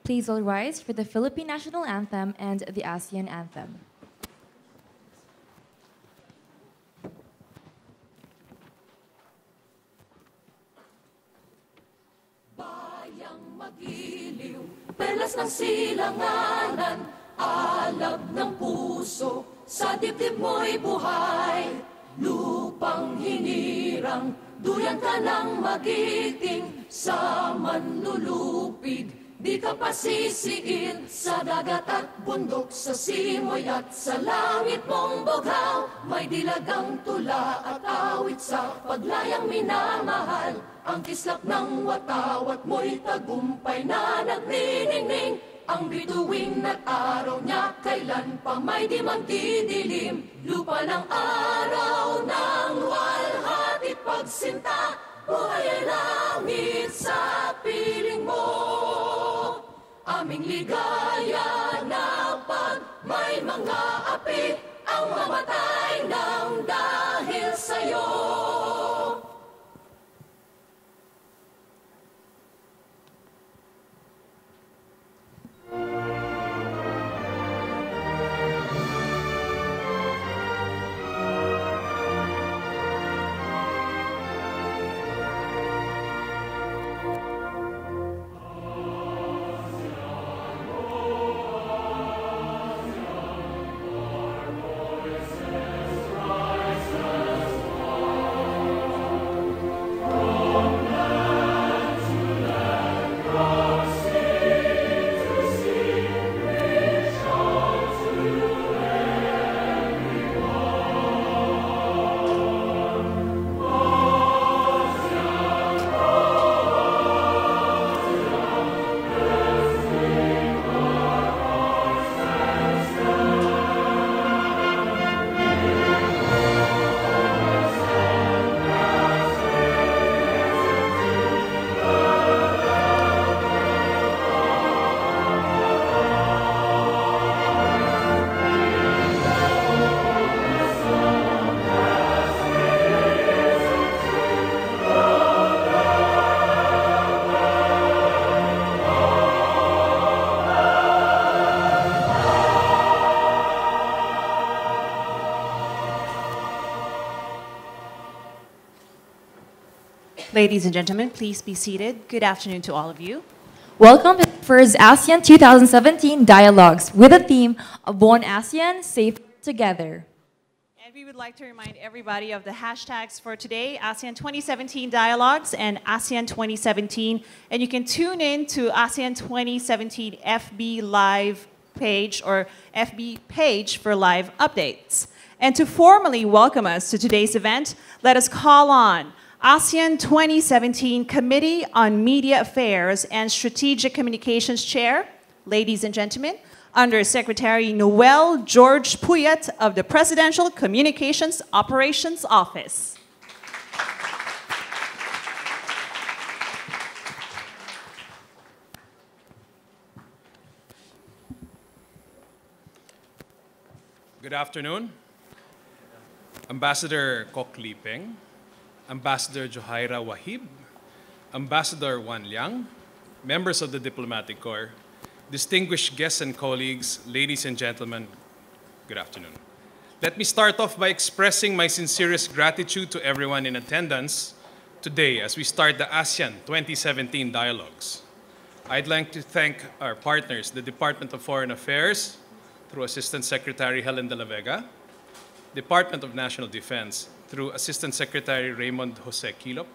Please all rise for the Philippine National Anthem and the ASEAN Anthem. Bayang magiliw, perlas ng silanganan, alab ng puso, sa dibdib mo'y buhay. Lupang hinirang, duyan ka ng magiting, sa manlulupig, di ka pasisiin. Sa dagat at bundok, sa simoy at sa langit mong bughaw, may dilagang tula at awit sa paglayang minamahal. Ang kislap ng watawat mo'y tagumpay na nagniningning. Ang bituin at araw niya kailan pa may di magdidilim. Lupa ng araw ng luwalhati pagsinta, buhay ay langit sa piling mo. Aming ligaya na pag may mga api, ang mamatay ng dahil sa'yo. Ladies and gentlemen, please be seated. Good afternoon to all of you. Welcome to the first ASEAN 2017 Dialogues with the theme of Born ASEAN, Safe Together. And we would like to remind everybody of the hashtags for today, ASEAN 2017 Dialogues and ASEAN 2017. And you can tune in to ASEAN 2017 FB Live page or FB page for live updates. And to formally welcome us to today's event, let us call on ASEAN 2017 Committee on Media Affairs and Strategic Communications Chair, ladies and gentlemen, Under Secretary Noel George Puyat of the Presidential Communications Operations Office. Good afternoon. Ambassador Kok Lipeng, Ambassador Johaira Wahib, Ambassador Wan Liang, members of the Diplomatic Corps, distinguished guests and colleagues, ladies and gentlemen, good afternoon. Let me start off by expressing my sincerest gratitude to everyone in attendance today as we start the ASEAN 2017 Dialogues. I'd like to thank our partners, the Department of Foreign Affairs, through Assistant Secretary Helen de la Vega, Department of National Defense, through Assistant Secretary Raymond Jose Quilop,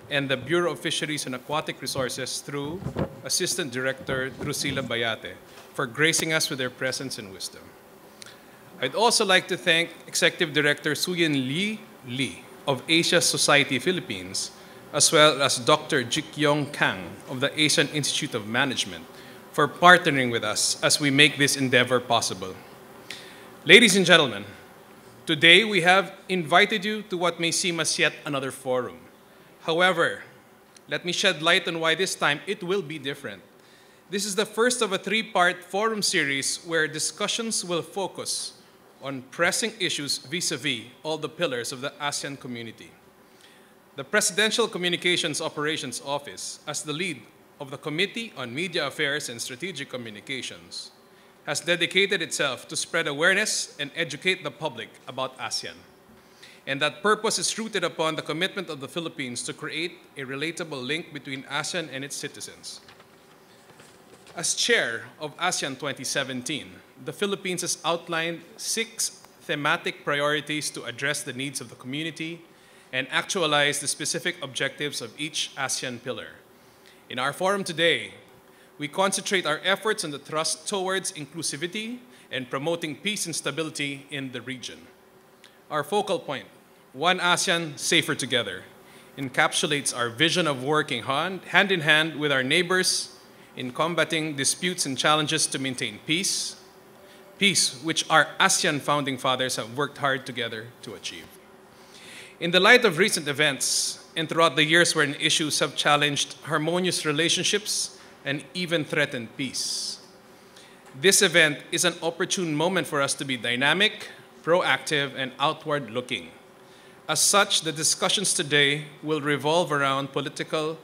and the Bureau of Fisheries and Aquatic Resources through Assistant Director Drusilla Bayate for gracing us with their presence and wisdom. I'd also like to thank Executive Director Suyin Lee of Asia Society Philippines, as well as Dr. Jik Yong Kang of the Asian Institute of Management for partnering with us as we make this endeavor possible. Ladies and gentlemen, today we have invited you to what may seem as yet another forum. However, let me shed light on why this time it will be different. This is the first of a three-part forum series where discussions will focus on pressing issues vis-a-vis all the pillars of the ASEAN community. The Presidential Communications Operations Office, as the lead of the Committee on Media Affairs and Strategic Communications has dedicated itself to spread awareness and educate the public about ASEAN. And that purpose is rooted upon the commitment of the Philippines to create a relatable link between ASEAN and its citizens. As chair of ASEAN 2017, the Philippines has outlined 6 thematic priorities to address the needs of the community and actualize the specific objectives of each ASEAN pillar. In our forum today, we concentrate our efforts on the thrust towards inclusivity and promoting peace and stability in the region. Our focal point, One ASEAN, Safer Together, encapsulates our vision of working hand in hand with our neighbors in combating disputes and challenges to maintain peace, which our ASEAN founding fathers have worked hard together to achieve. In the light of recent events and throughout the years wherein issues have challenged harmonious relationships and even threatened peace, this event is an opportune moment for us to be dynamic, proactive, and outward-looking. As such, the discussions today will revolve around critical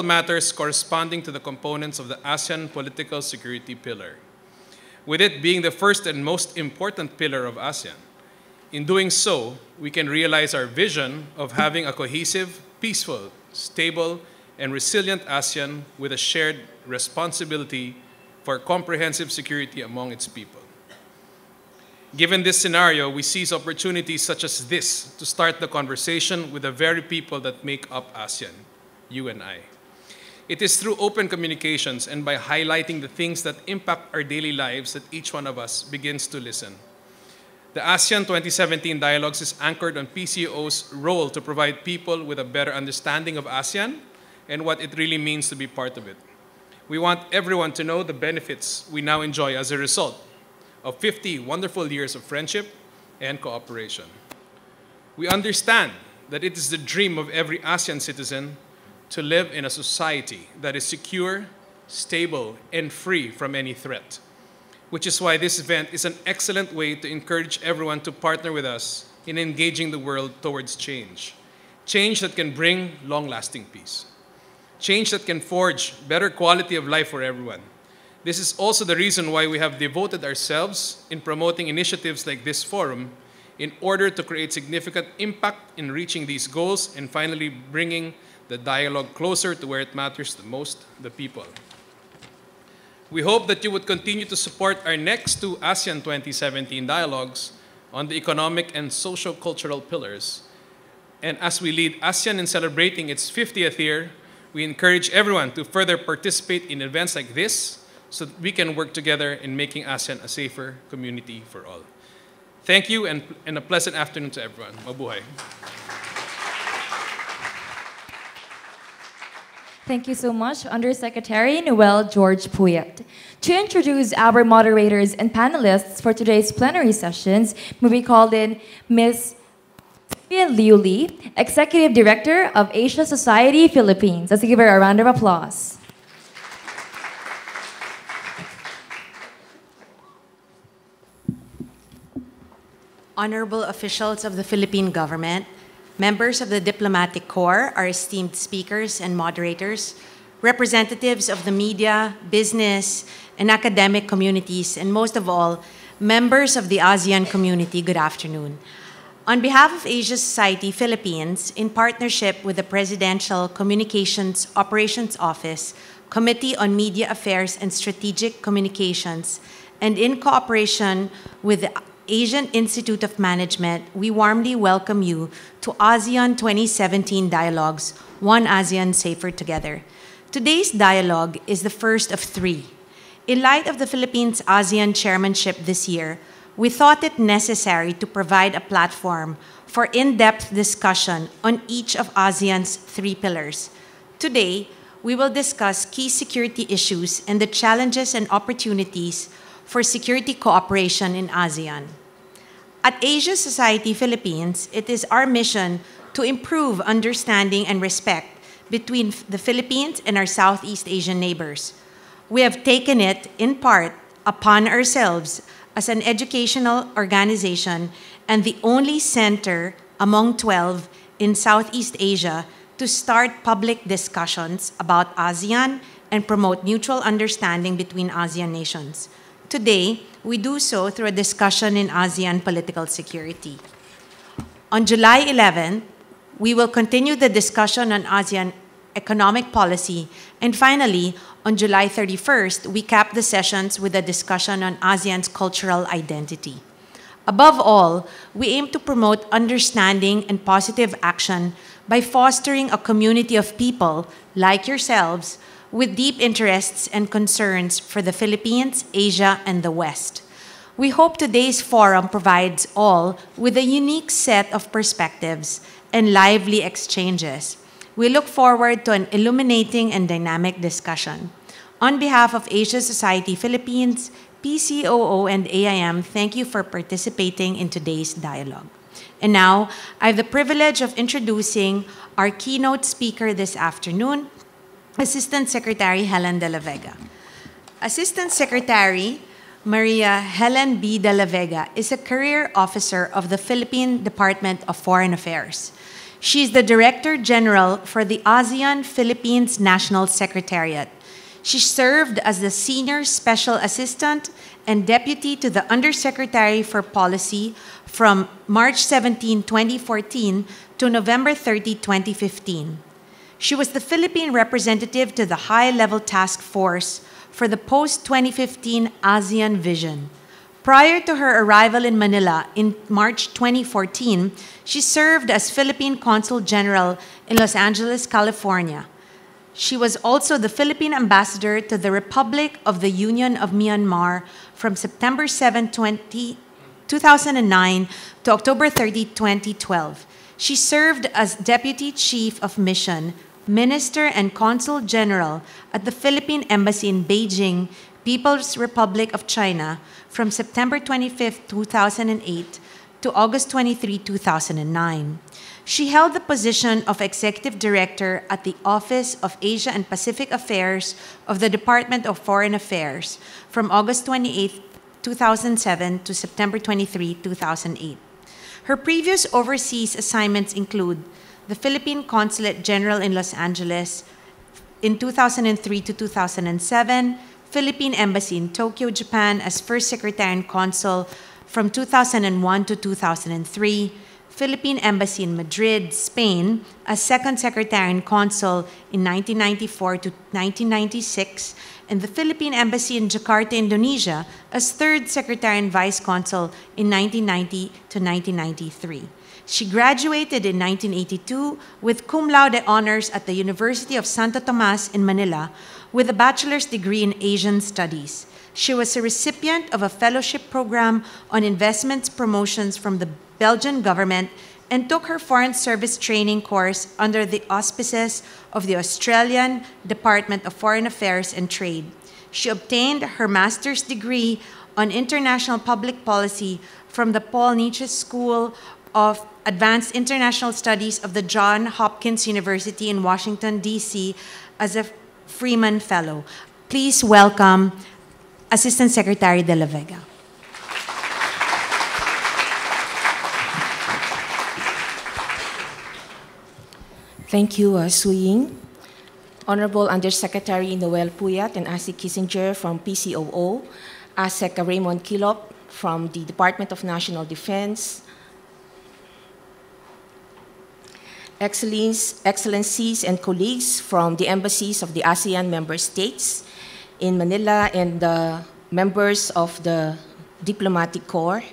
matters corresponding to the components of the ASEAN political security pillar, with it being the first and most important pillar of ASEAN. In doing so, we can realize our vision of having a cohesive, peaceful, stable, and resilient ASEAN with a shared responsibility for comprehensive security among its people. Given this scenario, we seize opportunities such as this to start the conversation with the very people that make up ASEAN, you and I. It is through open communications and by highlighting the things that impact our daily lives that each one of us begins to listen. The ASEAN 2017 Dialogues is anchored on PCO's role to provide people with a better understanding of ASEAN and what it really means to be part of it. We want everyone to know the benefits we now enjoy as a result of 50 wonderful years of friendship and cooperation. We understand that it is the dream of every ASEAN citizen to live in a society that is secure, stable, and free from any threat, which is why this event is an excellent way to encourage everyone to partner with us in engaging the world towards change. Change that can bring long-lasting peace. Change that can forge better quality of life for everyone. This is also the reason why we have devoted ourselves in promoting initiatives like this forum in order to create significant impact in reaching these goals and finally bringing the dialogue closer to where it matters the most, the people. We hope that you would continue to support our next 2 ASEAN 2017 dialogues on the economic and socio-cultural pillars. And as we lead ASEAN in celebrating its 50th year, we encourage everyone to further participate in events like this so that we can work together in making ASEAN a safer community for all. Thank you and a pleasant afternoon to everyone. Mabuhay. Thank you so much, Undersecretary Noel George Puyat. To introduce our moderators and panelists for today's plenary sessions, may we call in Ms. Liu Lee, Executive Director of Asia Society Philippines. Let's give her a round of applause. Honorable officials of the Philippine government, members of the diplomatic corps, our esteemed speakers and moderators, representatives of the media, business, and academic communities, and most of all, members of the ASEAN community, good afternoon. On behalf of Asia Society Philippines, in partnership with the Presidential Communications Operations Office, Committee on Media Affairs and Strategic Communications, and in cooperation with the Asian Institute of Management, we warmly welcome you to ASEAN 2017 Dialogues, One ASEAN Safer Together. Today's dialogue is the first of 3. In light of the Philippines' ASEAN chairmanship this year, we thought it necessary to provide a platform for in-depth discussion on each of ASEAN's 3 pillars. Today, we will discuss key security issues and the challenges and opportunities for security cooperation in ASEAN. At Asia Society Philippines, it is our mission to improve understanding and respect between the Philippines and our Southeast Asian neighbors. We have taken it, in part, upon ourselves as an educational organization and the only center among 12 in Southeast Asia to start public discussions about ASEAN and promote mutual understanding between ASEAN nations. Today, we do so through a discussion in ASEAN political security. On July 11th, we will continue the discussion on ASEAN economic policy, and finally, on July 31st, we cap the sessions with a discussion on ASEAN's cultural identity. Above all, we aim to promote understanding and positive action by fostering a community of people, like yourselves, with deep interests and concerns for the Philippines, Asia, and the West. We hope today's forum provides all with a unique set of perspectives and lively exchanges. We look forward to an illuminating and dynamic discussion. On behalf of Asia Society Philippines, PCOO, and AIM, thank you for participating in today's dialogue. And now, I have the privilege of introducing our keynote speaker this afternoon, Assistant Secretary Helen de la Vega. Assistant Secretary Maria Helen B. de la Vega is a career officer of the Philippine Department of Foreign Affairs. She is the Director General for the ASEAN Philippines National Secretariat. She served as the Senior Special Assistant and Deputy to the Undersecretary for Policy from March 17, 2014 to November 30, 2015. She was the Philippine representative to the High-Level Task Force for the post-2015 ASEAN Vision. Prior to her arrival in Manila in March 2014, she served as Philippine Consul General in Los Angeles, California. She was also the Philippine Ambassador to the Republic of the Union of Myanmar from September 7, 2009 to October 30, 2012. She served as Deputy Chief of Mission, Minister and Consul General at the Philippine Embassy in Beijing, People's Republic of China from September 25, 2008 to August 23, 2009. She held the position of Executive Director at the Office of Asia and Pacific Affairs of the Department of Foreign Affairs from August 28, 2007 to September 23, 2008. Her previous overseas assignments include the Philippine Consulate General in Los Angeles in 2003 to 2007, Philippine Embassy in Tokyo, Japan as First Secretary and Consul from 2001 to 2003, Philippine Embassy in Madrid, Spain as Second Secretary and Consul in 1994 to 1996, and the Philippine Embassy in Jakarta, Indonesia as Third Secretary and Vice Consul in 1990 to 1993. She graduated in 1982 with cum laude honors at the University of Santo Tomas in Manila with a bachelor's degree in Asian Studies. She was a recipient of a fellowship program on investments promotions from the Belgian government and took her Foreign Service training course under the auspices of the Australian Department of Foreign Affairs and Trade. She obtained her master's degree on international public policy from the Paul Nietzsche School of Advanced International Studies of the Johns Hopkins University in Washington, D.C. as a Freeman Fellow. Please welcome Assistant Secretary de la Vega. Thank you, Suying. Honorable Undersecretary Noel Puyat and ASIC Kissinger from PCOO, ASEC Raymond Kilop from the Department of National Defense, Excellencies and colleagues from the embassies of the ASEAN member states in Manila and the members of the Diplomatic Corps,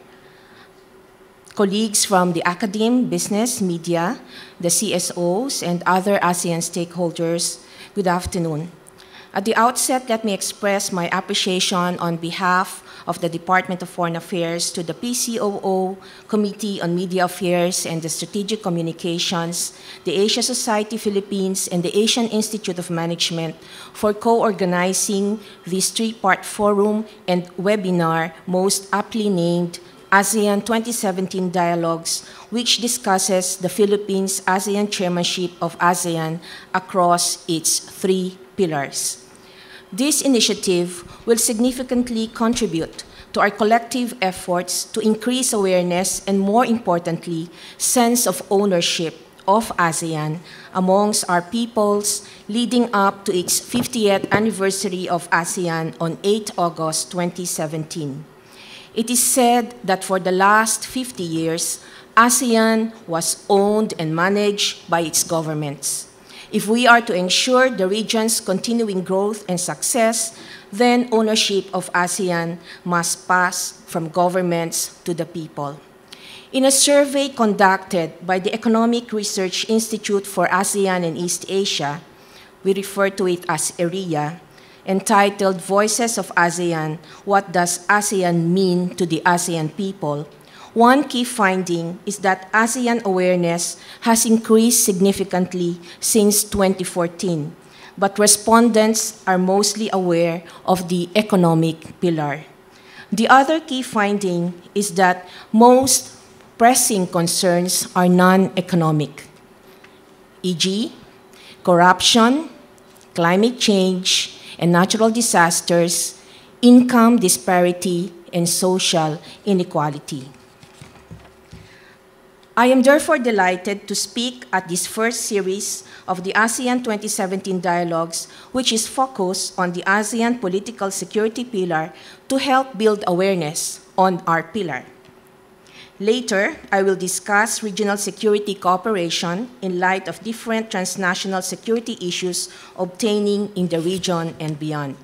colleagues from the academe, business, media, the CSOs, and other ASEAN stakeholders, good afternoon. At the outset, let me express my appreciation on behalf of the Department of Foreign Affairs to the PCOO, Committee on Media Affairs and the Strategic Communications, the Asia Society Philippines, and the Asian Institute of Management for co-organizing this three-part forum and webinar most aptly named ASEAN 2017 Dialogues, which discusses the Philippines' ASEAN chairmanship of ASEAN across its three pillars. This initiative will significantly contribute to our collective efforts to increase awareness and, more importantly, sense of ownership of ASEAN amongst our peoples leading up to its 50th anniversary of ASEAN on 8 August 2017. It is said that for the last 50 years, ASEAN was owned and managed by its governments. If we are to ensure the region's continuing growth and success, then ownership of ASEAN must pass from governments to the people. In a survey conducted by the Economic Research Institute for ASEAN and East Asia, we refer to it as ERIA, entitled Voices of ASEAN, What Does ASEAN Mean to the ASEAN People? One key finding is that ASEAN awareness has increased significantly since 2014, but respondents are mostly aware of the economic pillar. The other key finding is that most pressing concerns are non-economic, e.g., corruption, climate change, and natural disasters, income disparity, and social inequality. I am therefore delighted to speak at this first series of the ASEAN 2017 Dialogues, which is focused on the ASEAN political security pillar to help build awareness on our pillar. Later, I will discuss regional security cooperation in light of different transnational security issues obtaining in the region and beyond.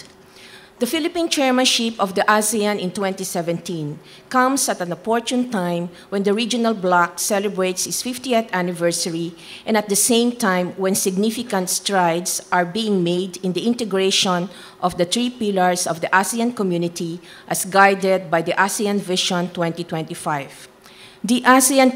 The Philippine chairmanship of the ASEAN in 2017 comes at an opportune time when the regional bloc celebrates its 50th anniversary and at the same time when significant strides are being made in the integration of the three pillars of the ASEAN community as guided by the ASEAN Vision 2025. The ASEAN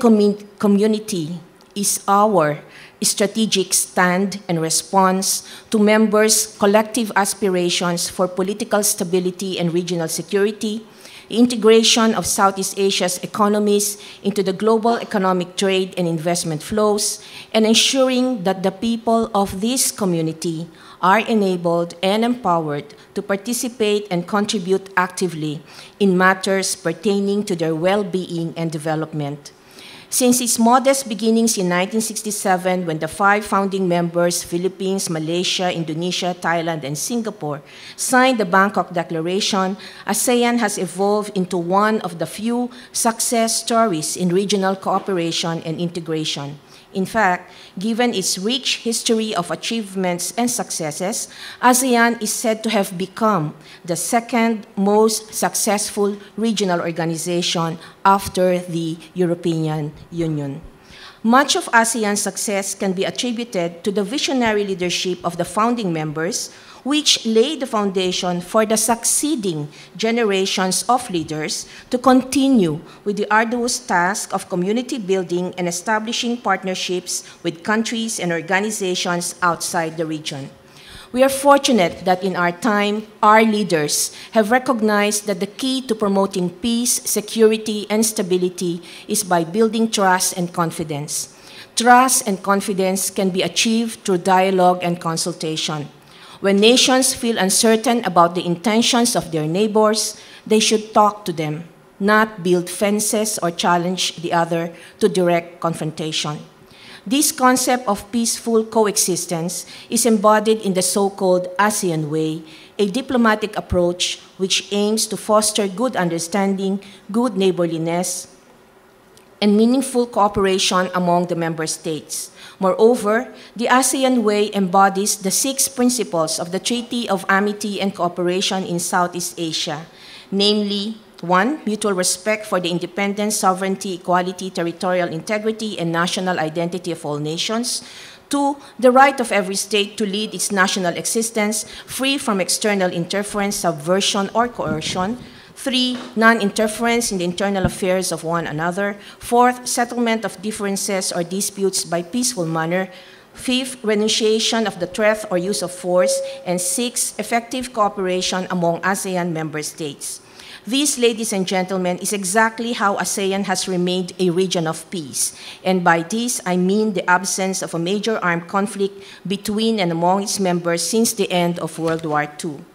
community is our strategic stand and response to members' collective aspirations for political stability and regional security, the integration of Southeast Asia's economies into the global economic trade and investment flows, and ensuring that the people of this community are enabled and empowered to participate and contribute actively in matters pertaining to their well-being and development. Since its modest beginnings in 1967, when the 5 founding members, Philippines, Malaysia, Indonesia, Thailand, and Singapore, signed the Bangkok Declaration, ASEAN has evolved into one of the few success stories in regional cooperation and integration. In fact, given its rich history of achievements and successes, ASEAN is said to have become the second most successful regional organization after the European Union. Much of ASEAN's success can be attributed to the visionary leadership of the founding members, which laid the foundation for the succeeding generations of leaders to continue with the arduous task of community building and establishing partnerships with countries and organizations outside the region. We are fortunate that in our time, our leaders have recognized that the key to promoting peace, security, and stability is by building trust and confidence. Trust and confidence can be achieved through dialogue and consultation. When nations feel uncertain about the intentions of their neighbors, they should talk to them, not build fences or challenge the other to direct confrontation. This concept of peaceful coexistence is embodied in the so-called ASEAN Way, a diplomatic approach which aims to foster good understanding, good neighborliness, and meaningful cooperation among the member states. Moreover, the ASEAN Way embodies the 6 principles of the Treaty of Amity and Cooperation in Southeast Asia, namely, 1. Mutual respect for the independence, sovereignty, equality, territorial integrity, and national identity of all nations. 2. The right of every state to lead its national existence, free from external interference, subversion, or coercion. 3. Non-interference in the internal affairs of one another. 4th, settlement of differences or disputes by peaceful manner. 5th, renunciation of the threat or use of force. And 6th, effective cooperation among ASEAN member states. This, ladies and gentlemen, is exactly how ASEAN has remained a region of peace. And by this, I mean the absence of a major armed conflict between and among its members since the end of World War II.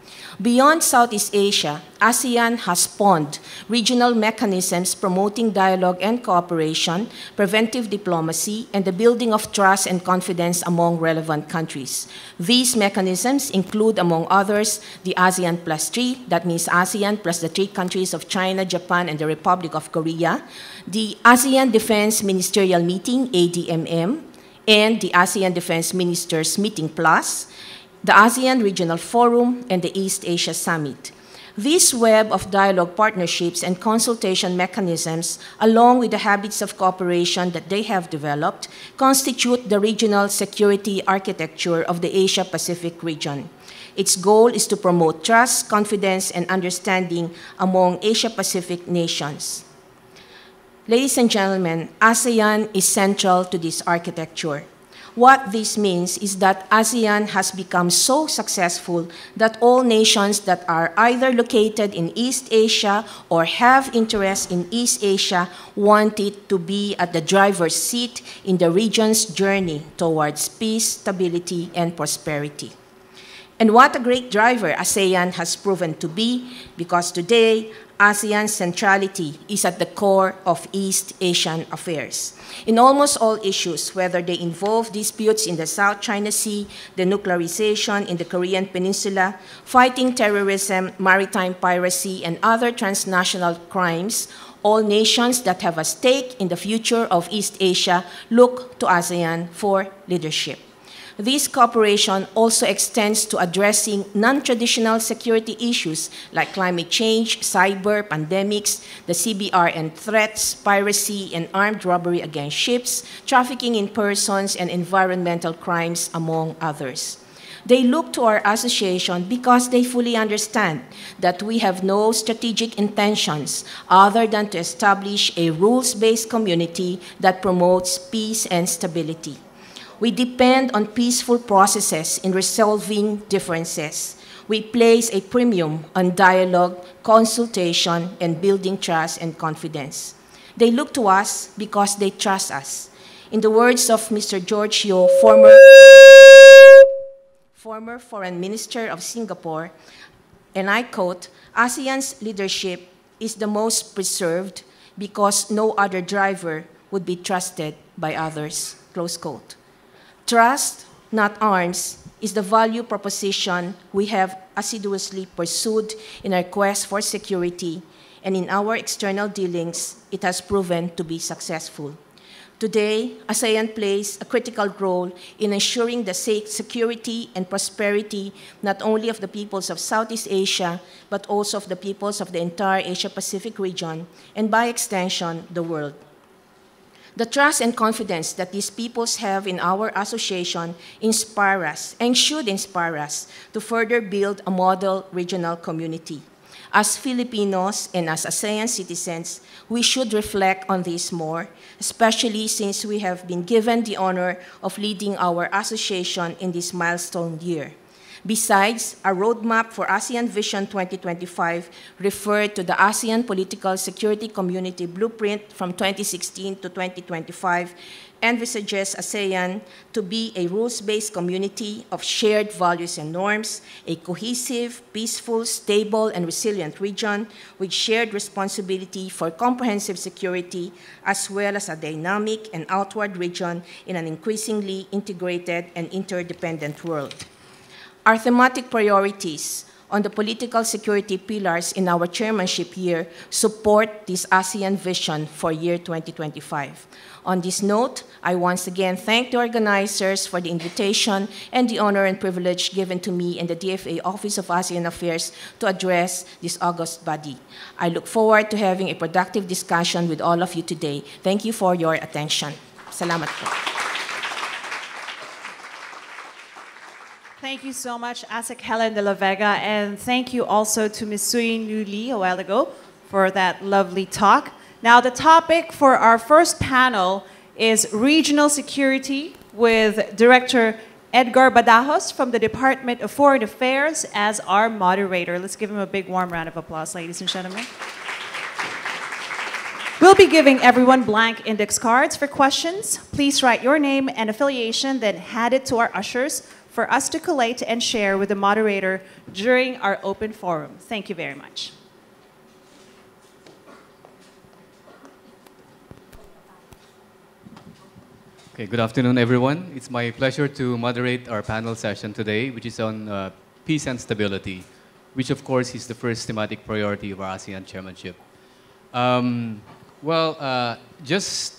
Beyond Southeast Asia, ASEAN has spawned regional mechanisms promoting dialogue and cooperation, preventive diplomacy, and the building of trust and confidence among relevant countries. These mechanisms include, among others, the ASEAN Plus 3, that means ASEAN plus the 3 countries of China, Japan, and the Republic of Korea, the ASEAN Defense Ministerial Meeting, ADMM, and the ASEAN Defense Ministers Meeting Plus, the ASEAN Regional Forum, and the East Asia Summit. This web of dialogue partnerships and consultation mechanisms, along with the habits of cooperation that they have developed, constitute the regional security architecture of the Asia-Pacific region. Its goal is to promote trust, confidence, and understanding among Asia-Pacific nations. Ladies and gentlemen, ASEAN is central to this architecture. What this means is that ASEAN has become so successful that all nations that are either located in East Asia or have interest in East Asia want it to be at the driver's seat in the region's journey towards peace, stability, and prosperity. And what a great driver ASEAN has proven to be, because today, ASEAN's centrality is at the core of East Asian affairs. In almost all issues, whether they involve disputes in the South China Sea, denuclearization in the Korean Peninsula, fighting terrorism, maritime piracy, and other transnational crimes, all nations that have a stake in the future of East Asia look to ASEAN for leadership. This cooperation also extends to addressing non-traditional security issues like climate change, cyber, pandemics, the CBRN threats, piracy, and armed robbery against ships, trafficking in persons, and environmental crimes, among others. They look to our association because they fully understand that we have no strategic intentions other than to establish a rules-based community that promotes peace and stability. We depend on peaceful processes in resolving differences. We place a premium on dialogue, consultation, and building trust and confidence. They look to us because they trust us. In the words of Mr. George Yeo, former Foreign Minister of Singapore, and I quote, "ASEAN's leadership is the most preserved because no other driver would be trusted by others," close quote. Trust, not arms, is the value proposition we have assiduously pursued in our quest for security, and in our external dealings, it has proven to be successful. Today, ASEAN plays a critical role in ensuring the security and prosperity not only of the peoples of Southeast Asia, but also of the peoples of the entire Asia-Pacific region, and by extension, the world. The trust and confidence that these peoples have in our association inspire us and should inspire us to further build a model regional community. As Filipinos and as ASEAN citizens, we should reflect on this more, especially since we have been given the honor of leading our association in this milestone year. Besides, a roadmap for ASEAN Vision 2025 referred to the ASEAN Political Security Community Blueprint from 2016 to 2025 envisages ASEAN to be a rules-based community of shared values and norms, a cohesive, peaceful, stable, and resilient region with shared responsibility for comprehensive security, as well as a dynamic and outward region in an increasingly integrated and interdependent world. Our thematic priorities on the political security pillars in our chairmanship year support this ASEAN vision for year 2025. On this note, I once again thank the organizers for the invitation and the honor and privilege given to me and the DFA Office of ASEAN Affairs to address this august body. I look forward to having a productive discussion with all of you today. Thank you for your attention. Salamat po. Thank you so much, ASEC Helen de la Vega, and thank you also to Ms. Sui Nu Lee a while ago for that lovely talk. Now, the topic for our first panel is regional security with Director Edgar Badajos from the Department of Foreign Affairs as our moderator. Let's give him a big warm round of applause, ladies and gentlemen. We'll be giving everyone blank index cards for questions. Please write your name and affiliation, then hand it to our ushers for us to collate and share with the moderator during our open forum. Thank you very much. Okay, good afternoon, everyone. It's my pleasure to moderate our panel session today, which is on peace and stability, which of course is the first thematic priority of our ASEAN chairmanship. Just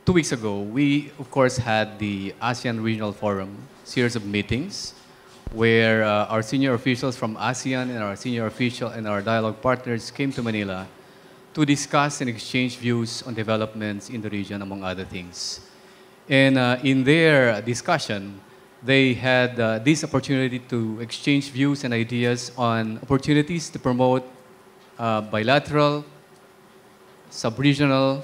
2 weeks ago, we of course had the ASEAN Regional Forum, series of meetings, where our senior officials from ASEAN and our senior official and our dialogue partners came to Manila to discuss and exchange views on developments in the region, among other things. And in their discussion, they had this opportunity to exchange views and ideas on opportunities to promote bilateral, sub-regional,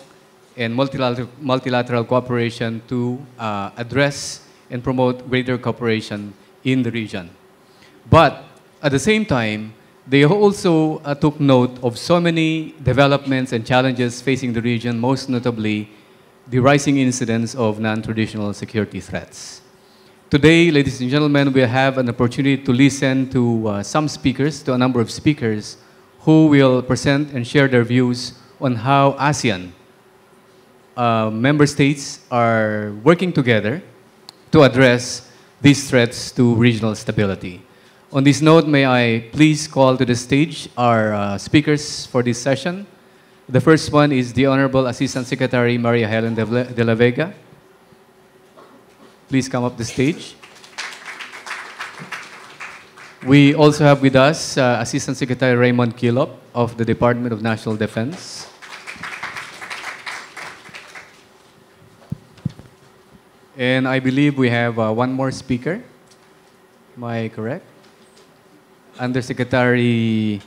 and multilateral cooperation to address and promote greater cooperation in the region. But at the same time, they also took note of so many developments and challenges facing the region, most notably the rising incidence of non-traditional security threats. Today, ladies and gentlemen, we have an opportunity to listen to some speakers, to a number of speakers, who will present and share their views on how ASEAN member states are working together to address these threats to regional stability. On this note, may I please call to the stage our speakers for this session. The first one is the Honorable Assistant Secretary Maria Helen de la Vega. Please come up the stage. We also have with us Assistant Secretary Raymond Kilop of the Department of National Defense. And I believe we have one more speaker. Am I correct? Undersecretary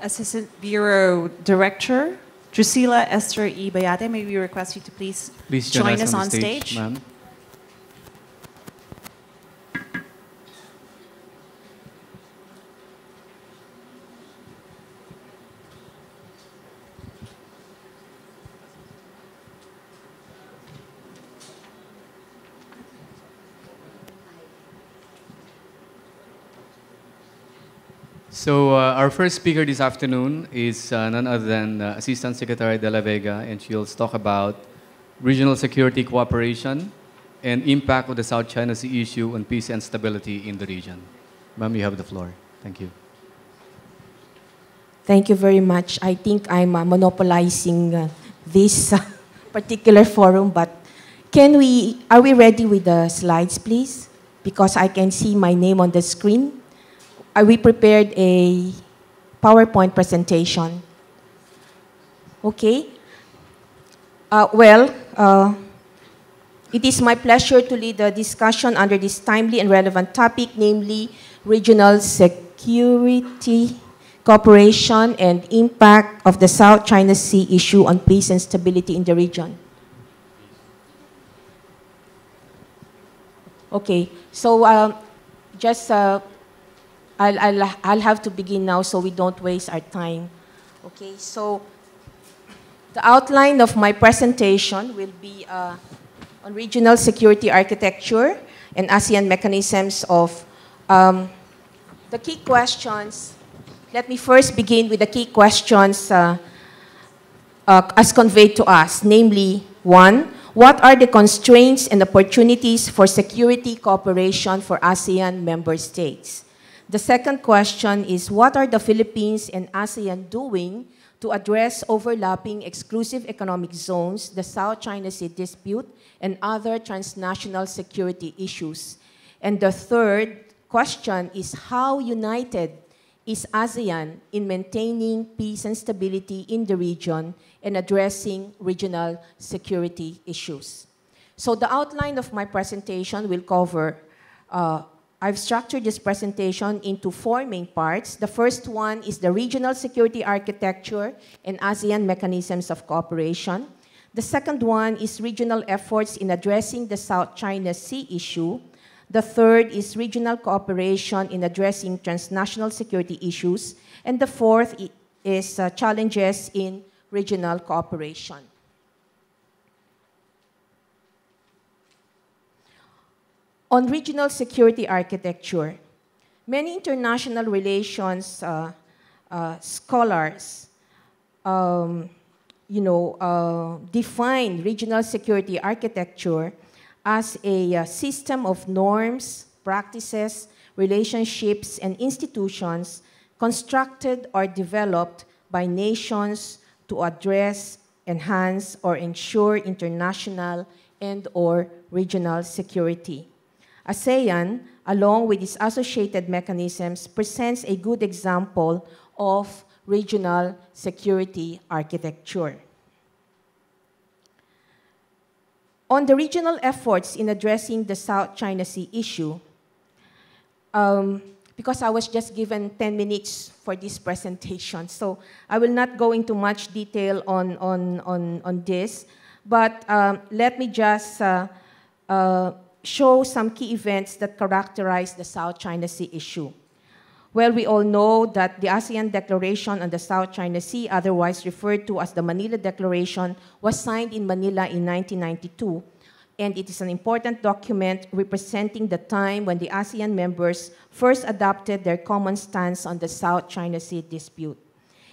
Assistant Bureau Director, Drusilla Esther E. Bayate, may we request you to please join us on stage. Ma'am. So our first speaker this afternoon is none other than Assistant Secretary de la Vega, and she'll talk about regional security cooperation and impact of the South China Sea issue on peace and stability in the region. Ma'am, you have the floor. Thank you. Thank you very much. I think I'm monopolizing this particular forum, but are we ready with the slides, please? Because I can see my name on the screen. We prepared a PowerPoint presentation. Okay. It is my pleasure to lead the discussion under this timely and relevant topic, namely regional security, cooperation, and impact of the South China Sea issue on peace and stability in the region. Okay, so I'll have to begin now so we don't waste our time. Okay, so the outline of my presentation will be on regional security architecture and ASEAN mechanisms of the key questions. Let me first begin with the key questions as conveyed to us, namely, 1, what are the constraints and opportunities for security cooperation for ASEAN member states? The second question is, what are the Philippines and ASEAN doing to address overlapping exclusive economic zones, the South China Sea dispute, and other transnational security issues? And the third question is, how united is ASEAN in maintaining peace and stability in the region and addressing regional security issues? So the outline of my presentation will cover I've structured this presentation into 4 main parts. The first one is the regional security architecture and ASEAN mechanisms of cooperation. The second one is regional efforts in addressing the South China Sea issue. The third is regional cooperation in addressing transnational security issues. And the fourth is challenges in regional cooperation. On regional security architecture, many international relations scholars define regional security architecture as a system of norms, practices, relationships, and institutions constructed or developed by nations to address, enhance, or ensure international and/or regional security. ASEAN, along with its associated mechanisms, presents a good example of regional security architecture. On the regional efforts in addressing the South China Sea issue, because I was just given 10 minutes for this presentation, so I will not go into much detail on this, but let me just show some key events that characterize the South China Sea issue. Well, we all know that the ASEAN Declaration on the South China Sea, otherwise referred to as the Manila Declaration, was signed in Manila in 1992, and it is an important document representing the time when the ASEAN members first adopted their common stance on the South China Sea dispute.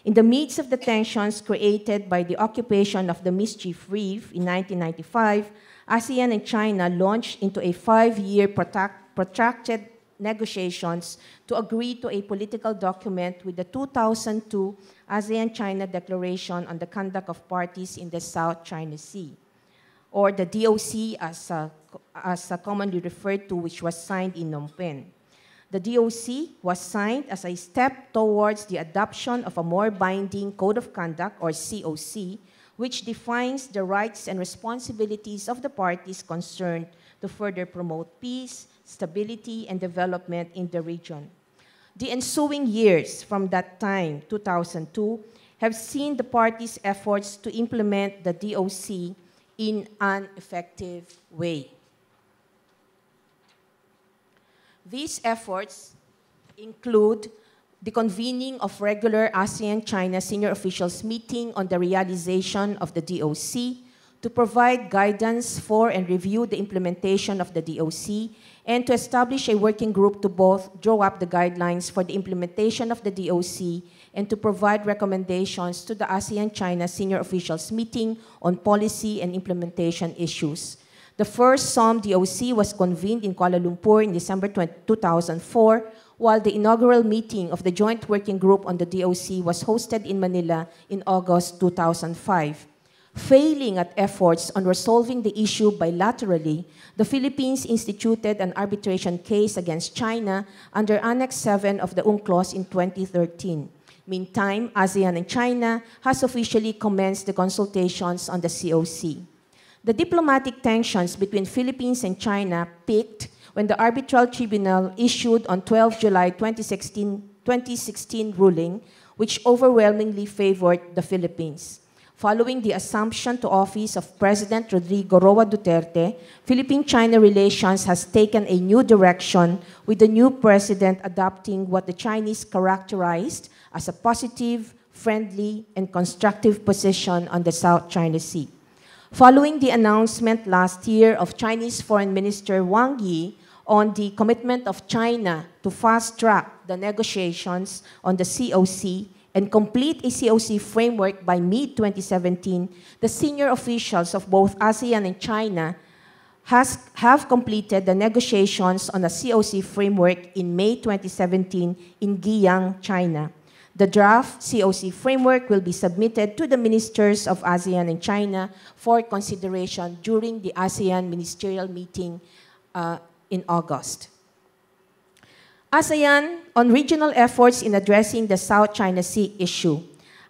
In the midst of the tensions created by the occupation of the Mischief Reef in 1995, ASEAN and China launched into a 5-year protracted negotiations to agree to a political document with the 2002 ASEAN-China Declaration on the Conduct of Parties in the South China Sea, or the DOC as commonly referred to, which was signed in Phnom Penh. The DOC was signed as a step towards the adoption of a more binding Code of Conduct, or COC, which defines the rights and responsibilities of the parties concerned to further promote peace, stability, and development in the region. The ensuing years from that time, 2002, have seen the parties' efforts to implement the DOC in an effective way. These efforts include the convening of regular ASEAN-China senior officials meeting on the realization of the DOC to provide guidance for and review the implementation of the DOC, and to establish a working group to both draw up the guidelines for the implementation of the DOC and to provide recommendations to the ASEAN-China senior officials meeting on policy and implementation issues. The first SOM DOC was convened in Kuala Lumpur in December 2004, while the inaugural meeting of the Joint Working Group on the DOC was hosted in Manila in August 2005. Failing at efforts on resolving the issue bilaterally, the Philippines instituted an arbitration case against China under Annex 7 of the UNCLOS in 2013. Meantime, ASEAN and China has officially commenced the consultations on the COC. The diplomatic tensions between Philippines and China peaked when the arbitral tribunal issued on 12 July 2016 ruling, which overwhelmingly favored the Philippines. Following the assumption to office of President Rodrigo Roa Duterte, Philippine-China relations has taken a new direction, with the new president adopting what the Chinese characterized as a positive, friendly, and constructive position on the South China Sea. Following the announcement last year of Chinese Foreign Minister Wang Yi on the commitment of China to fast-track the negotiations on the COC and complete a COC framework by mid-2017, the senior officials of both ASEAN and China have completed the negotiations on a COC framework in May 2017 in Guiyang, China. The draft COC framework will be submitted to the ministers of ASEAN and China for consideration during the ASEAN ministerial meeting in August. ASEAN on regional efforts in addressing the South China Sea issue.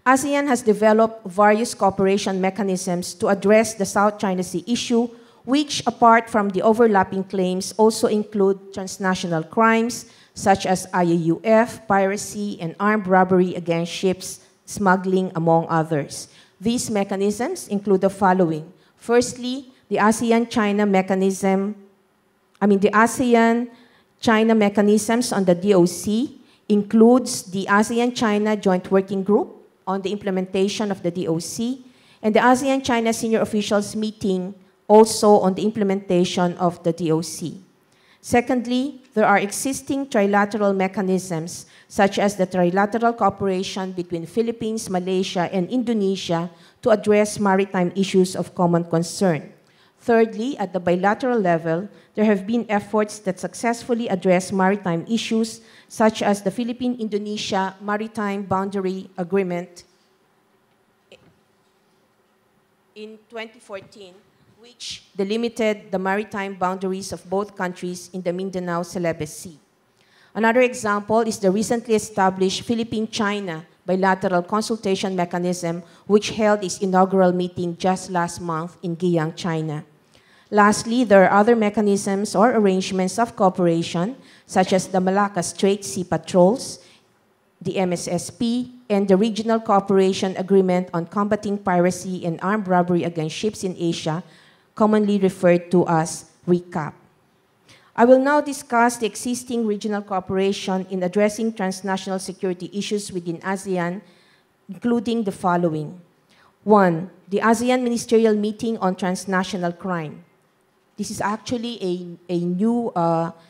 ASEAN has developed various cooperation mechanisms to address the South China Sea issue, which, apart from the overlapping claims, also include transnational crimes such as IAUF, piracy, and armed robbery against ships, smuggling, among others. These mechanisms include the following. Firstly, the ASEAN-China mechanisms on the DOC includes the ASEAN-China Joint Working Group, on the implementation of the DOC, and the ASEAN-China Senior Officials Meeting also on the implementation of the DOC. Secondly, there are existing trilateral mechanisms such as the trilateral cooperation between Philippines, Malaysia, and Indonesia to address maritime issues of common concern. Thirdly, at the bilateral level, there have been efforts that successfully address maritime issues such as the Philippine-Indonesia Maritime Boundary Agreement in 2014, which delimited the maritime boundaries of both countries in the Mindanao-Celebes Sea. Another example is the recently established Philippine-China bilateral consultation mechanism, which held its inaugural meeting just last month in Guiyang, China. Lastly, there are other mechanisms or arrangements of cooperation, such as the Malacca Strait Sea Patrols, the MSSP, and the Regional Cooperation Agreement on Combating Piracy and Armed Robbery Against Ships in Asia, commonly referred to as RECAP. I will now discuss the existing regional cooperation in addressing transnational security issues within ASEAN, including the following. 1. The ASEAN Ministerial Meeting on Transnational Crime. This is actually a new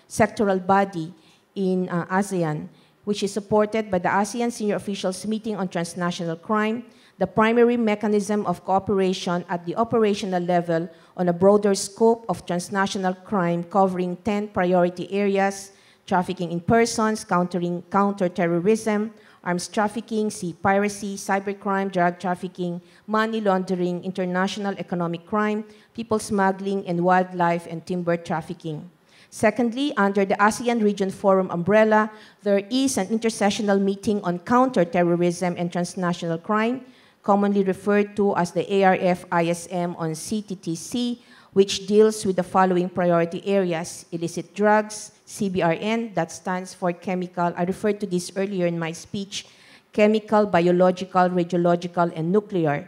sectoral body in ASEAN, which is supported by the ASEAN Senior Officials Meeting on Transnational Crime, the primary mechanism of cooperation at the operational level on a broader scope of transnational crime covering 10 priority areas: trafficking in persons, counter-terrorism, arms trafficking, sea piracy, cybercrime, drug trafficking, money laundering, international economic crime, people smuggling, and wildlife and timber trafficking. Secondly, under the ASEAN Region Forum umbrella, there is an intersessional meeting on counter-terrorism and transnational crime, commonly referred to as the ARF-ISM on CTTC, which deals with the following priority areas: illicit drugs, CBRN, that stands for chemical, I referred to this earlier in my speech, chemical, biological, radiological, and nuclear.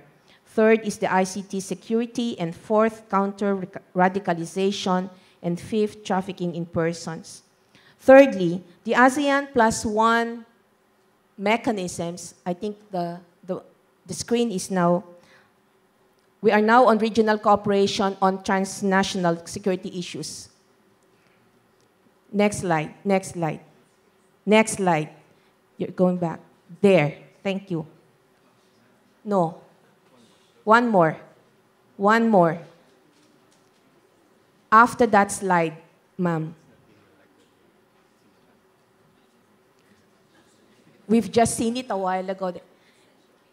Third is the ICT security, and fourth, counter-radicalization, and fifth, trafficking in persons. Thirdly, the ASEAN +1 mechanisms, I think the screen is now, we are now on regional cooperation on transnational security issues. Next slide, next slide, next slide. You're going back. There, thank you. No, one more, one more. After that slide, ma'am. We've just seen it a while ago.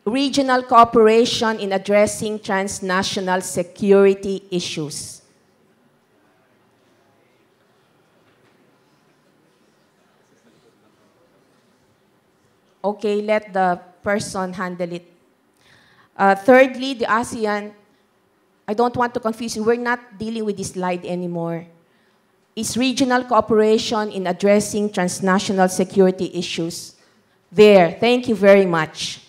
Regional cooperation in addressing transnational security issues. Okay, let the person handle it. Thirdly, the ASEAN, I don't want to confuse you, we're not dealing with this slide anymore. It's regional cooperation in addressing transnational security issues. There, thank you very much.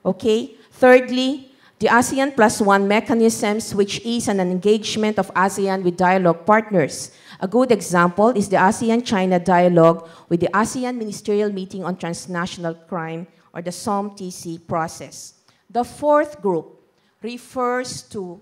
Okay, thirdly, the ASEAN +1 mechanisms, which is an engagement of ASEAN with dialogue partners. A good example is the ASEAN-China dialogue with the ASEAN Ministerial Meeting on Transnational Crime, or the SOMTC process. The fourth group refers to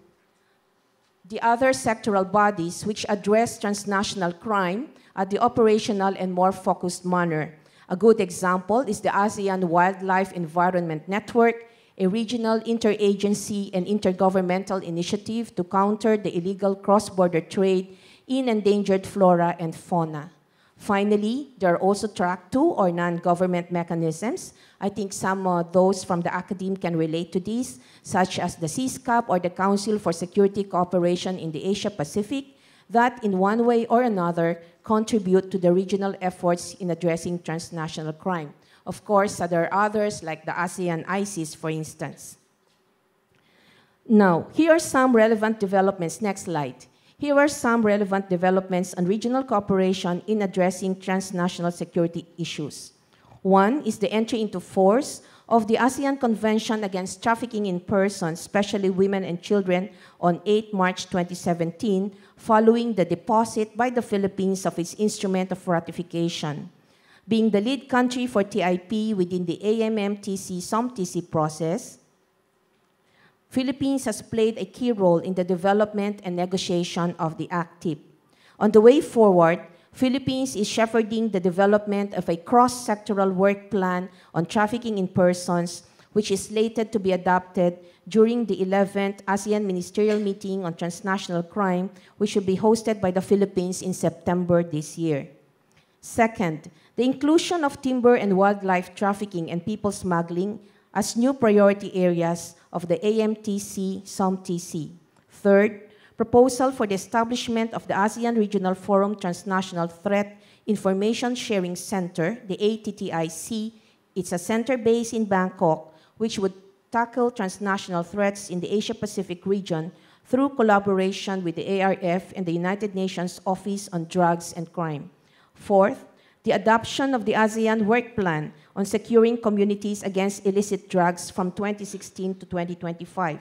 the other sectoral bodies which address transnational crime at the operational and more focused manner. A good example is the ASEAN Wildlife Environment Network, a regional interagency and intergovernmental initiative to counter the illegal cross-border trade in endangered flora and fauna. Finally, there are also Track 2 or non-government mechanisms. I think some of those from the academe can relate to these, such as the CSCAP or the Council for Security Cooperation in the Asia-Pacific, that in one way or another contribute to the regional efforts in addressing transnational crime. Of course, there are others like the ASEAN ISIS, for instance. Now, here are some relevant developments. Next slide. Here are some relevant developments on regional cooperation in addressing transnational security issues. One is the entry into force of the ASEAN Convention Against Trafficking in Persons, especially women and children, on 8 March 2017, following the deposit by the Philippines of its instrument of ratification. Being the lead country for TIP within the AMMTC-SOMTC process, Philippines has played a key role in the development and negotiation of the ACTIP. On the way forward, Philippines is shepherding the development of a cross-sectoral work plan on trafficking in persons, which is slated to be adopted during the 11th ASEAN Ministerial Meeting on Transnational Crime, which will be hosted by the Philippines in September this year. Second, the inclusion of timber and wildlife trafficking and people smuggling as new priority areas of the AMTC-SOMTC. Third, proposal for the establishment of the ASEAN Regional Forum Transnational Threat Information Sharing Center, the ATTIC. It's a center based in Bangkok, which would tackle transnational threats in the Asia-Pacific region through collaboration with the ARF and the United Nations Office on Drugs and Crime. Fourth, the adoption of the ASEAN Work Plan on securing communities against illicit drugs from 2016 to 2025.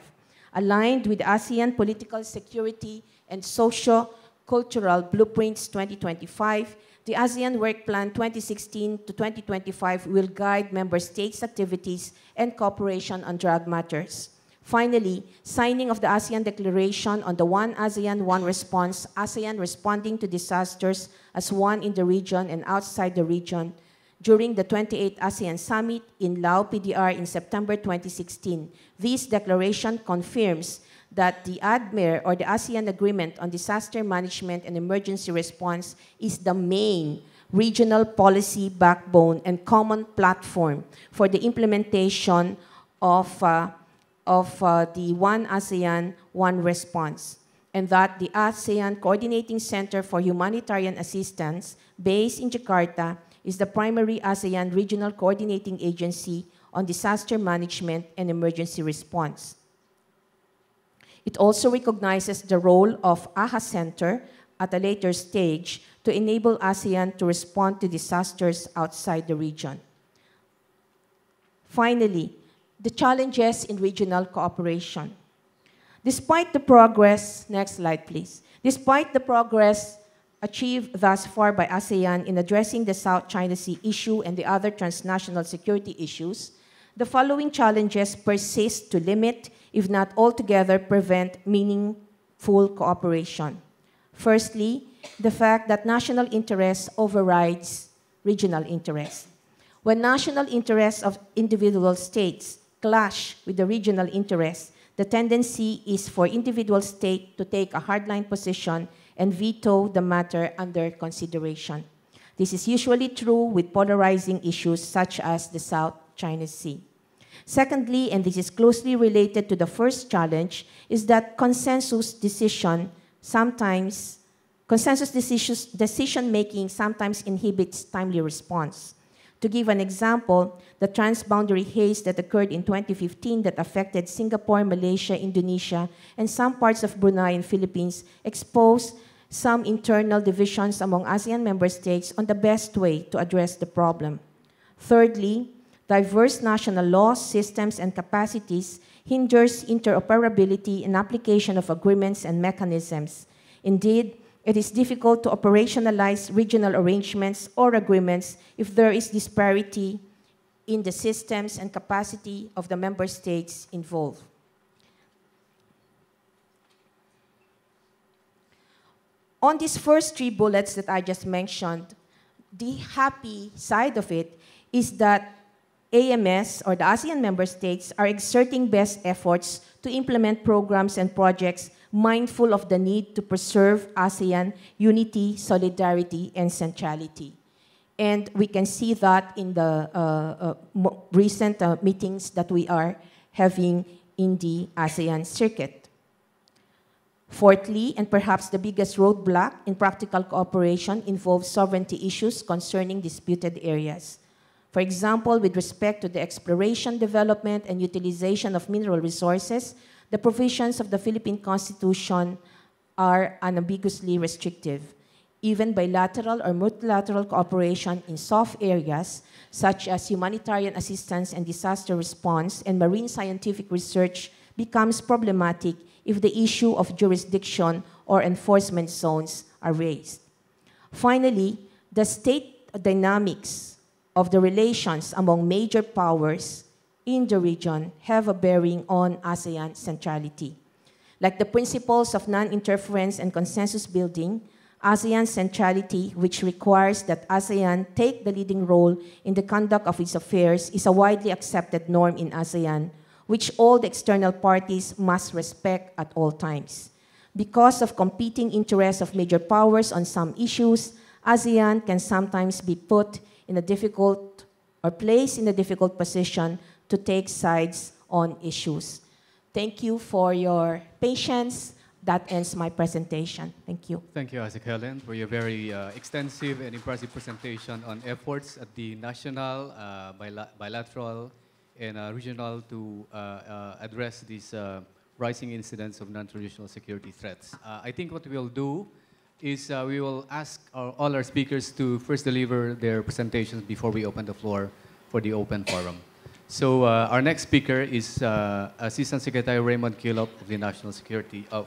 Aligned with ASEAN Political Security and Socio-Cultural Blueprints 2025, the ASEAN Work Plan 2016 to 2025 will guide member states' activities and cooperation on drug matters. Finally, signing of the ASEAN Declaration on the One ASEAN, One Response, ASEAN responding to disasters as one in the region and outside the region during the 28th ASEAN Summit in Lao PDR in September 2016. This declaration confirms that the ADMER, or the ASEAN Agreement on Disaster Management and Emergency Response, is the main regional policy backbone and common platform for the implementation of the One ASEAN, One Response, and that the ASEAN Coordinating Center for Humanitarian Assistance, based in Jakarta, is the primary ASEAN regional coordinating agency on disaster management and emergency response. It also recognizes the role of AHA Center at a later stage to enable ASEAN to respond to disasters outside the region. Finally, the challenges in regional cooperation. Despite the progress, next slide please, despite the progress achieved thus far by ASEAN in addressing the South China Sea issue and the other transnational security issues, the following challenges persist to limit, if not altogether prevent, meaningful cooperation. Firstly, the fact that national interest overrides regional interest. When national interests of individual states clash with the regional interests, the tendency is for individual state to take a hardline position and veto the matter under consideration. This is usually true with polarizing issues such as the South China Sea. Secondly, and this is closely related to the first challenge, is that decision-making sometimes inhibits timely response. To give an example, the transboundary haze that occurred in 2015 that affected Singapore, Malaysia, Indonesia, and some parts of Brunei and Philippines exposed some internal divisions among ASEAN member states on the best way to address the problem. Thirdly, diverse national laws, systems, and capacities hinders interoperability and application of agreements and mechanisms. Indeed, it is difficult to operationalize regional arrangements or agreements if there is disparity in the systems and capacity of the member states involved. On these first three bullets that I just mentioned, the happy side of it is that AMS, or the ASEAN member states, are exerting best efforts to implement programs and projects mindful of the need to preserve ASEAN unity, solidarity, and centrality. And we can see that in the recent meetings that we are having in the ASEAN circuit. Fourthly, and perhaps the biggest roadblock in practical cooperation, involves sovereignty issues concerning disputed areas. For example, with respect to the exploration, development, and utilization of mineral resources, the provisions of the Philippine Constitution are unambiguously restrictive. Even bilateral or multilateral cooperation in soft areas, such as humanitarian assistance and disaster response and marine scientific research, becomes problematic if the issue of jurisdiction or enforcement zones are raised. Finally, the state dynamics of the relations among major powers in the region have a bearing on ASEAN centrality. Like the principles of non-interference and consensus building, ASEAN centrality, which requires that ASEAN take the leading role in the conduct of its affairs, is a widely accepted norm in ASEAN, which all the external parties must respect at all times. Because of competing interests of major powers on some issues, ASEAN can sometimes be put in a difficult or placed in a difficult position to take sides on issues. Thank you for your patience. That ends my presentation. Thank you. Thank you, Asik Helen, for your very extensive and impressive presentation on efforts at the national, bilateral, and regional to address these rising incidents of non-traditional security threats. I think what we'll do is we will ask all our speakers to first deliver their presentations before we open the floor for the open forum. So our next speaker is Assistant Secretary Raymond Kilop of the National Security of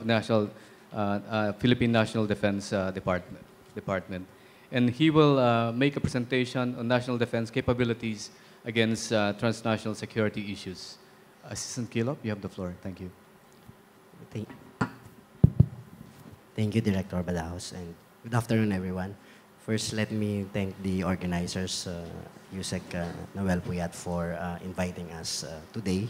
Philippine National Defense Department, and he will make a presentation on national defense capabilities against transnational security issues. Assistant Kilop, you have the floor. Thank you. Thank you, Director Badaos, and good afternoon, everyone. First, let me thank the organizers, Yusek Noel Puyat, for inviting us today.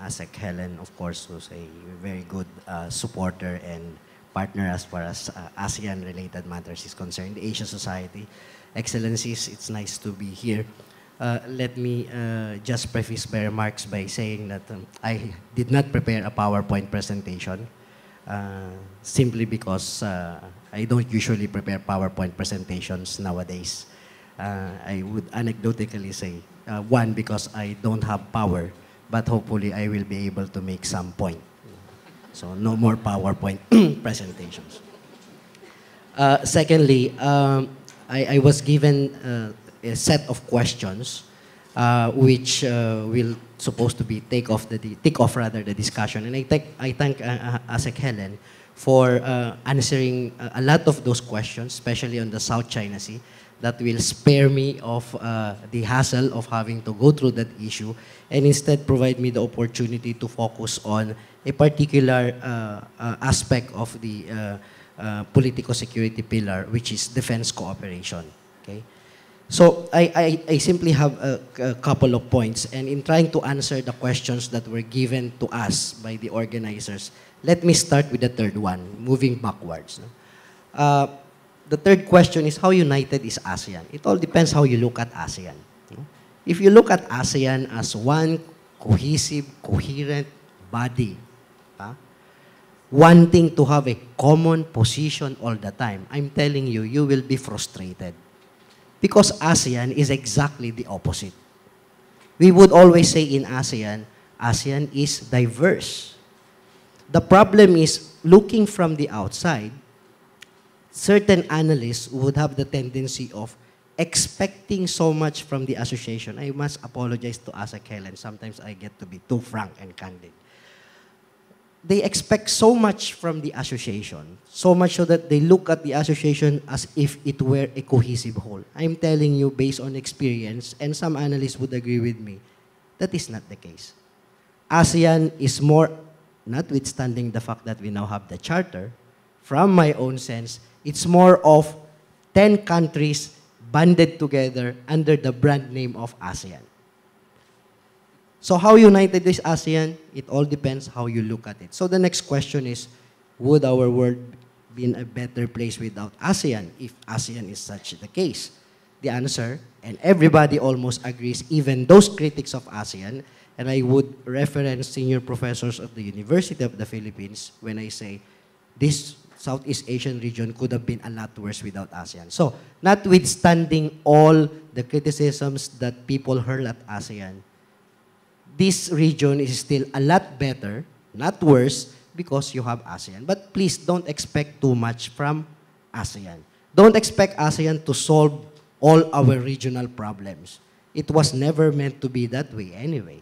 Asek Helen, of course, was a very good supporter and partner as far as ASEAN-related matters is concerned, the Asian Society. Excellencies, it's nice to be here. Let me just preface my remarks by saying that I did not prepare a PowerPoint presentation simply because I don't usually prepare PowerPoint presentations nowadays. I would anecdotically say, one, because I don't have power, but hopefully I will be able to make some point. So no more PowerPoint presentations. Secondly, I was given a set of questions which will supposed to be take off the discussion, and I thank Asek Helen for answering a lot of those questions, especially on the South China Sea, that will spare me of the hassle of having to go through that issue, and instead provide me the opportunity to focus on a particular aspect of the political security pillar, which is defense cooperation. Okay. So I simply have a couple of points, and in trying to answer the questions that were given to us by the organizers, let me start with the third one, moving backwards. The third question is, how united is ASEAN? It all depends how you look at ASEAN. If you look at ASEAN as one cohesive, coherent body, wanting to have a common position all the time, I'm telling you, you will be frustrated. Because ASEAN is exactly the opposite. We would always say in ASEAN, ASEAN is diverse. The problem is, looking from the outside, certain analysts would have the tendency of expecting so much from the association. I must apologize to Asek Helen. Sometimes I get to be too frank and candid. They expect so much from the association, so much so that they look at the association as if it were a cohesive whole. I'm telling you, based on experience, and some analysts would agree with me, that is not the case. ASEAN is more, notwithstanding the fact that we now have the charter, from my own sense, it's more of 10 countries banded together under the brand name of ASEAN. So how united is ASEAN? It all depends how you look at it. So the next question is, would our world be in a better place without ASEAN if ASEAN is such the case? The answer, and everybody almost agrees, even those critics of ASEAN, and I would reference senior professors of the University of the Philippines when I say this Southeast Asian region could have been a lot worse without ASEAN. So, notwithstanding all the criticisms that people hurl at ASEAN, this region is still a lot better, not worse, because you have ASEAN. But please don't expect too much from ASEAN. Don't expect ASEAN to solve all our regional problems. It was never meant to be that way anyway.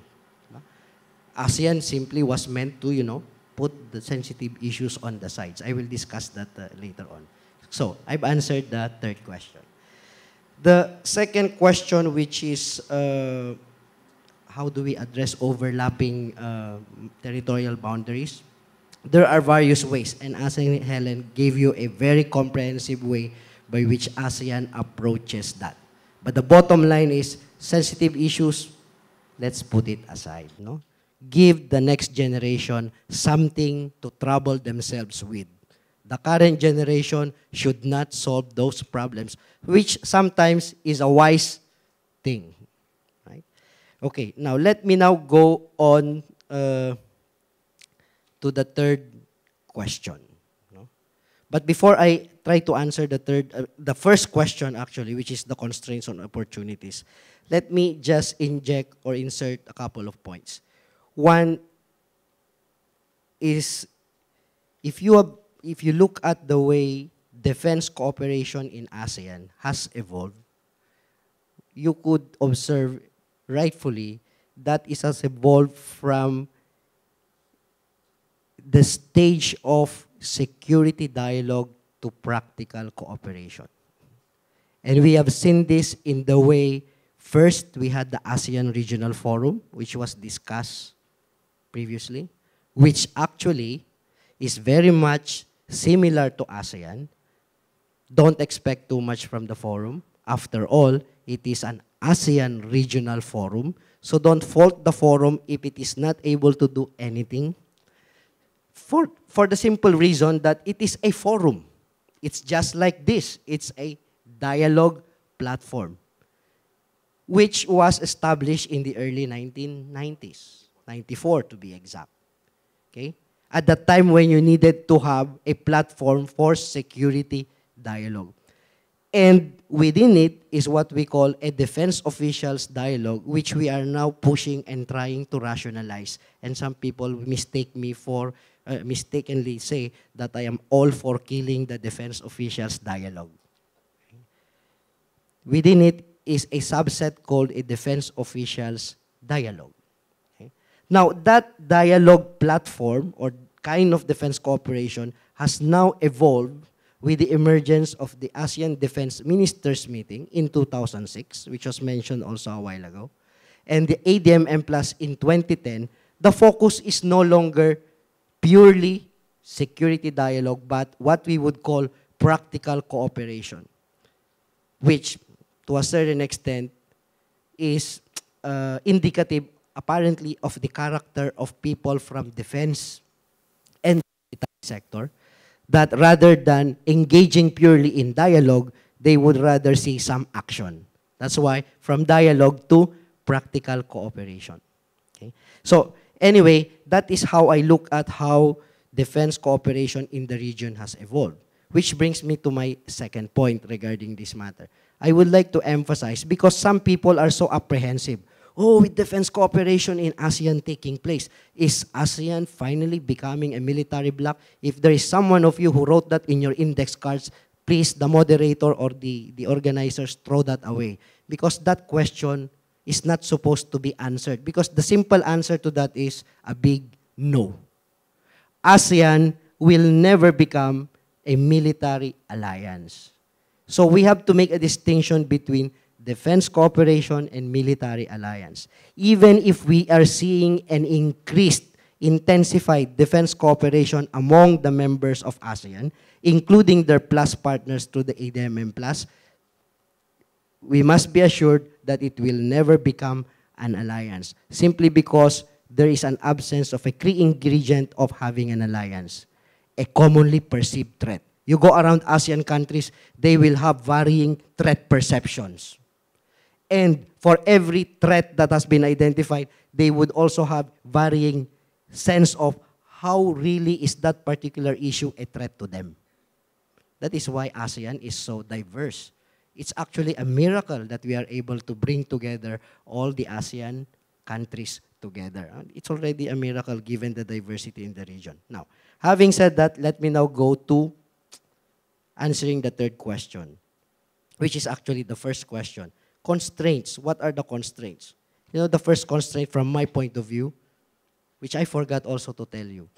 ASEAN simply was meant to, put the sensitive issues on the sides. I will discuss that later on. So, I've answered the third question. The second question, which is how do we address overlapping territorial boundaries? There are various ways, and ASEAN Helen gave you a very comprehensive way by which ASEAN approaches that. But the bottom line is sensitive issues, let's put it aside. No? Give the next generation something to trouble themselves with. The current generation should not solve those problems, which sometimes is a wise thing. Right? Okay, now let me now go on to the third question. No? But before I try to answer the first question actually, which is the constraints on opportunities, let me just inject or insert a couple of points. One is, if you look at the way defense cooperation in ASEAN has evolved, you could observe rightfully that it has evolved from the stage of security dialogue to practical cooperation. And we have seen this in the way, first, we had the ASEAN Regional Forum, which was discussed previously, which actually is very much similar to ASEAN. Don't expect too much from the forum. After all, it is an ASEAN Regional Forum, so don't fault the forum if it is not able to do anything. For the simple reason that it is a forum. It's just like this. It's a dialogue platform, which was established in the early 1990s, 94 to be exact. Okay? At the time when you needed to have a platform for security dialogue. And within it is what we call a defense officials dialogue, which we are now pushing and trying to rationalize. And some people mistake me for, mistakenly say that I am all for killing the defense officials dialogue. Within it is a subset called a defense officials dialogue. Okay? Now, that dialogue platform or kind of defense cooperation has now evolved with the emergence of the ASEAN Defense Ministers meeting in 2006, which was mentioned also a while ago, and the ADMM Plus in 2010. The focus is no longer purely security dialogue, but what we would call practical cooperation, which to a certain extent is indicative apparently of the character of people from defense and military sector, that rather than engaging purely in dialogue, they would rather see some action. That's why from dialogue to practical cooperation. Okay? So anyway, that is how I look at how defense cooperation in the region has evolved, which brings me to my second point regarding this matter. I would like to emphasize, because some people are so apprehensive, oh, with defense cooperation in ASEAN taking place, is ASEAN finally becoming a military bloc? If there is someone of you who wrote that in your index cards, please, the moderator or the organizers, throw that away. Because that question is not supposed to be answered. Because the simple answer to that is a big no. ASEAN will never become a military alliance. So we have to make a distinction between defense cooperation and military alliance. Even if we are seeing an increased, intensified defense cooperation among the members of ASEAN, including their plus partners through the ADMM Plus, we must be assured that it will never become an alliance, simply because there is an absence of a key ingredient of having an alliance, a commonly perceived threat. You go around ASEAN countries, they will have varying threat perceptions. And for every threat that has been identified, they would also have varying sense of how really is that particular issue a threat to them. That is why ASEAN is so diverse. It's actually a miracle that we are able to bring together all the ASEAN countries together. It's already a miracle given the diversity in the region. Now, having said that, let me now go to answering the third question, which is actually the first question. Constraints. What are the constraints? You know, the first constraint from my point of view, which I forgot also to tell you.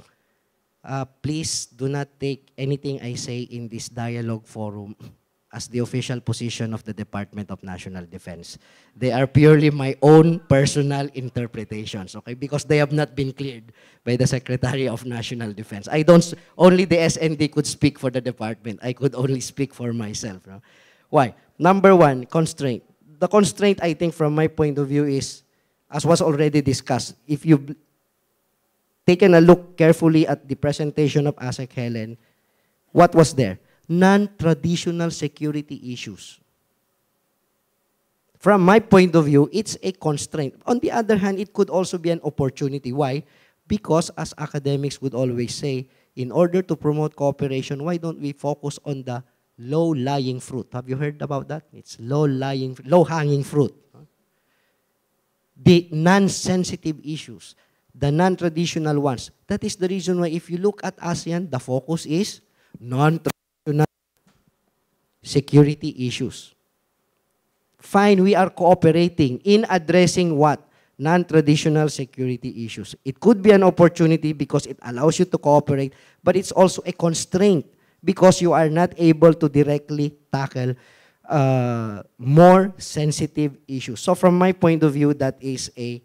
Please do not take anything I say in this dialogue forum as the official position of the Department of National Defense. They are purely my own personal interpretations, okay? Because they have not been cleared by the Secretary of National Defense. Only the SND could speak for the department. I could only speak for myself. No? Why? Number one, constraint. The constraint, I think, from my point of view is, as was already discussed, if you've taken a look carefully at the presentation of ASEC Helen, what was there? Non-traditional security issues. From my point of view, it's a constraint. On the other hand, it could also be an opportunity. Why? Because as academics would always say, in order to promote cooperation, why don't we focus on the low-lying fruit? Have you heard about that? It's low-hanging fruit. The non-sensitive issues, the non-traditional ones. That is the reason why if you look at ASEAN, the focus is non-traditional security issues. Fine, we are cooperating in addressing what? Non-traditional security issues. It could be an opportunity because it allows you to cooperate, but it's also a constraint because you are not able to directly tackle more sensitive issues. So from my point of view, that is a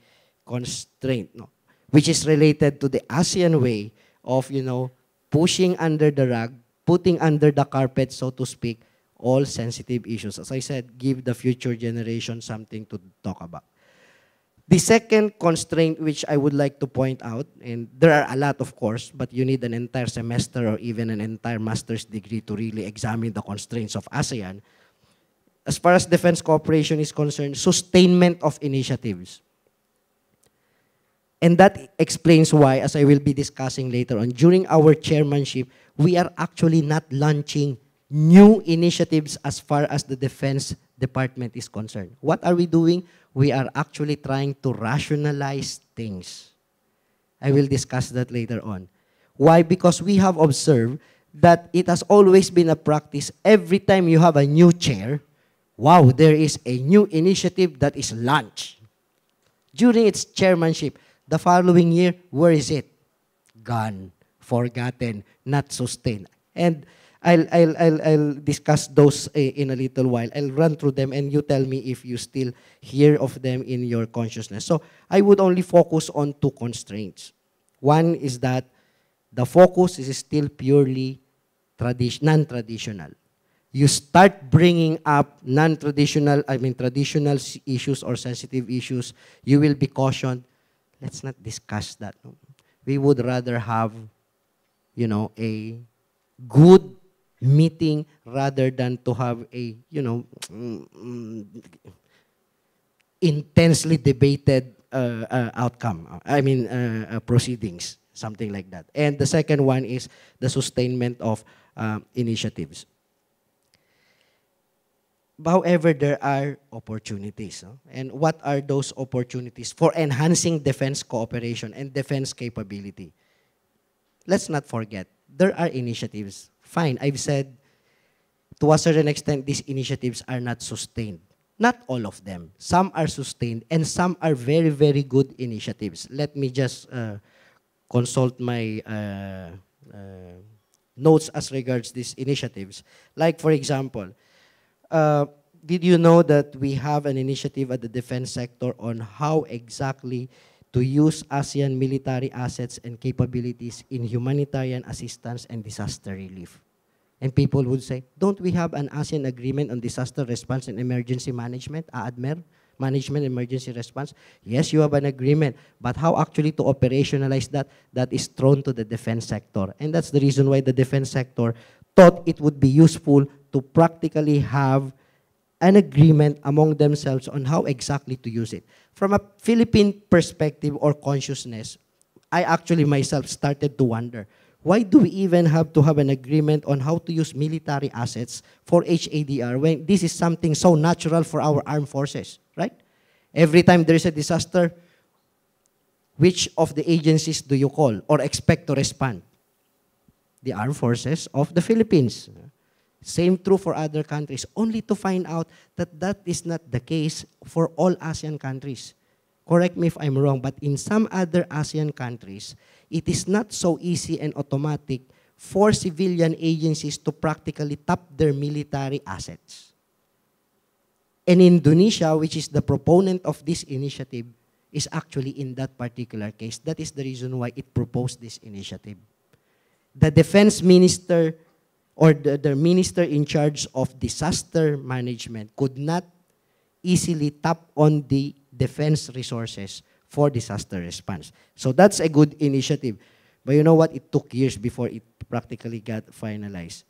constraint, no? Which is related to the ASEAN way of, pushing under the rug, putting under the carpet, so to speak, all sensitive issues. As I said, give the future generation something to talk about. The second constraint which I would like to point out, and there are a lot of course, but you need an entire semester or even an entire master's degree to really examine the constraints of ASEAN. As far as defense cooperation is concerned, sustainment of initiatives. And that explains why, as I will be discussing later on, during our chairmanship, we are actually not launching new initiatives as far as the Defense Department is concerned. What are we doing? We are actually trying to rationalize things. I will discuss that later on. Why? Because we have observed that it has always been a practice every time you have a new chair, wow, there is a new initiative that is launched. During its chairmanship, the following year, where is it? Gone, forgotten, not sustained. And I'll discuss those in a little while. I'll run through them and you tell me if you still hear of them in your consciousness. So I would only focus on two constraints. One is that the focus is still purely non-traditional. You start bringing up traditional issues or sensitive issues, you will be cautioned, let's not discuss that. No? We would rather have, a good meeting rather than to have a, intensely debated outcome. Proceedings, something like that. And the second one is the sustainment of initiatives. However, there are opportunities. No? And what are those opportunities for enhancing defense cooperation and defense capability? Let's not forget, there are initiatives. Fine, I've said, to a certain extent, these initiatives are not sustained. Not all of them. Some are sustained, and some are very, very good initiatives. Let me just consult my notes as regards these initiatives. Like, for example, did you know that we have an initiative at the defense sector on how exactly to use ASEAN military assets and capabilities in humanitarian assistance and disaster relief? And people would say, don't we have an ASEAN agreement on disaster response and emergency management, AADMER, management emergency response? Yes, you have an agreement, but how actually to operationalize that? That is thrown to the defense sector. And that's the reason why the defense sector thought it would be useful to practically have an agreement among themselves on how exactly to use it. From a Philippine perspective or consciousness, I actually myself started to wonder, why do we even have to have an agreement on how to use military assets for HADR when this is something so natural for our armed forces, right? Every time there is a disaster, which of the agencies do you call or expect to respond? The armed forces of the Philippines. Same true for other countries, only to find out that that is not the case for all ASEAN countries. Correct me if I'm wrong, but in some other ASEAN countries, it is not so easy and automatic for civilian agencies to practically tap their military assets. And Indonesia, which is the proponent of this initiative, is actually in that particular case. That is the reason why it proposed this initiative. The defense minister or the minister in charge of disaster management could not easily tap on the defense resources for disaster response. So that's a good initiative. But you know what? It took years before it practically got finalized.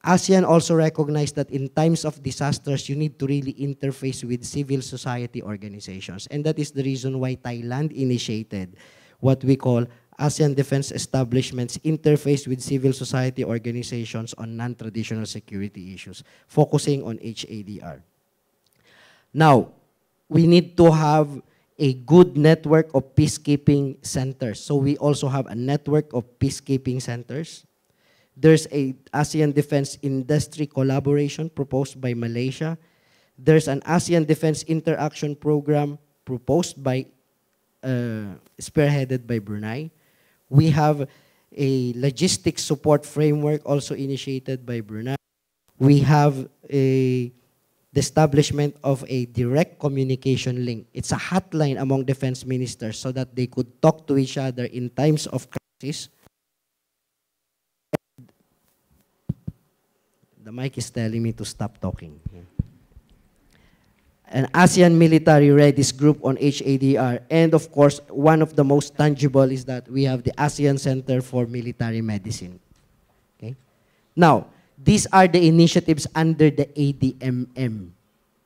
ASEAN also recognized that in times of disasters, you need to really interface with civil society organizations. And that is the reason why Thailand initiated what we call ASEAN Defense Establishments interface with civil society organizations on non-traditional security issues, focusing on HADR. Now, we need to have a good network of peacekeeping centers. So we also have a network of peacekeeping centers. There's a ASEAN Defense Industry Collaboration proposed by Malaysia. There's an ASEAN Defense Interaction Program proposed by, spearheaded by Brunei. We have a logistics support framework also initiated by Brunei. We have the establishment of a direct communication link. It's a hotline among defense ministers so that they could talk to each other in times of crisis. The mic is telling me to stop talking. An ASEAN Military Readiness Group on HADR. And of course, one of the most tangible is that we have the ASEAN Center for Military Medicine. Okay? Now, these are the initiatives under the ADMM.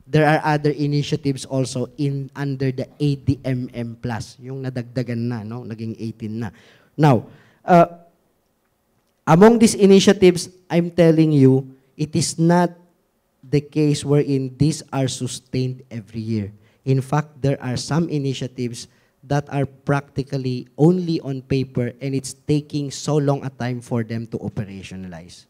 There are other initiatives also under the ADMM+. Yung nadagdagan na, no? Naging 18 na. Now, among these initiatives, I'm telling you, it is not the case wherein these are sustained every year. In fact, there are some initiatives that are practically only on paper and it's taking so long a time for them to operationalize.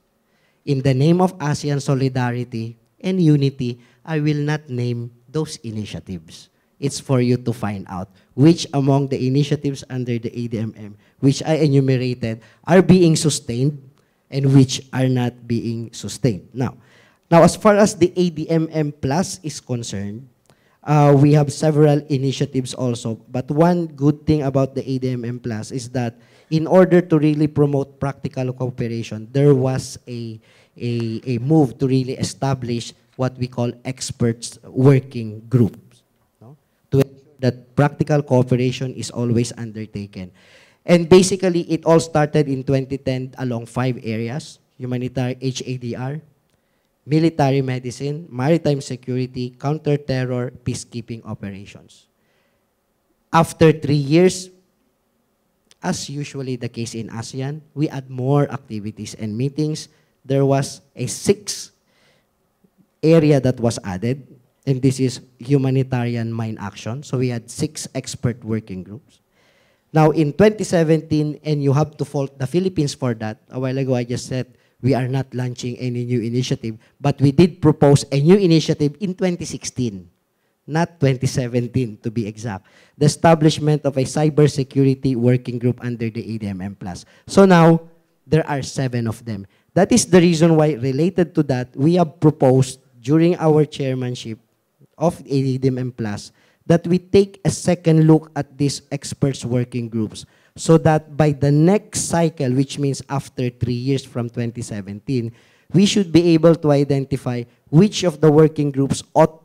In the name of ASEAN solidarity and unity, I will not name those initiatives. It's for you to find out which among the initiatives under the ADMM, which I enumerated, are being sustained and which are not being sustained. Now, as far as the ADMM Plus is concerned, we have several initiatives also. But one good thing about the ADMM Plus is that in order to really promote practical cooperation, there was a move to really establish what we call experts working groups, no? To ensure that practical cooperation is always undertaken. And basically, it all started in 2010 along 5 areas: humanitarian HADR, military medicine, maritime security, counter-terror, peacekeeping operations. After 3 years, as usually the case in ASEAN, we add more activities and meetings. There was a 6th area that was added, and this is humanitarian mine action. So we had 6 expert working groups. Now in 2017, and you have to fault the Philippines for that. A while ago I just said we are not launching any new initiative, but we did propose a new initiative in 2016, not 2017 to be exact. The establishment of a cybersecurity working group under the ADMM+. So now, there are 7 of them. That is the reason why, related to that, we have proposed during our chairmanship of ADMM+, that we take a second look at these experts working groups so that by the next cycle, which means after 3 years from 2017, we should be able to identify which of the working groups ought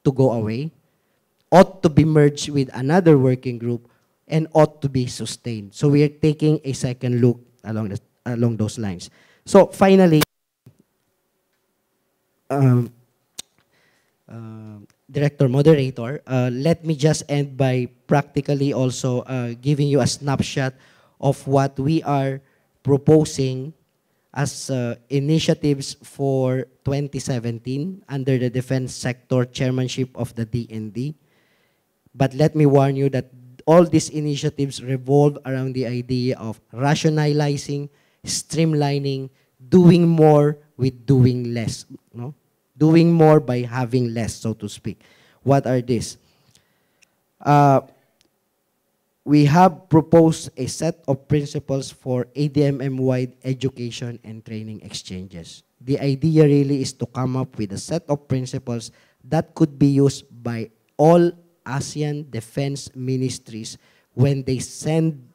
to go away, ought to be merged with another working group, and ought to be sustained. So we are taking a second look along those lines. So finally, Director Moderator, let me just end by practically also giving you a snapshot of what we are proposing as initiatives for 2017 under the defense sector chairmanship of the DND. But let me warn you that all these initiatives revolve around the idea of rationalizing, streamlining, doing more with doing less, no? Doing more by having less, so to speak. What are these? we have proposed a set of principles for ADMM-wide education and training exchanges. The idea really is to come up with a set of principles that could be used by all ASEAN defense ministries when they send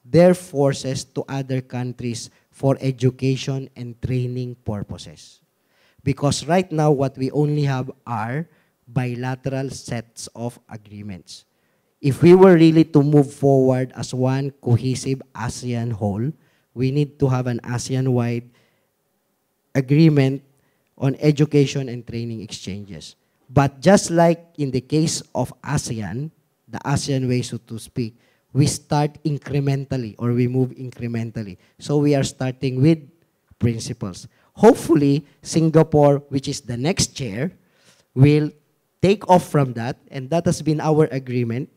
their forces to other countries for education and training purposes. Because right now, what we only have are bilateral sets of agreements. If we were really to move forward as one cohesive ASEAN whole, we need to have an ASEAN-wide agreement on education and training exchanges. But just like in the case of ASEAN, the ASEAN way, so to speak, we start incrementally or we move incrementally. So we are starting with principles. Hopefully, Singapore, which is the next chair, will take off from that, and that has been our agreement,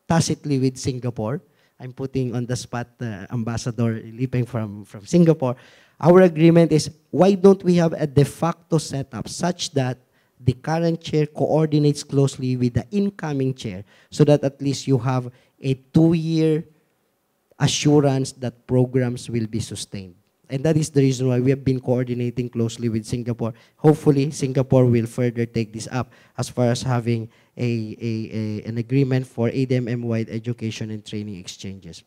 tacitly with Singapore. I'm putting on the spot Ambassador Lipeng from Singapore. Our agreement is, why don't we have a de facto setup such that the current chair coordinates closely with the incoming chair so that at least you have a 2-year assurance that programs will be sustained. And that is the reason why we have been coordinating closely with Singapore. Hopefully, Singapore will further take this up as far as having an agreement for ADMM-wide education and training exchanges.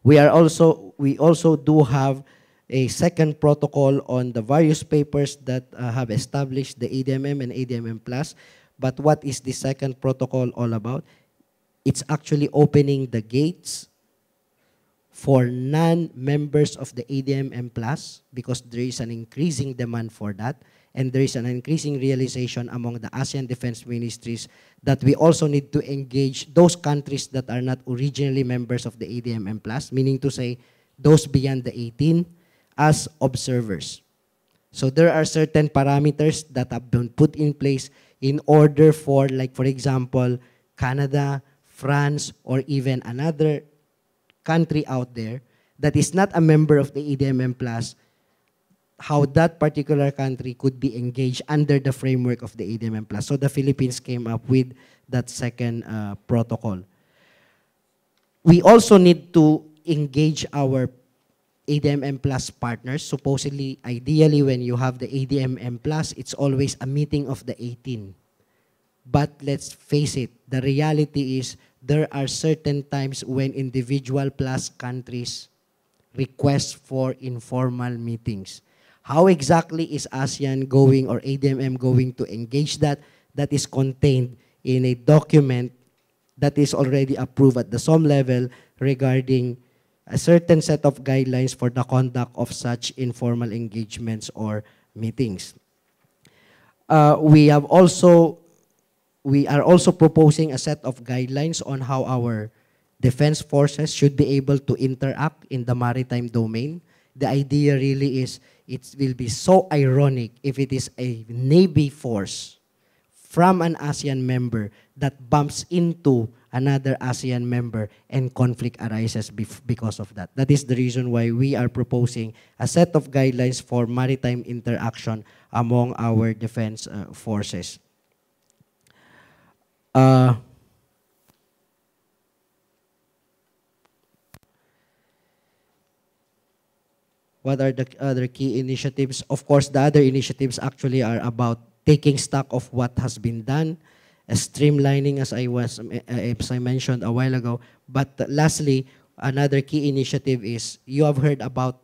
We also do have a second protocol on the various papers that have established the ADMM and ADMM Plus. But what is the second protocol all about? It's actually opening the gates for non-members of the ADMM Plus because there is an increasing demand for that, and there is an increasing realization among the ASEAN defense ministries that we also need to engage those countries that are not originally members of the ADMM Plus, meaning to say those beyond the 18, as observers. So there are certain parameters that have been put in place in order for, like for example, Canada, France, or even another country out there that is not a member of the ADMM Plus, how that particular country could be engaged under the framework of the ADMM Plus. So the Philippines came up with that second protocol. We also need to engage our ADMM Plus partners. Supposedly, ideally, when you have the ADMM Plus, it's always a meeting of the 18. But let's face it, the reality is there are certain times when individual plus countries request for informal meetings. How exactly is ASEAN going or ADMM going to engage that? That is contained in a document that is already approved at the SOM level regarding a certain set of guidelines for the conduct of such informal engagements or meetings. We are also proposing a set of guidelines on how our defense forces should be able to interact in the maritime domain. The idea really is it will be so ironic if it is a Navy force from an ASEAN member that bumps into another ASEAN member and conflict arises because of that. That is the reason why we are proposing a set of guidelines for maritime interaction among our defense forces. What are the other key initiatives? Of course, the other initiatives actually are about taking stock of what has been done, streamlining, as I mentioned a while ago. But lastly, another key initiative is, you have heard about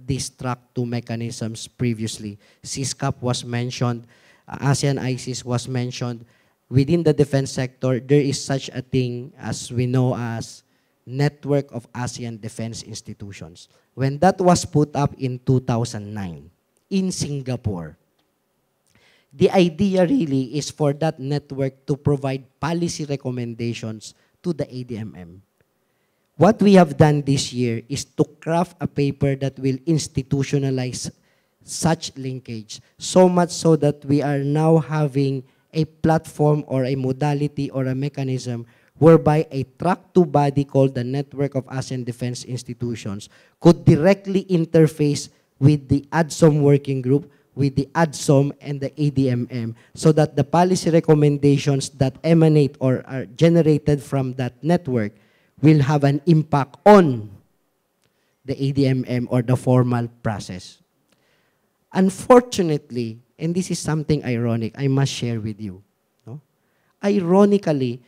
these track 2 mechanisms previously. CISCAP was mentioned, ASEAN ISIS was mentioned. Within the defense sector, there is such a thing as we know as Network of ASEAN Defense Institutions. When that was put up in 2009 in Singapore, the idea really is for that network to provide policy recommendations to the ADMM. What we have done this year is to craft a paper that will institutionalize such linkage, so much so that we are now having a platform or a modality or a mechanism whereby a track 2 body called the Network of ASEAN Defense Institutions could directly interface with the ADSOM working group, with the ADSOM and the ADMM, so that the policy recommendations that emanate or are generated from that network will have an impact on the ADMM or the formal process. Unfortunately, and this is something ironic, I must share with you. No? Ironically,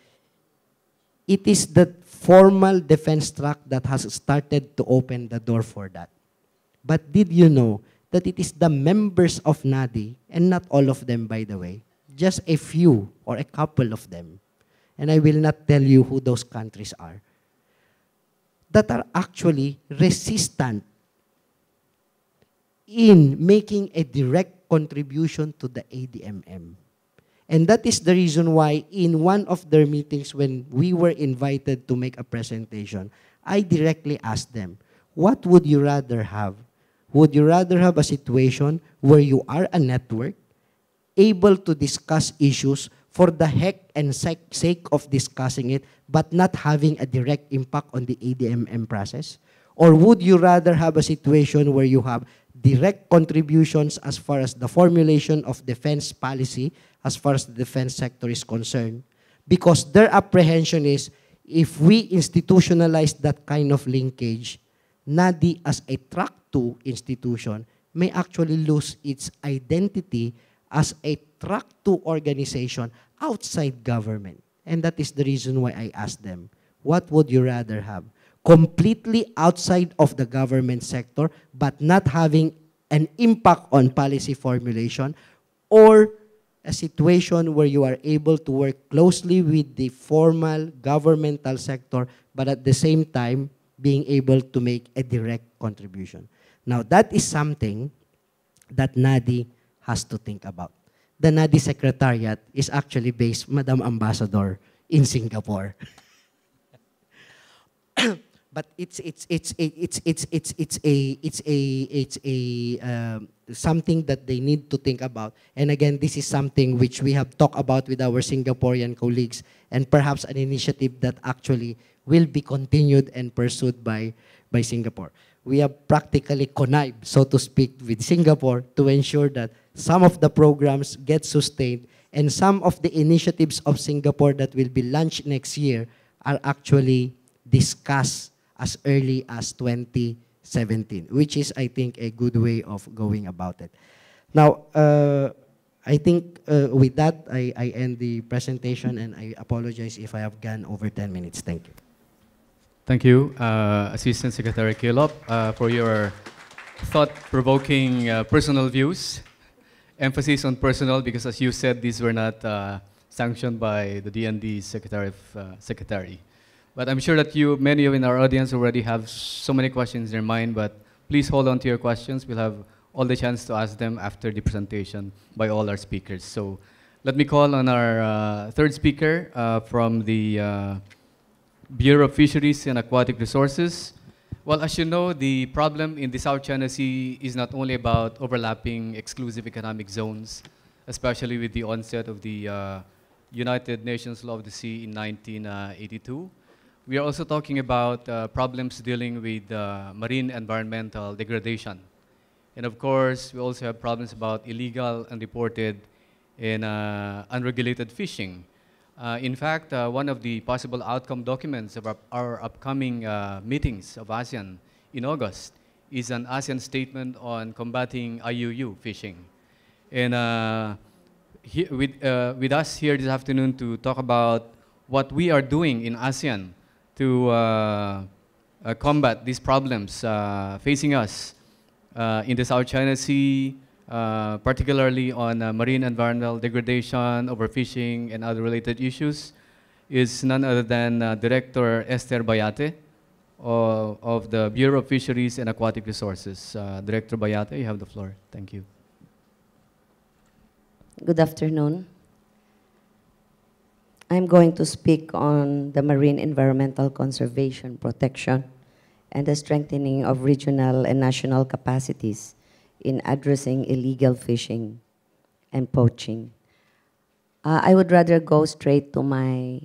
it is the formal defense track that has started to open the door for that. But did you know that it is the members of NADI, and not all of them, by the way, just a few or a couple of them, and I will not tell you who those countries are, that are actually resistant in making a direct contribution to the ADMM. And that is the reason why in one of their meetings when we were invited to make a presentation, I directly asked them, what would you rather have? Would you rather have a situation where you are a network able to discuss issues for the heck and sake of discussing it, but not having a direct impact on the ADMM process? Or would you rather have a situation where you have direct contributions as far as the formulation of defense policy, as far as the defense sector is concerned? Because their apprehension is, if we institutionalize that kind of linkage, NADI as a track 2 institution may actually lose its identity as a track 2 organization outside government. And that is the reason why I asked them, what would you rather have? Completely outside of the government sector, but not having an impact on policy formulation, or a situation where you are able to work closely with the formal governmental sector, but at the same time, being able to make a direct contribution. Now, that is something that NADI has to think about. The NADI Secretariat is actually based, Madam Ambassador, in Singapore. But it's something that they need to think about. And again, this is something which we have talked about with our Singaporean colleagues, and perhaps an initiative that actually will be continued and pursued by Singapore. We have practically connived, so to speak, with Singapore to ensure that some of the programs get sustained, and some of the initiatives of Singapore that will be launched next year are actually discussed as early as 2017, which is, I think, a good way of going about it. Now, I think with that, I end the presentation, and I apologize if I have gone over 10 minutes. Thank you. Thank you, Assistant Secretary Kilop, for your thought-provoking personal views. Emphasis on personal, because as you said, these were not sanctioned by the DND Secretary. But I'm sure that many of you in our audience already have so many questions in their mind, but please hold on to your questions. We'll have all the chance to ask them after the presentation by all our speakers. So let me call on our third speaker from the Bureau of Fisheries and Aquatic Resources. Well, as you know, the problem in the South China Sea is not only about overlapping exclusive economic zones, especially with the onset of the United Nations Law of the Sea in 1982. We are also talking about problems dealing with marine environmental degradation. And of course, we also have problems about illegal, unreported, and unregulated fishing. In fact, one of the possible outcome documents of our upcoming meetings of ASEAN in August is an ASEAN statement on combating IUU fishing. And with us here this afternoon to talk about what we are doing in ASEAN to combat these problems facing us in the South China Sea, particularly on marine environmental degradation, overfishing, and other related issues, is none other than Director Esther Bayate of the Bureau of Fisheries and Aquatic Resources. Director Bayate, you have the floor. Thank you. Good afternoon. I'm going to speak on the marine environmental conservation, protection, and the strengthening of regional and national capacities in addressing illegal fishing and poaching. I would rather go straight to my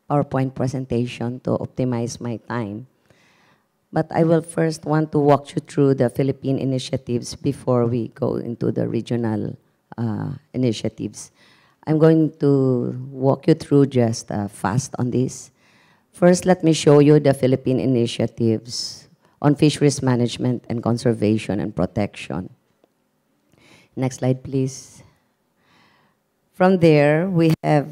PowerPoint presentation to optimize my time. But I will first want to walk you through the Philippine initiatives before we go into the regional initiatives. I'm going to walk you through just fast on this. First, let me show you the Philippine initiatives on fisheries management and conservation and protection. Next slide, please. From there, we have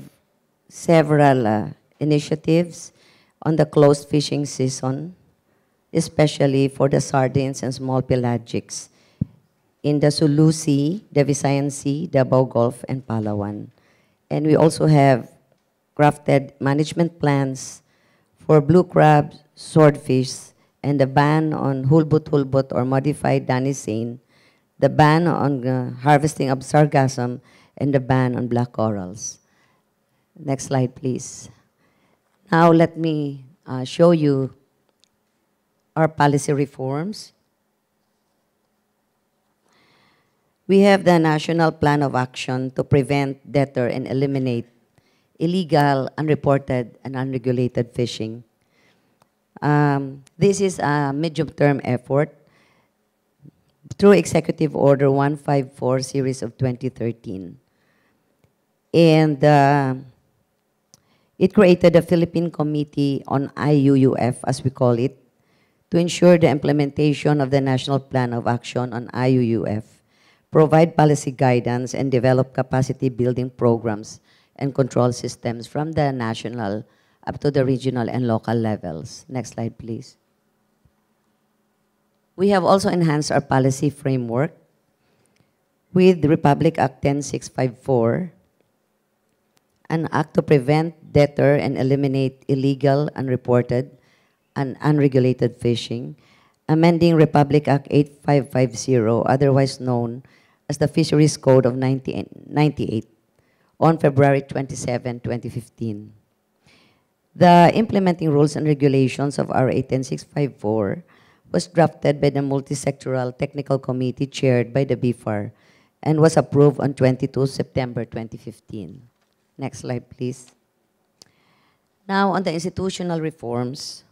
several initiatives on the closed fishing season, especially for the sardines and small pelagics in the Sulu Sea, the Visayan Sea, Davao Gulf, and Palawan. And we also have crafted management plans for blue crab, swordfish, and the ban on hulbut or modified danisane, the ban on harvesting of sargassum, and the ban on black corals. Next slide, please. Now let me show you our policy reforms. We have the National Plan of Action to prevent, deter, and eliminate illegal, unreported, and unregulated fishing. This is a medium-term effort through Executive Order 154, Series of 2013. And it created a Philippine Committee on IUUF, as we call it, to ensure the implementation of the National Plan of Action on IUUF, provide policy guidance, and develop capacity building programs and control systems from the national up to the regional and local levels. Next slide, please. We have also enhanced our policy framework with Republic Act 10654, an act to prevent, deter, and eliminate illegal, unreported, and unregulated fishing, amending Republic Act 8550, otherwise known as the Fisheries Code of 1998, on February 27, 2015. The implementing rules and regulations of RA 10654 was drafted by the Multisectoral Technical Committee chaired by the BIFAR and was approved on 22 September 2015. Next slide, please. Now, on the institutional reforms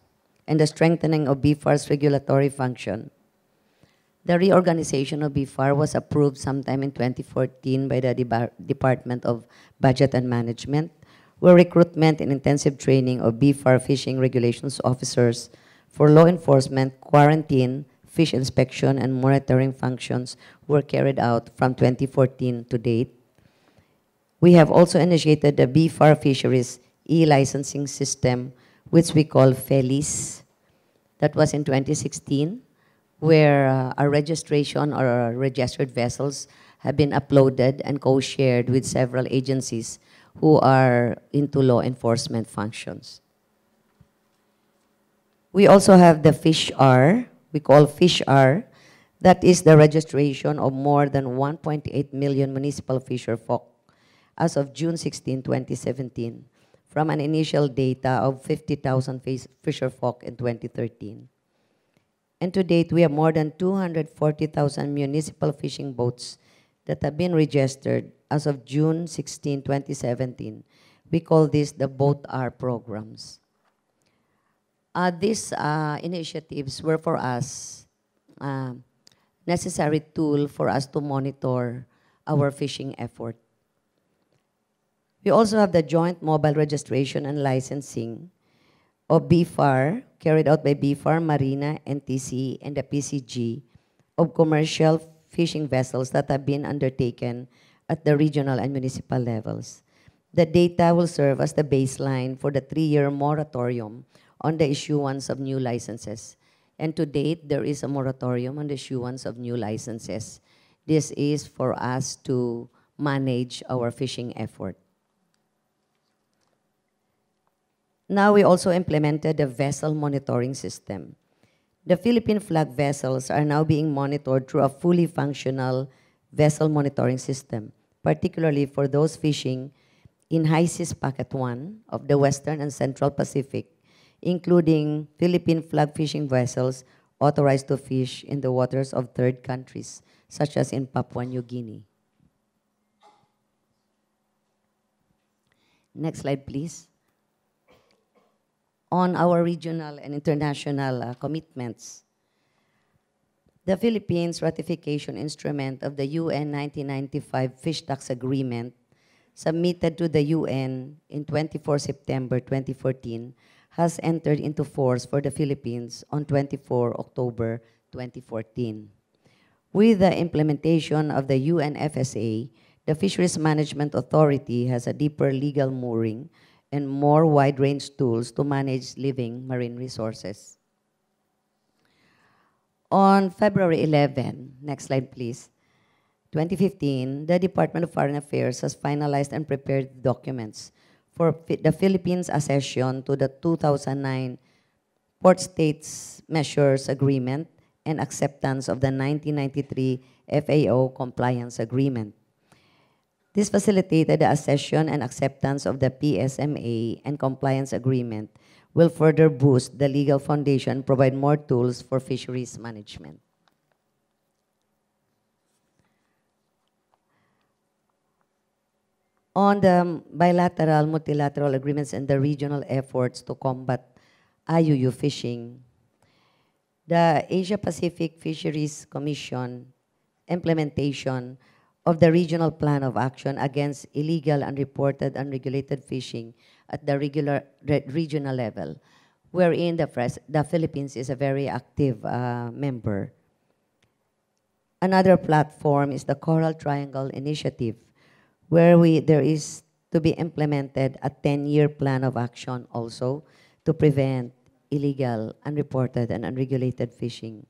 and the strengthening of BIFAR's regulatory function, the reorganization of BIFAR was approved sometime in 2014 by the Department of Budget and Management, where recruitment and intensive training of BIFAR fishing regulations officers for law enforcement, quarantine, fish inspection, and monitoring functions were carried out from 2014 to date. We have also initiated the BIFAR Fisheries e-licensing system, which we call FELIS. That was in 2016, where our registration or our registered vessels have been uploaded and co-shared with several agencies who are into law enforcement functions. We also have the FishR, we call FishR, that is the registration of more than 1.8 million municipal fisher folk as of June 16, 2017, from an initial data of 50,000 fisher folk in 2013. And to date, we have more than 240,000 municipal fishing boats that have been registered as of June 16, 2017. We call this the Boat R programs. These initiatives were for us necessary tool for us to monitor our fishing effort. We also have the joint mobile registration and licensing of BIFAR, carried out by BIFAR, Marina, NTC, and the PCG, of commercial fishing vessels that have been undertaken at the regional and municipal levels. The data will serve as the baseline for the 3-year moratorium on the issuance of new licenses. And to date, there is a moratorium on the issuance of new licenses. This is for us to manage our fishing effort. Now we also implemented the vessel monitoring system. The Philippine flag vessels are now being monitored through a fully functional vessel monitoring system, particularly for those fishing in high seas pocket 1 of the Western and Central Pacific, including Philippine flag fishing vessels authorized to fish in the waters of third countries, such as in Papua New Guinea. Next slide, please. On our regional and international commitments, the Philippines ratification instrument of the UN 1995 Fish Tax Agreement, submitted to the UN in 24 September 2014, has entered into force for the Philippines on 24 October 2014. With the implementation of the UNFSA, the Fisheries Management Authority has a deeper legal mooring and more wide-range tools to manage living marine resources. On February 11, next slide please, 2015, the Department of Foreign Affairs has finalized and prepared documents for the Philippines' accession to the 2009 Port States Measures Agreement and acceptance of the 1993 FAO Compliance Agreement. This facilitated the accession and acceptance of the PSMA and Compliance Agreement will further boost the legal foundation, provide more tools for fisheries management. On the bilateral, multilateral agreements and the regional efforts to combat IUU fishing, the Asia-Pacific Fisheries Commission implementation of the Regional Plan of Action against illegal, unreported, unregulated fishing at the regional level, wherein the Philippines is a very active member. Another platform is the Coral Triangle Initiative, where there is to be implemented a 10-year plan of action also to prevent illegal, unreported, and unregulated fishing.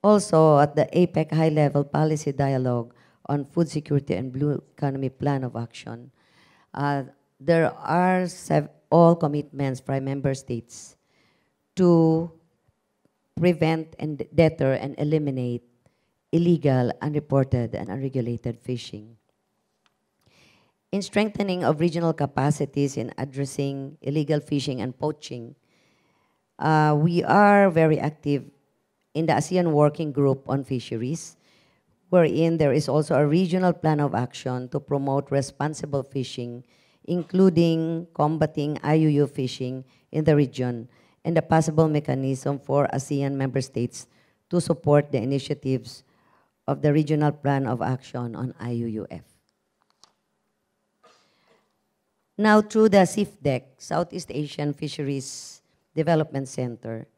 Also, at the APEC High-Level Policy Dialogue on Food Security and Blue Economy Plan of Action, there are all commitments by member states to prevent and deter and eliminate illegal, unreported, and unregulated fishing. In strengthening of regional capacities in addressing illegal fishing and poaching, we are very active in the ASEAN Working Group on Fisheries, wherein there is also a regional plan of action to promote responsible fishing, including combating IUU fishing in the region, and the possible mechanism for ASEAN member states to support the initiatives of the regional plan of action on IUUF. Now, through the SIFDEC, Southeast Asian Fisheries Development Center,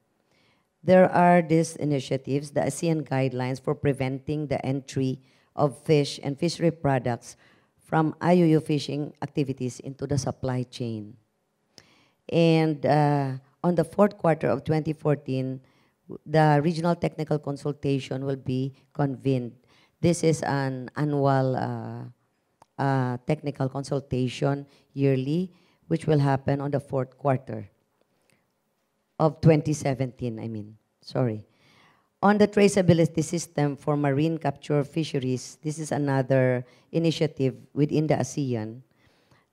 there are these initiatives, the ASEAN guidelines for preventing the entry of fish and fishery products from IUU fishing activities into the supply chain. And on the fourth quarter of 2014, the regional technical consultation will be convened. This is an annual technical consultation yearly, which will happen on the fourth quarter of 2017, On the traceability system for marine capture fisheries, this is another initiative within the ASEAN.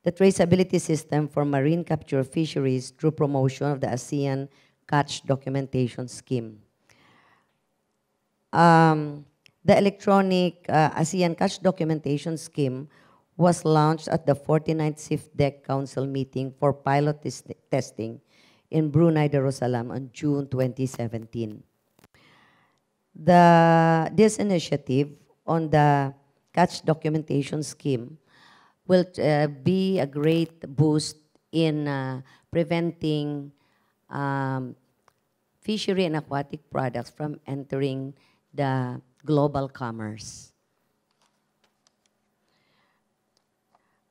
The traceability system for marine capture fisheries through promotion of the ASEAN Catch Documentation Scheme. The electronic ASEAN Catch Documentation Scheme was launched at the 49th SIFDEC Council meeting for pilot testing in Brunei Darussalam on June 2017. This initiative on the Catch Documentation Scheme will be a great boost in preventing fishery and aquatic products from entering the global commerce.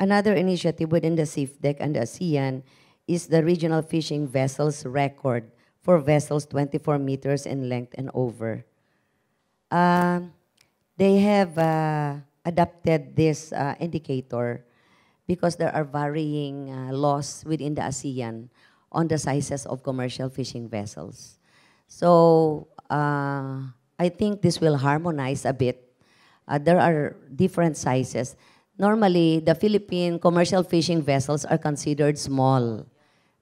Another initiative within the SIFDEC and the ASEAN is the regional fishing vessels record for vessels 24 meters in length and over. They have adopted this indicator because there are varying laws within the ASEAN on the sizes of commercial fishing vessels. So I think this will harmonize a bit. There are different sizes. Normally, the Philippine commercial fishing vessels are considered small.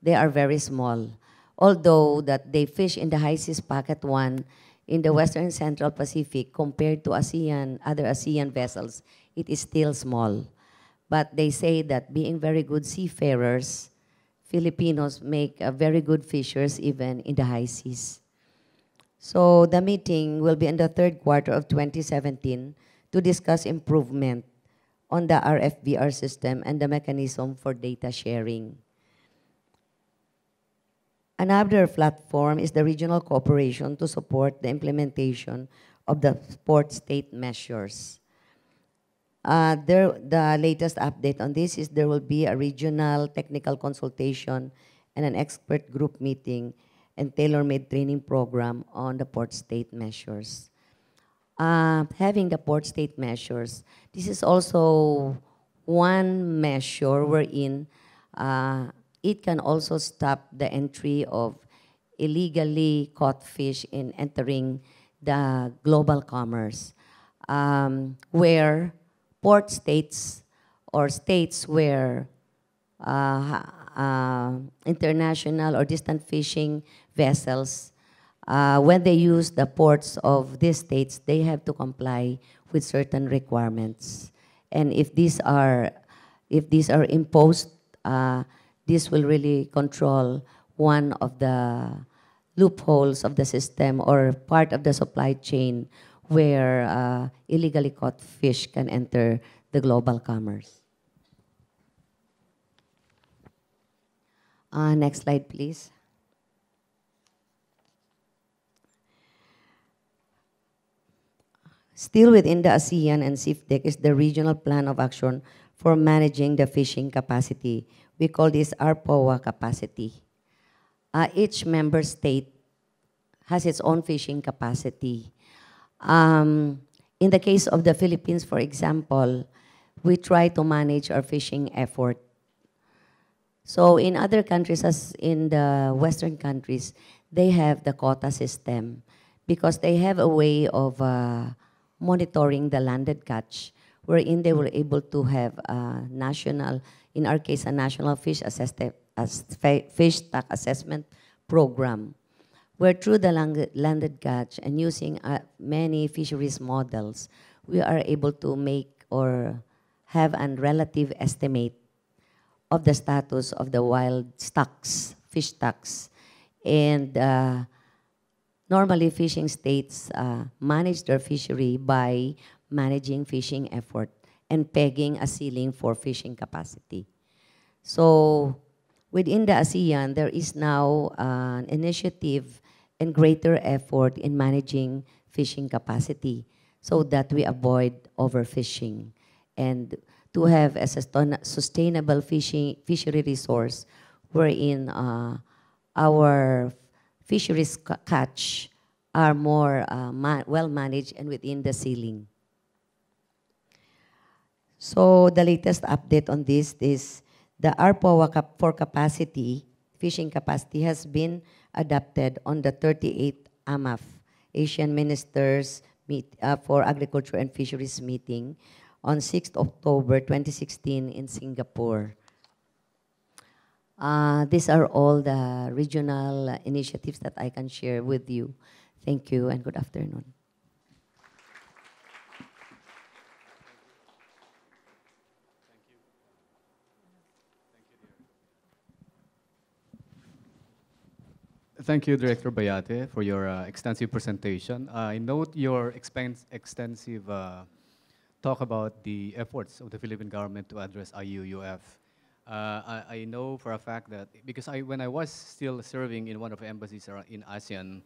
They are very small. Although that they fish in the high seas Pocket 1 in the Western Central Pacific compared to ASEAN, other ASEAN vessels, it is still small. But they say that being very good seafarers, Filipinos make very good fishers even in the high seas. So the meeting will be in the third quarter of 2017 to discuss improvement on the RFBR system and the mechanism for data sharing. Another platform is the regional cooperation to support the implementation of the port state measures. The latest update on this is there will be a regional technical consultation and an expert group meeting and tailor-made training program on the port state measures. Having the port state measures, this is also one measure wherein it can also stop the entry of illegally caught fish in entering the global commerce, where port states or states where international or distant fishing vessels, when they use the ports of these states, they have to comply with certain requirements. And if these are imposed, this will really control one of the loopholes of the system or part of the supply chain where illegally caught fish can enter the global commerce. Next slide, please. Still within the ASEAN and CIFTEC is the Regional Plan of Action for Managing the Fishing Capacity. We call this RPOA capacity. Each member state has its own fishing capacity. In the case of the Philippines, for example, we try to manage our fishing effort. So in other countries, as in the Western countries, they have the quota system because they have a way of monitoring the landed catch, wherein they were able to have a national, in our case, a national fish stock assessment program, where through the landed catch and using many fisheries models, we are able to make or have a relative estimate of the status of the wild stocks, fish stocks. And normally fishing states manage their fishery by managing fishing effort and pegging a ceiling for fishing capacity. So within the ASEAN, there is now an initiative and greater effort in managing fishing capacity so that we avoid overfishing and to have a sustainable fishery resource wherein our fisheries catch are more well managed and within the ceiling. So the latest update on this is the RPOA for capacity, fishing capacity, has been adopted on the 38th AMAF, Asian Ministers for Agriculture and Fisheries meeting on 6th October 2016 in Singapore. These are all the regional initiatives that I can share with you. Thank you and good afternoon. Thank you, Director Bayate, for your extensive presentation. I note your extensive talk about the efforts of the Philippine government to address IUUF. I know for a fact that, because when I was still serving in one of the embassies in ASEAN,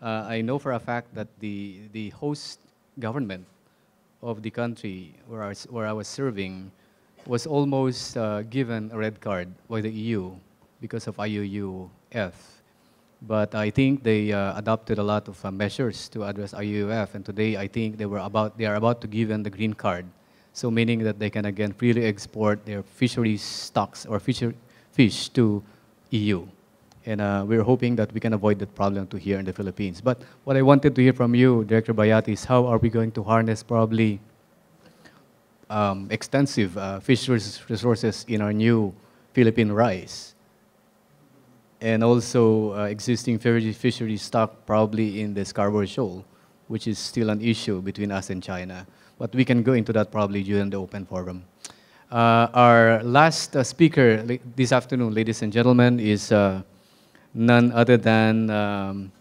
I know for a fact that the host government of the country where I was serving was almost given a red card by the EU because of IUUF. But I think they adopted a lot of measures to address IUUF, and today I think they are about to give them the green card. So meaning that they can again freely export their fisheries stocks or fish to EU. And we're hoping that we can avoid that problem to here in the Philippines. But what I wanted to hear from you, Director Bayati, is how are we going to harness probably extensive fisheries resources in our new Philippine rice? And also existing fishery stock probably in the Scarborough Shoal, which is still an issue between us and China. But we can go into that probably during the open forum. Our last speaker this afternoon, ladies and gentlemen, is none other than, and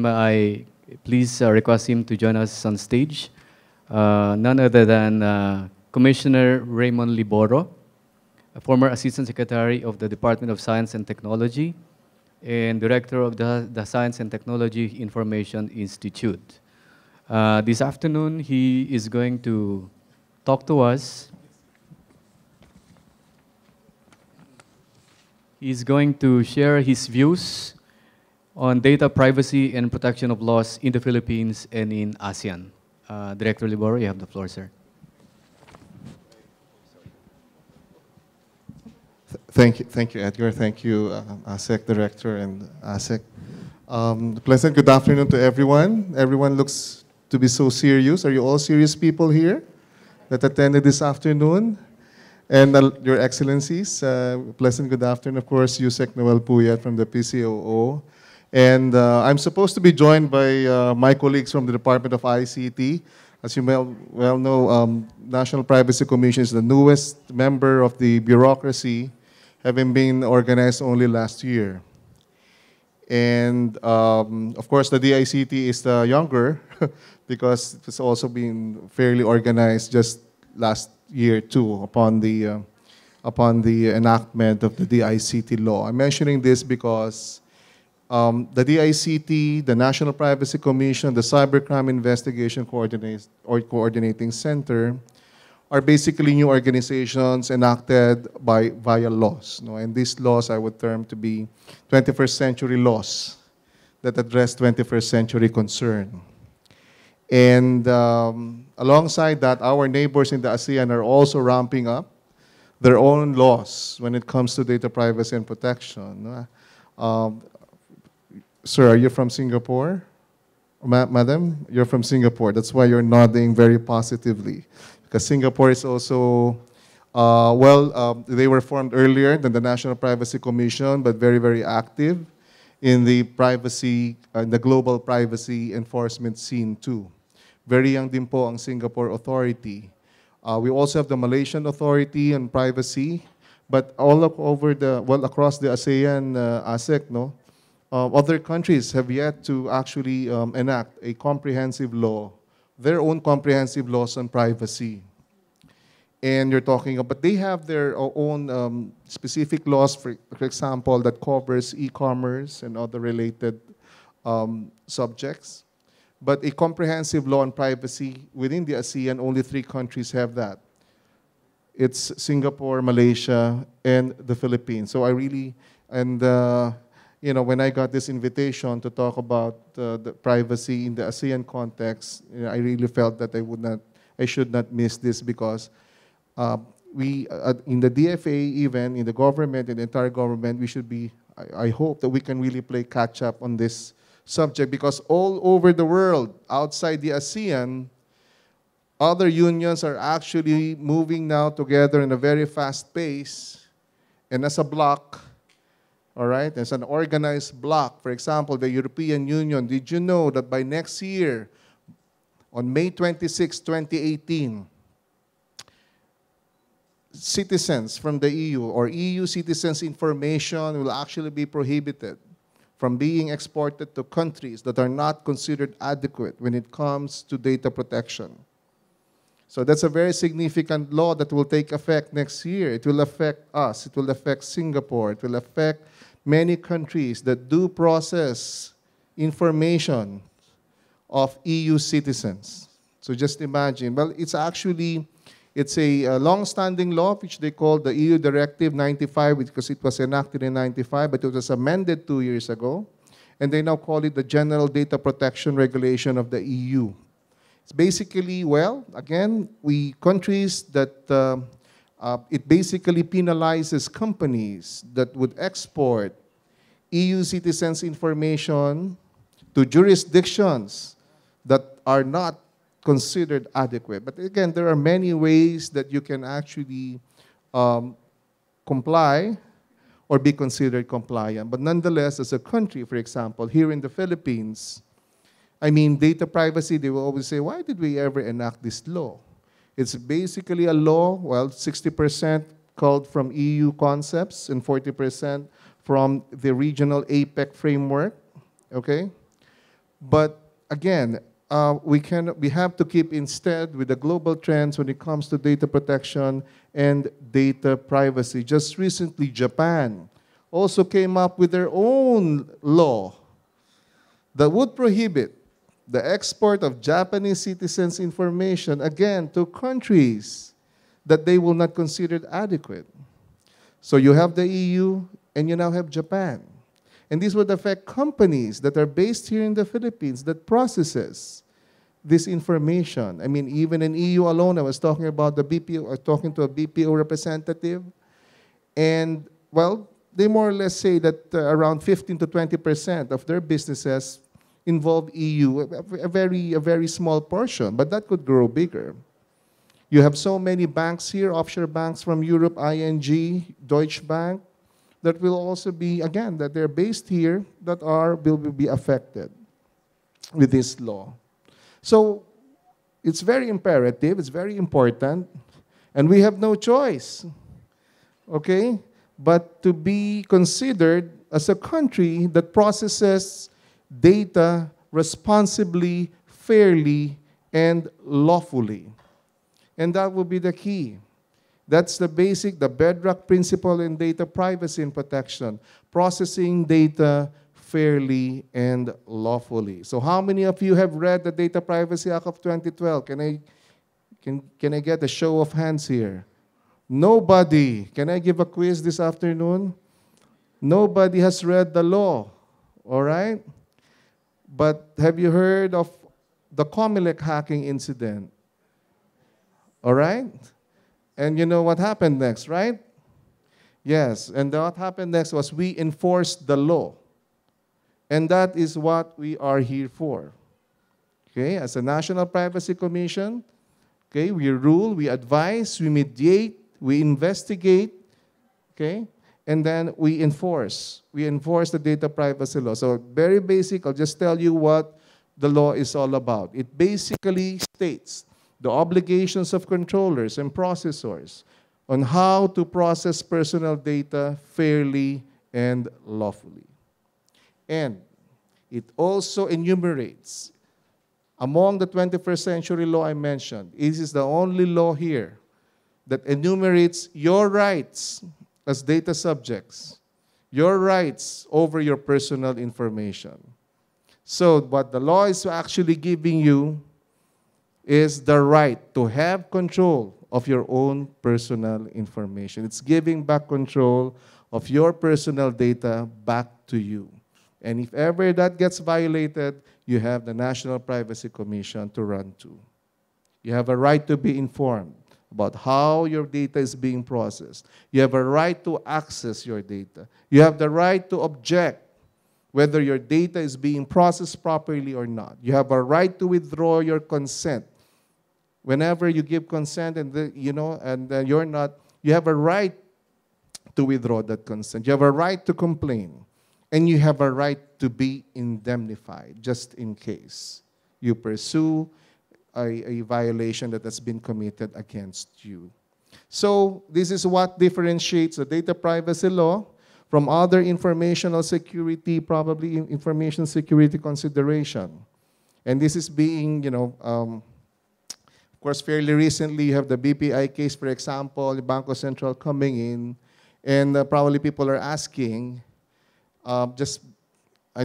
may I please request him to join us on stage, none other than Commissioner Raymond Liboro, a former Assistant Secretary of the Department of Science and Technology, and Director of the Science and Technology Information Institute. This afternoon, he is going to talk to us. He's going to share his views on data privacy and protection of laws in the Philippines and in ASEAN. Director Liboro, you have the floor, sir. Thank you, Edgar. Thank you, ASEC Director and ASEC. Pleasant good afternoon to everyone. Everyone looks to be so serious. Are you all serious people here that attended this afternoon? And Your Excellencies, pleasant good afternoon. Of course, Yusek Noel Puyat from the PCOO. And I'm supposed to be joined by my colleagues from the Department of ICT. As you well know, National Privacy Commission is the newest member of the bureaucracy, having been organized only last year. And of course, the DICT is the younger because it's also been fairly organized just last year too upon the enactment of the DICT law. I'm mentioning this because the DICT, the National Privacy Commission, the Cybercrime Investigation Coordinating Center are basically new organizations enacted via laws. And these laws I would term to be 21st century laws that address 21st century concern. And alongside that, our neighbors in the ASEAN are also ramping up their own laws when it comes to data privacy and protection. Sir, are you from Singapore? Madam, you're from Singapore. That's why you're nodding very positively. Because Singapore is also, they were formed earlier than the National Privacy Commission, but very, very active in the privacy, the global privacy enforcement scene too. Very young din po ang Singapore Authority. We also have the Malaysian Authority on Privacy, but all over across the ASEAN, ASEC, other countries have yet to actually enact a comprehensive law, their own comprehensive laws on privacy. And you're talking about, they have their own specific laws, for example, that covers e-commerce and other related subjects. But a comprehensive law on privacy within the ASEAN, only 3 countries have that. It's Singapore, Malaysia, and the Philippines. So I really, when I got this invitation to talk about the privacy in the ASEAN context, I really felt that I should not miss this because we, in the DFA even, in the government, in the entire government, we should be, I hope that we can really play catch up on this subject because all over the world, outside the ASEAN, other unions are actually moving now together in a very fast pace and as a bloc. All right, as an organized bloc. For example, the European Union, did you know that by next year, on May 26, 2018, citizens from the EU or EU citizens' information will actually be prohibited from being exported to countries that are not considered adequate when it comes to data protection. So that's a very significant law that will take effect next year. It will affect us. It will affect Singapore. It will affect many countries that do process information of EU citizens. So just imagine. Well, it's a long-standing law which they call the EU Directive 95 because it was enacted in 95, but it was amended 2 years ago. And they now call it the General Data Protection Regulation of the EU. It's basically, well, again, countries that it basically penalizes companies that would export EU citizens' information to jurisdictions that are not considered adequate. But again, there are many ways that you can actually comply or be considered compliant. But nonetheless, as a country, for example, here in the Philippines, I mean, data privacy, they will always say, why did we ever enact this law? It's basically a law, well, 60% called from EU concepts and 40% from the regional APEC framework, okay? But again, we have to keep instead with the global trends when it comes to data protection and data privacy. Just recently, Japan also came up with their own law that would prohibit the export of Japanese citizens' information, again, to countries that they will not consider adequate. So you have the EU, and you now have Japan. And this would affect companies that are based here in the Philippines that processes this information. I mean, even in EU alone, I was talking about the BPO, talking to a BPO representative, and, well, they more or less say that around 15 to 20% of their businesses involve EU, a very small portion, but that could grow bigger. You have so many banks here, offshore banks from Europe, ING, Deutsche Bank, that will also be, again, that they're based here, that will be affected with this law. So it's very imperative, it's very important, and we have no choice, okay, but to be considered as a country that processes data responsibly, fairly, and lawfully. And that will be the key. That's the basic, the bedrock principle in data privacy and protection, processing data fairly and lawfully. So how many of you have read the Data Privacy Act of 2012? Can I get a show of hands here? Nobody. Can I give a quiz this afternoon? Nobody has read the law, all right? But have you heard of the Comelec hacking incident? All right? And you know what happened next, right? Yes, and what happened next was we enforced the law. And that is what we are here for. Okay, as a National Privacy Commission, okay, we rule, we advise, we mediate, we investigate, okay? And then we enforce. We enforce the data privacy law. So very basic, I'll just tell you what the law is all about. It basically states the obligations of controllers and processors on how to process personal data fairly and lawfully. And it also enumerates, among the 21st century law I mentioned, this is the only law here that enumerates your rights as data subjects, your rights over your personal information. So what the law is actually giving you is the right to have control of your own personal information. It's giving back control of your personal data back to you. And if ever that gets violated, you have the National Privacy Commission to run to. You have a right to be informed about how your data is being processed. You have a right to access your data. You have the right to object whether your data is being processed properly or not. You have a right to withdraw your consent. Whenever you give consent and you're not, you have a right to withdraw that consent. You have a right to complain. And you have a right to be indemnified just in case you pursue a violation that has been committed against you. So this is what differentiates the data privacy law from other informational security, probably information security consideration. And this is being, of course, fairly recently, you have the BPI case, for example, the Bangko Sentral coming in, and probably people are asking, I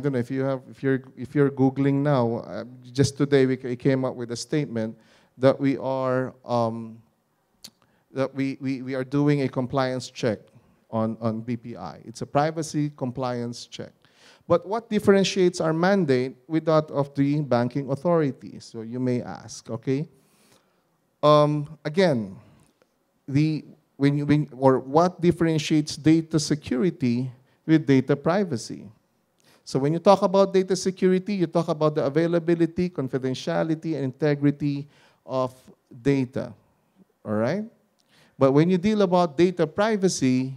don't know if you're Googling now. Just today we came up with a statement that we are doing a compliance check on BPI. It's a privacy compliance check. But what differentiates our mandate with that of the banking authority? So you may ask, okay? Again, what differentiates data security with data privacy? So when you talk about data security, you talk about the availability, confidentiality, and integrity of data, all right? But when you deal about data privacy,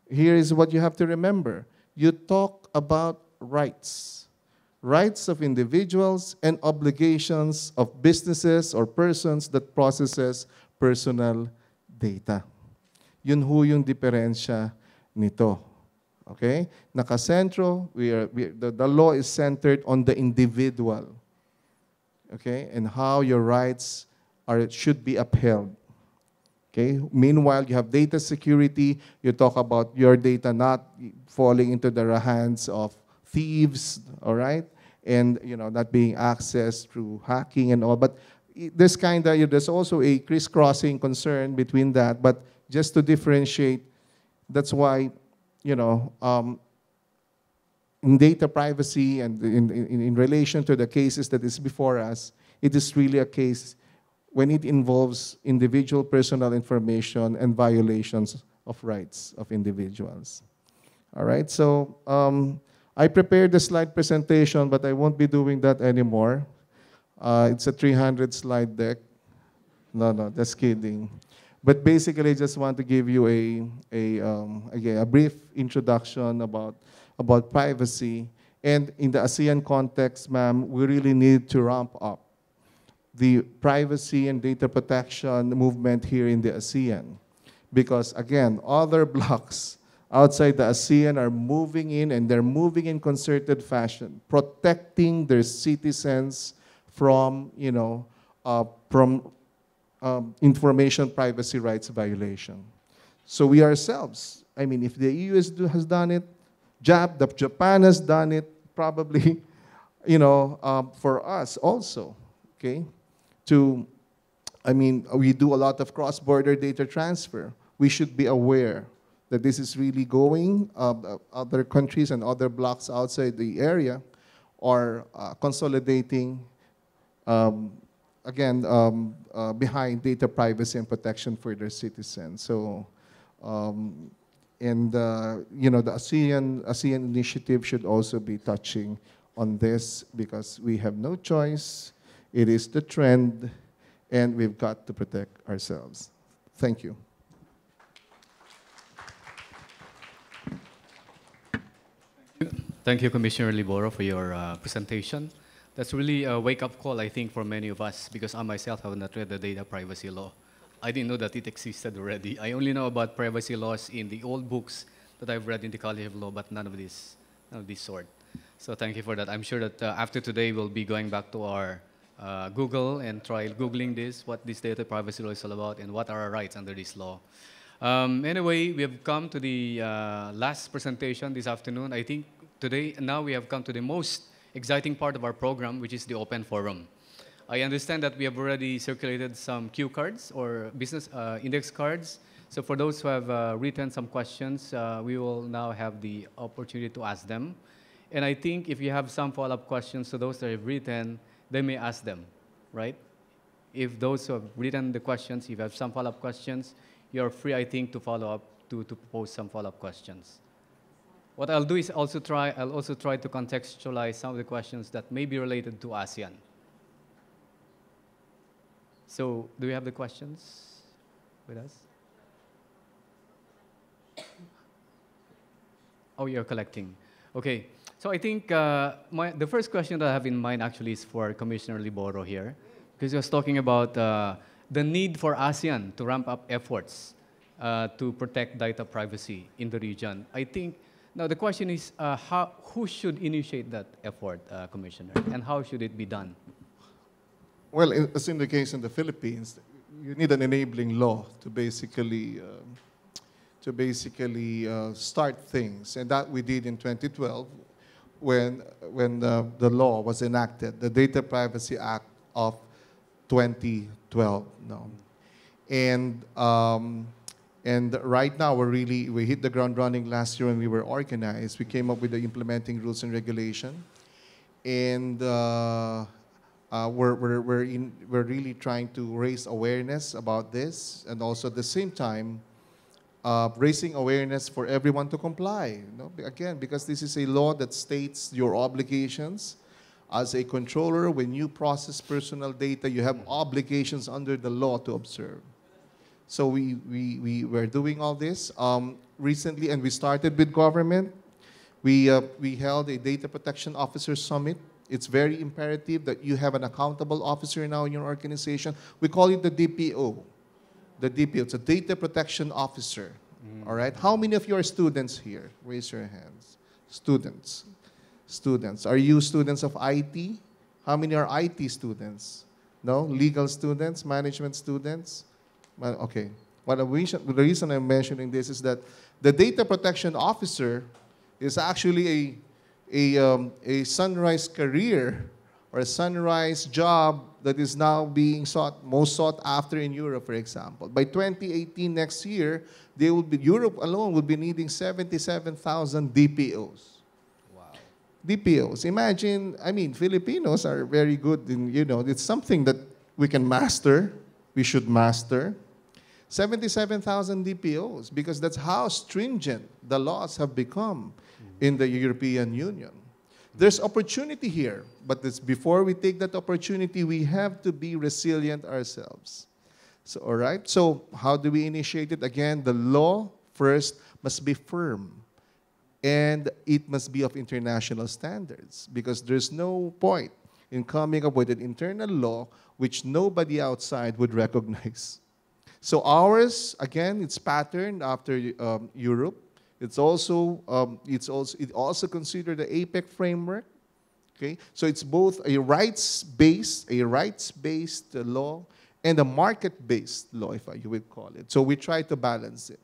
here is what you have to remember. You talk about rights. Rights of individuals and obligations of businesses or persons that processes personal data. Yun ho yung diferensya nito. Okay? Nakasentro, the law is centered on the individual. Okay? And how your rights should be upheld. Okay? Meanwhile, you have data security. You talk about your data not falling into the hands of thieves, all right? And not being accessed through hacking and all. But there's also a crisscrossing concern between that. But just to differentiate, that's why, in data privacy and in relation to the cases that is before us, it is really a case when it involves individual personal information and violations of rights of individuals. All right, so I prepared the slide presentation, but I won't be doing that anymore. It's a 300-slide deck. No, just kidding. But basically, I just want to give you again, a brief introduction about privacy. And in the ASEAN context, ma'am, we really need to ramp up the privacy and data protection movement here in the ASEAN. Because again, other blocks outside the ASEAN are moving in, and they're moving in concerted fashion, protecting their citizens from, information privacy rights violation. So we ourselves, I mean, if the EU has done it, Japan has done it, probably, for us also, okay? We do a lot of cross-border data transfer. We should be aware that this is really going. Other countries and other blocks outside the area are consolidating, behind data privacy and protection for their citizens. So, the ASEAN initiative should also be touching on this, because we have no choice. It is the trend, and we've got to protect ourselves. Thank you. Thank you, Commissioner Liboro, for your presentation. That's really a wake-up call, I think, for many of us, because I myself have not read the data privacy law. I didn't know that it existed already. I only know about privacy laws in the old books that I've read in the College of Law, but none of this sort. So thank you for that. I'm sure that after today, we'll be going back to our Google and try Googling this, what this data privacy law is all about, and what are our rights under this law. Anyway, we have come to the last presentation this afternoon. I think now we have come to the most exciting part of our program, which is the open forum. I understand that we have already circulated some cue cards or business index cards. So for those who have written some questions, we will now have the opportunity to ask them. And I think if you have some follow-up questions to those that have written, they may ask them, right? If those who have written the questions, if you have some follow-up questions, you're free, I think, to follow up, to pose some follow-up questions. What I'll do is I'll also try to contextualize some of the questions that may be related to ASEAN. So, do we have the questions with us? Oh, you're collecting. Okay. So I think the first question that I have in mind actually is for Commissioner Liboro here, because he was talking about the need for ASEAN to ramp up efforts to protect data privacy in the region. I think now the question is, who should initiate that effort, Commissioner, and how should it be done? Well, as in the case in the Philippines, you need an enabling law to basically start things, and that we did in 2012 when the law was enacted, the Data Privacy Act of 2012. No. And right now we hit the ground running last year when we were organized. We came up with the implementing rules and regulation, and we're really trying to raise awareness about this, and also at the same time raising awareness for everyone to comply. Again, because this is a law that states your obligations. As a controller, when you process personal data, you have obligations under the law to observe. So we were doing all this recently, and we started with government. We held a Data Protection Officer Summit. It's very imperative that you have an accountable officer now in your organization. We call it the DPO. The DPO, it's a Data Protection Officer. All right? How many of you are students here? Raise your hands. Students. Students. Are you students of IT? How many are IT students? No? Legal students? Management students? Well, okay. The reason I'm mentioning this is that the data protection officer is actually a sunrise career or a sunrise job that is now being most sought after in Europe, for example. By 2018, next year, Europe alone will be needing 77,000 DPOs. Wow. DPOs. Imagine, I mean, Filipinos are very good in, it's something that we can master, we should master. 77,000 DPOs, because that's how stringent the laws have become in the European Union. There's opportunity here, but before we take that opportunity, we have to be resilient ourselves. So, all right? So how do we initiate it? Again, the law first must be firm, and it must be of international standards, because there's no point in coming up with an internal law which nobody outside would recognize. So ours, again, it's patterned after Europe. It also considered the APEC framework. Okay, so it's both a rights-based law and a market-based law, if you would call it. So we try to balance it.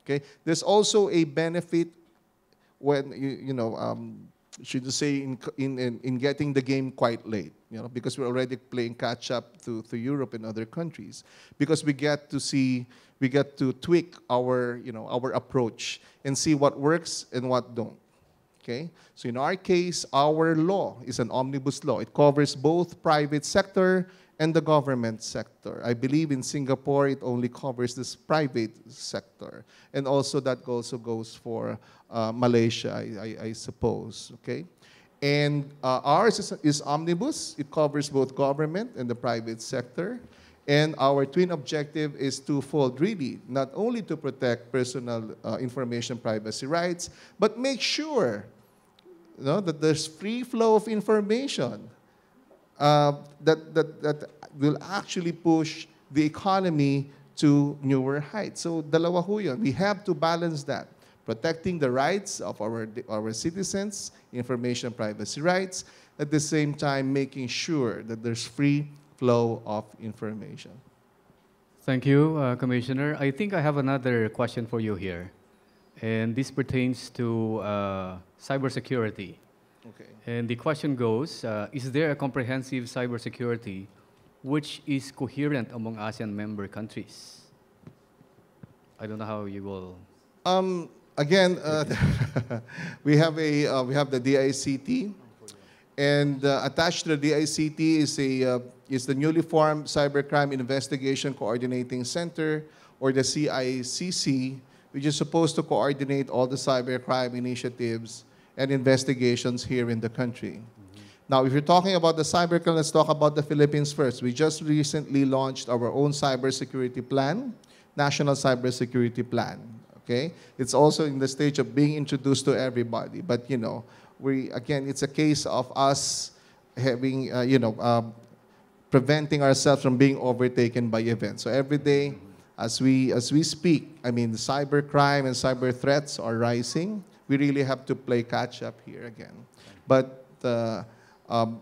Okay, there's also a benefit when should you say in getting the game quite late, because we're already playing catch up to Europe and other countries, because we get to tweak our approach and see what works and what don't. Okay, so in our case, our law is an omnibus law. It covers both private sector and the government sector. I believe in Singapore it only covers this private sector, and also that also goes for Malaysia, I suppose. Okay, and ours is omnibus. It covers both government and the private sector. And our twin objective is twofold, really, not only to protect personal information privacy rights, but make sure that there's free flow of information that will actually push the economy to newer heights. So dalawa ho yun. We have to balance that, protecting the rights of our citizens, information privacy rights, at the same time making sure that there's free flow of information. Thank you, Commissioner. I think I have another question for you here, and this pertains to cybersecurity. Okay. And the question goes, is there a comprehensive cybersecurity which is coherent among ASEAN member countries? I don't know how you will... Again, we have the DICT, and attached to the DICT is the newly formed Cybercrime Investigation Coordinating Center, or the CICC, which is supposed to coordinate all the cybercrime initiatives and investigations here in the country. Now, if you're talking about the cybercrime, let's talk about the Philippines first. We just recently launched our own cybersecurity plan, National Cybersecurity Plan. Okay, it's also in the stage of being introduced to everybody. But it's a case of us having preventing ourselves from being overtaken by events. So every day, as we speak, I mean, the cybercrime and cyber threats are rising. We really have to play catch up here again. But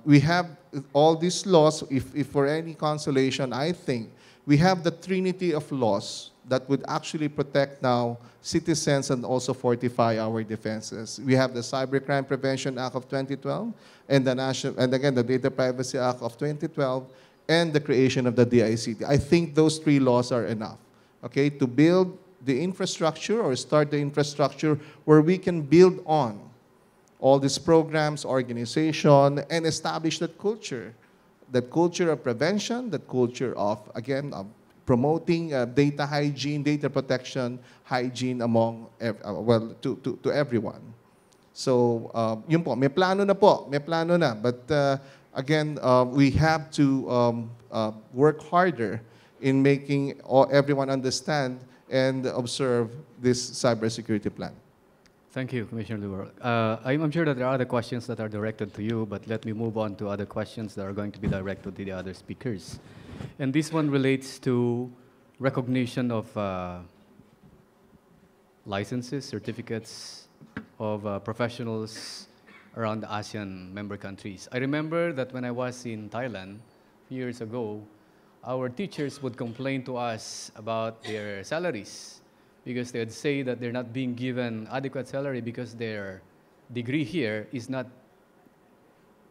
we have all these laws. If for any consolation, I think we have the trinity of laws that would actually protect now citizens and also fortify our defenses. We have the Cybercrime Prevention Act of 2012, and the Data Privacy Act of 2012, and the creation of the DICT. I think those three laws are enough, okay, to build the infrastructure or start the infrastructure where we can build on all these programs, organization, and establish that culture of prevention, that culture of, again, promoting data hygiene, data protection, hygiene among, to everyone. So, yun po, may plano na. But again, we have to work harder in making everyone understand and observe this cybersecurity plan. Thank you, Commissioner Lugar. I'm sure that there are other questions that are directed to you, but let me move on to other questions that are going to be directed to the other speakers. And this one relates to recognition of licenses, certificates of professionals around the ASEAN member countries. I remember that when I was in Thailand a few years ago, our teachers would complain to us about their salaries because they'd say that they're not being given adequate salary because their degree here is not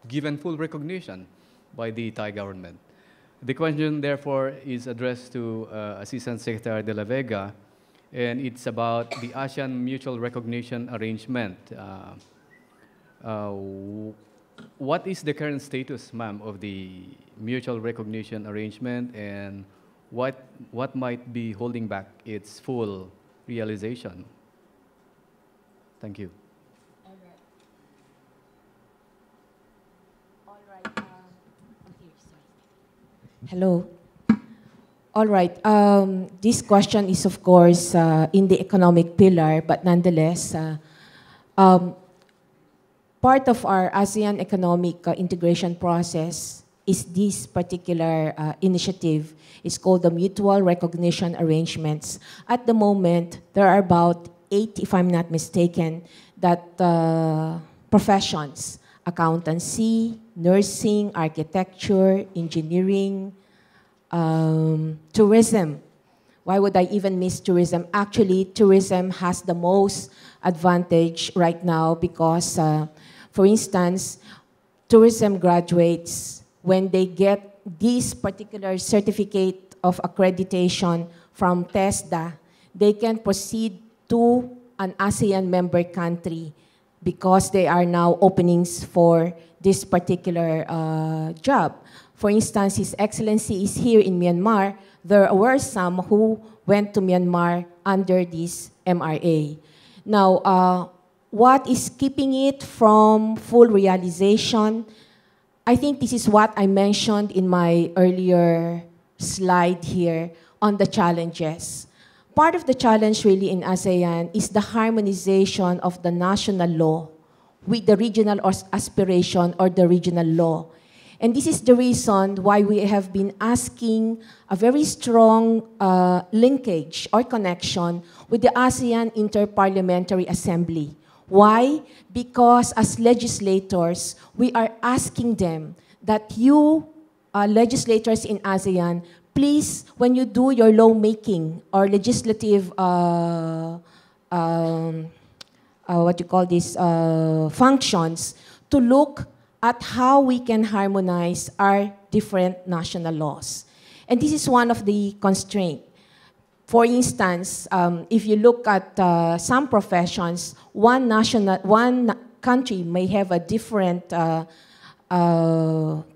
given full recognition by the Thai government. The question, therefore, is addressed to Assistant Secretary De La Vega, and it's about the ASEAN Mutual Recognition Arrangement. What is the current status, ma'am, of the mutual recognition arrangement, and what might be holding back its full realization? Thank you. Hello. All right. This question is, of course, in the economic pillar, but nonetheless, part of our ASEAN economic integration process is this particular initiative. It's called the Mutual Recognition Arrangements. At the moment, there are about 8, if I'm not mistaken, that professions, accountancy, nursing, architecture, engineering, tourism. Why would I even miss tourism? Actually, tourism has the most advantage right now because, for instance, tourism graduates, when they get this particular certificate of accreditation from TESDA, they can proceed to an ASEAN member country because there are now openings for this particular job. For instance, His Excellency is here in Myanmar. There were some who went to Myanmar under this MRA. Now, what is keeping it from full realization? I think this is what I mentioned in my earlier slide here on the challenges. Part of the challenge really in ASEAN is the harmonization of the national law with the regional aspiration or the regional law. And this is the reason why we have been asking a very strong linkage or connection with the ASEAN Interparliamentary Assembly. Why? Because as legislators, we are asking them that you, legislators in ASEAN, please, when you do your lawmaking or legislative, functions, to look at how we can harmonize our different national laws. And this is one of the constraints. For instance, if you look at some professions, one country may have a different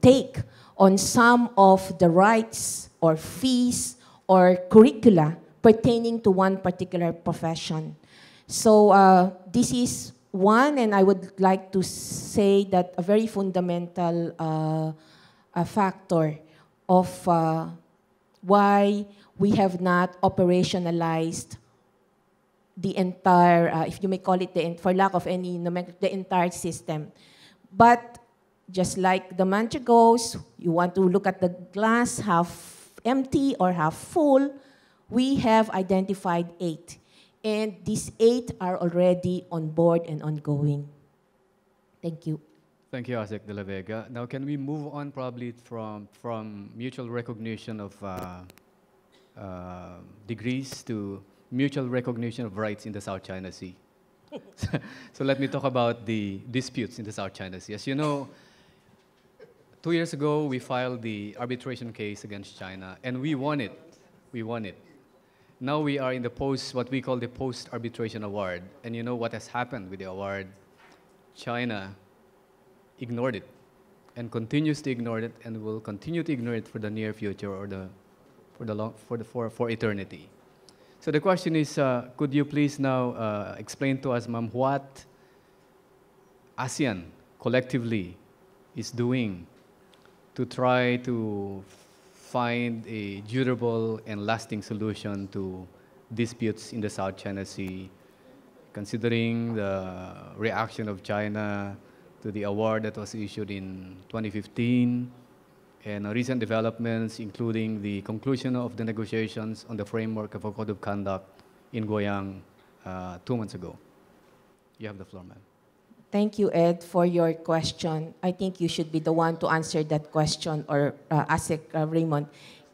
take on some of the rights or fees or curricula pertaining to one particular profession. So this is one, and I would like to say that a very fundamental factor of why we have not operationalized the entire, if you may call it, for lack of any nomenclature, the entire system. But just like the mantra goes, you want to look at the glass half empty or half full, we have identified 8. And these 8 are already on board and ongoing. Thank you. Thank you, Asek De La Vega. Now, can we move on probably from mutual recognition of degrees to mutual recognition of rights in the South China Sea? So let me talk about the disputes in the South China Sea. As you know, 2 years ago, we filed the arbitration case against China, and we won it. We won it. Now we are in the what we call the post-arbitration award. And you know what has happened with the award? China ignored it and continues to ignore it and will continue to ignore it for the near future or for eternity. So the question is, could you please now explain to us, ma'am, what ASEAN collectively is doing to try to find a durable and lasting solution to disputes in the South China Sea, considering the reaction of China to the award that was issued in 2015, and recent developments, including the conclusion of the negotiations on the framework of a code of conduct in Goyang 2 months ago. You have the floor, ma'am. Thank you, Ed, for your question. I think you should be the one to answer that question, or Asek Raymond.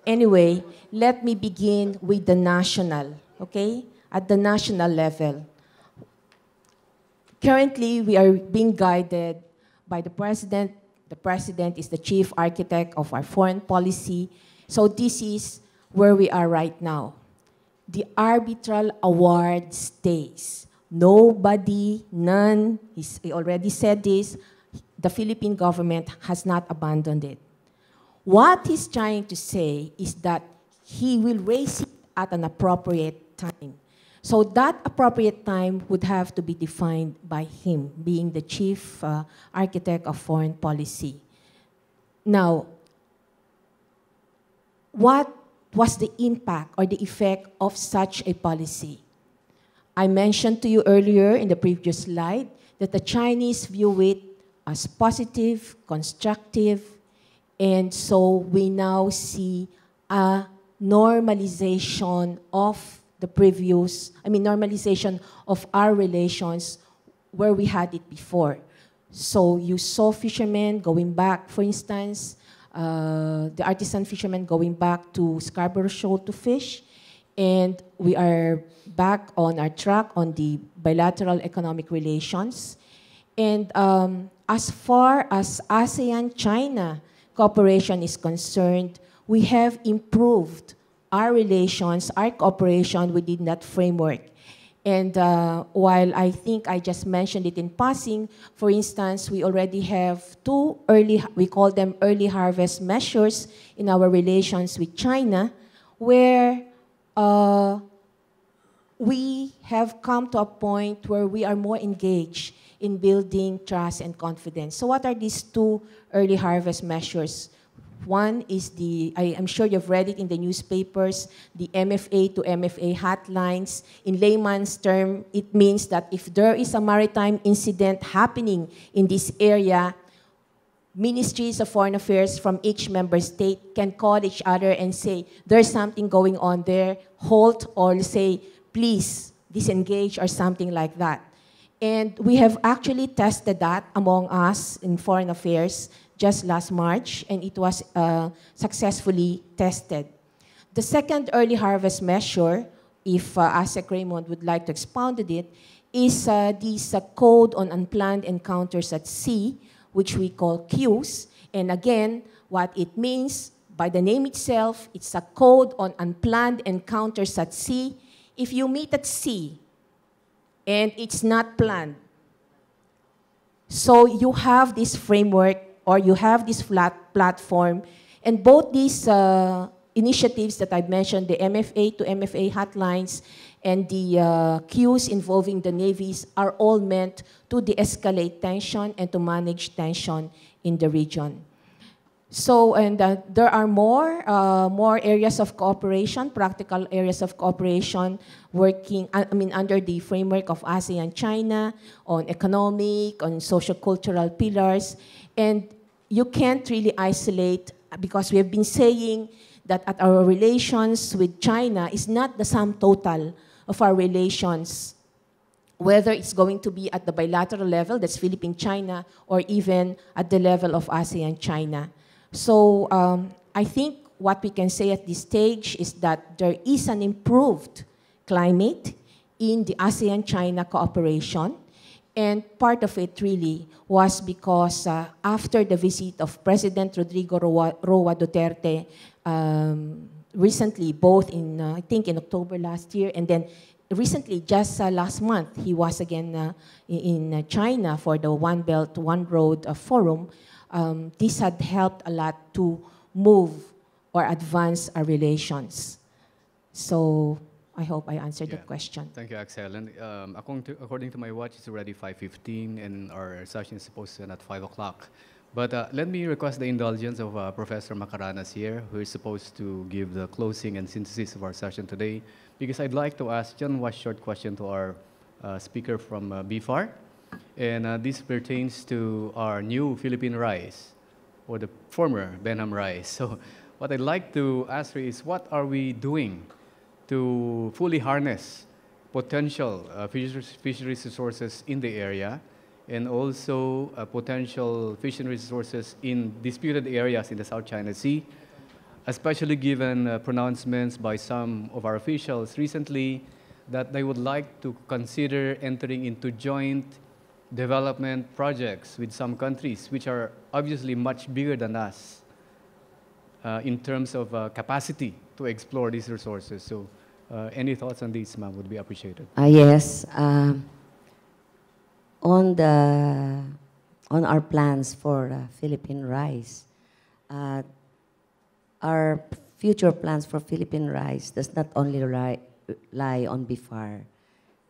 Anyway, let me begin with the national, okay? At the national level. Currently, we are being guided by the president. The president is the chief architect of our foreign policy. So this is where we are right now. The arbitral award stays. Nobody, none, he already said this, the Philippine government has not abandoned it. What he's trying to say is that he will raise it at an appropriate time. So that appropriate time would have to be defined by him, being the chief architect of foreign policy. Now, what was the impact or the effect of such a policy? I mentioned to you earlier in the previous slide that the Chinese view it as positive, constructive, and so we now see a normalization of the previous, normalization of our relations where we had it before. So you saw fishermen going back, for instance, the artisan fishermen going back to Scarborough Shoal to fish, and we are back on our track on the bilateral economic relations. And as far as ASEAN-China cooperation is concerned, we have improved our relations, our cooperation within that framework. And while I think I just mentioned it in passing, for instance, we already have two we call them early harvest measures in our relations with China, where we have come to a point where we are more engaged in building trust and confidence. So what are these two early harvest measures? One is I'm sure you've read it in the newspapers, the MFA to MFA hotlines. In layman's term, it means that if there is a maritime incident happening in this area, ministries of foreign affairs from each member state can call each other and say, there's something going on there, halt, or say, please disengage, or something like that. And we have actually tested that among us in foreign affairs just last March, and it was successfully tested. The second early harvest measure, if ASEC Raymond would like to expound on it, is this Code on Unplanned Encounters at Sea, which we call CUES. And again, what it means, by the name itself, it's a code on unplanned encounters at sea. If you meet at sea, and it's not planned, so you have this framework, or you have this platform, and both these initiatives that I've mentioned, the MFA to MFA hotlines and the queues involving the navies, are all meant to de-escalate tension and to manage tension in the region. So, and there are more areas of cooperation, practical areas of cooperation, working, under the framework of ASEAN-China, on economic, on social-cultural pillars. And you can't really isolate, because we have been saying that our relations with China is not the sum total of our relations, whether it's going to be at the bilateral level, that's Philippine-China, or even at the level of ASEAN-China. So I think what we can say at this stage is that there is an improved climate in the ASEAN-China cooperation. And part of it really was because after the visit of President Rodrigo Roa Duterte recently, both in, I think in October last year, and then recently, just last month, he was again in China for the One Belt, One Road Forum. This had helped a lot to move or advance our relations. So I hope I answered the question. Thank you, Axel. And according to my watch, it's already 5:15, and our session is supposed to end at 5 o'clock. But let me request the indulgence of Professor Macaranas here, who is supposed to give the closing and synthesis of our session today, because I'd like to ask just one short question to our speaker from BFAR. And this pertains to our new Philippine rice, or the former Benham rice. So what I'd like to ask her is, what are we doing to fully harness potential fisheries resources in the area, and also potential fisheries resources in disputed areas in the South China Sea, especially given pronouncements by some of our officials recently that they would like to consider entering into joint development projects with some countries, which are obviously much bigger than us in terms of capacity to explore these resources. So any thoughts on these, ma'am, would be appreciated. Yes. On our plans for Philippine rice, our future plans for Philippine rice does not only lie on BIFAR.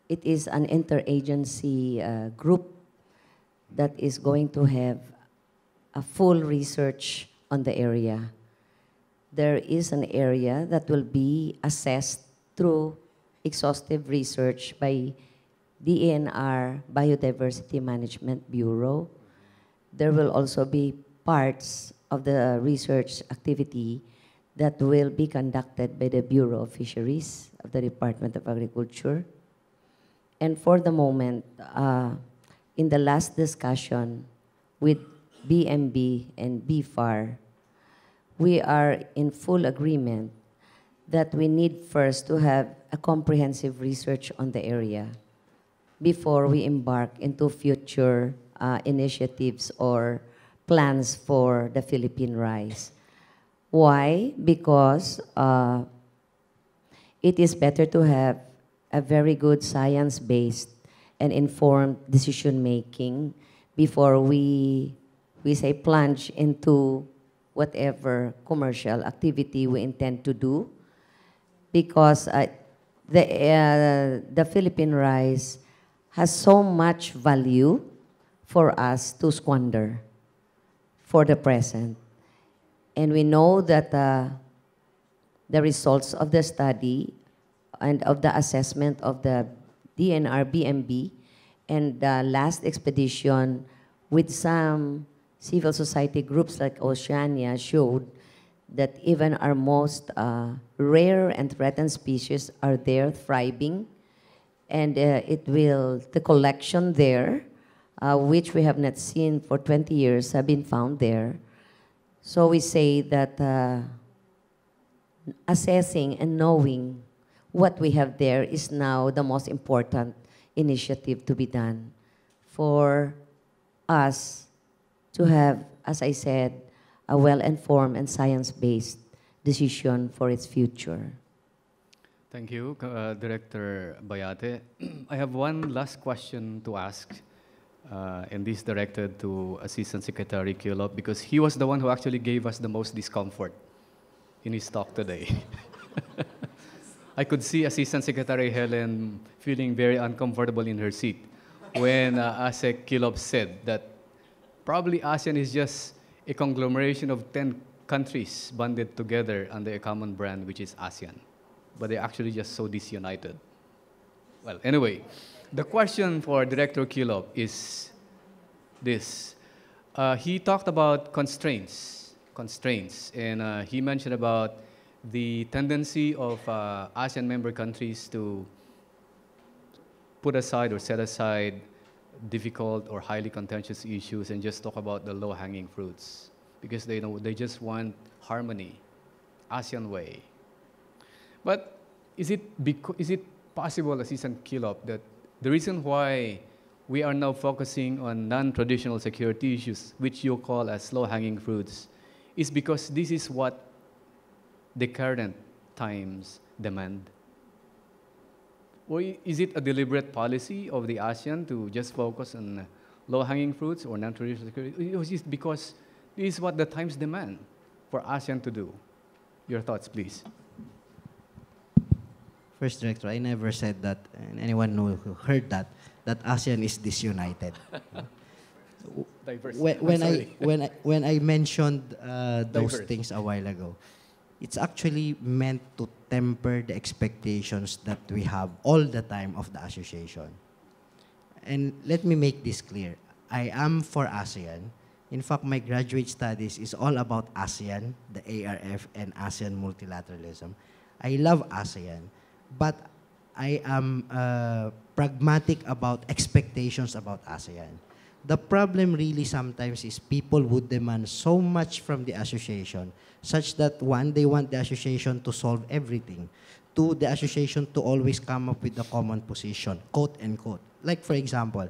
It is an interagency group that is going to have a full research on the area. There is an area that will be assessed through exhaustive research by DENR Biodiversity Management Bureau. There will also be parts of the research activity that will be conducted by the Bureau of Fisheries of the Department of Agriculture. And for the moment, in the last discussion with BMB and BFAR, we are in full agreement that we need first to have a comprehensive research on the area before we embark into future initiatives or plans for the Philippine rice. Why? Because it is better to have a very good science-based and informed decision-making before we say plunge into whatever commercial activity we intend to do, because the Philippine rice has so much value for us to squander for the present. And we know that the results of the study and of the assessment of the DNR BMB and the last expedition with some civil society groups like Oceania showed that even our most rare and threatened species are there thriving, and the collection there, which we have not seen for 20 years, have been found there. So we say that assessing and knowing what we have there is now the most important initiative to be done for us to have, as I said, a well-informed and science-based decision for its future. Thank you, Director Bayate. I have one last question to ask, and this directed to Assistant Secretary Kilop, because he was the one who actually gave us the most discomfort in his talk today. I could see Assistant Secretary Helen feeling very uncomfortable in her seat when ASEC Kilop said that probably ASEAN is just a conglomeration of 10 countries banded together under a common brand, which is ASEAN. But they're actually just so disunited. Well, anyway, the question for Director Kilop is this. He talked about constraints, and he mentioned about the tendency of ASEAN member countries to put aside or set aside difficult or highly contentious issues and just talk about the low-hanging fruits because they just want harmony, ASEAN way. But is it possible, Assistant Kilop, that the reason why we are now focusing on non-traditional security issues, which you call as low-hanging fruits, is because this is what the current times demand? Or is it a deliberate policy of the ASEAN to just focus on low-hanging fruits or non-traditional security? Or is it because this is what the times demand for ASEAN to do? Your thoughts, please. First, Director, I never said that, and anyone who heard that ASEAN is disunited. When I mentioned those things a while ago, it's actually meant to temper the expectations that we have all the time of the association. And let me make this clear. I am for ASEAN. In fact, my graduate studies is all about ASEAN, the ARF, and ASEAN multilateralism. I love ASEAN, but I am pragmatic about expectations about ASEAN. The problem really sometimes is people would demand so much from the association, such that one, they want the association to solve everything. Two, the association to always come up with a common position, quote unquote. Like for example,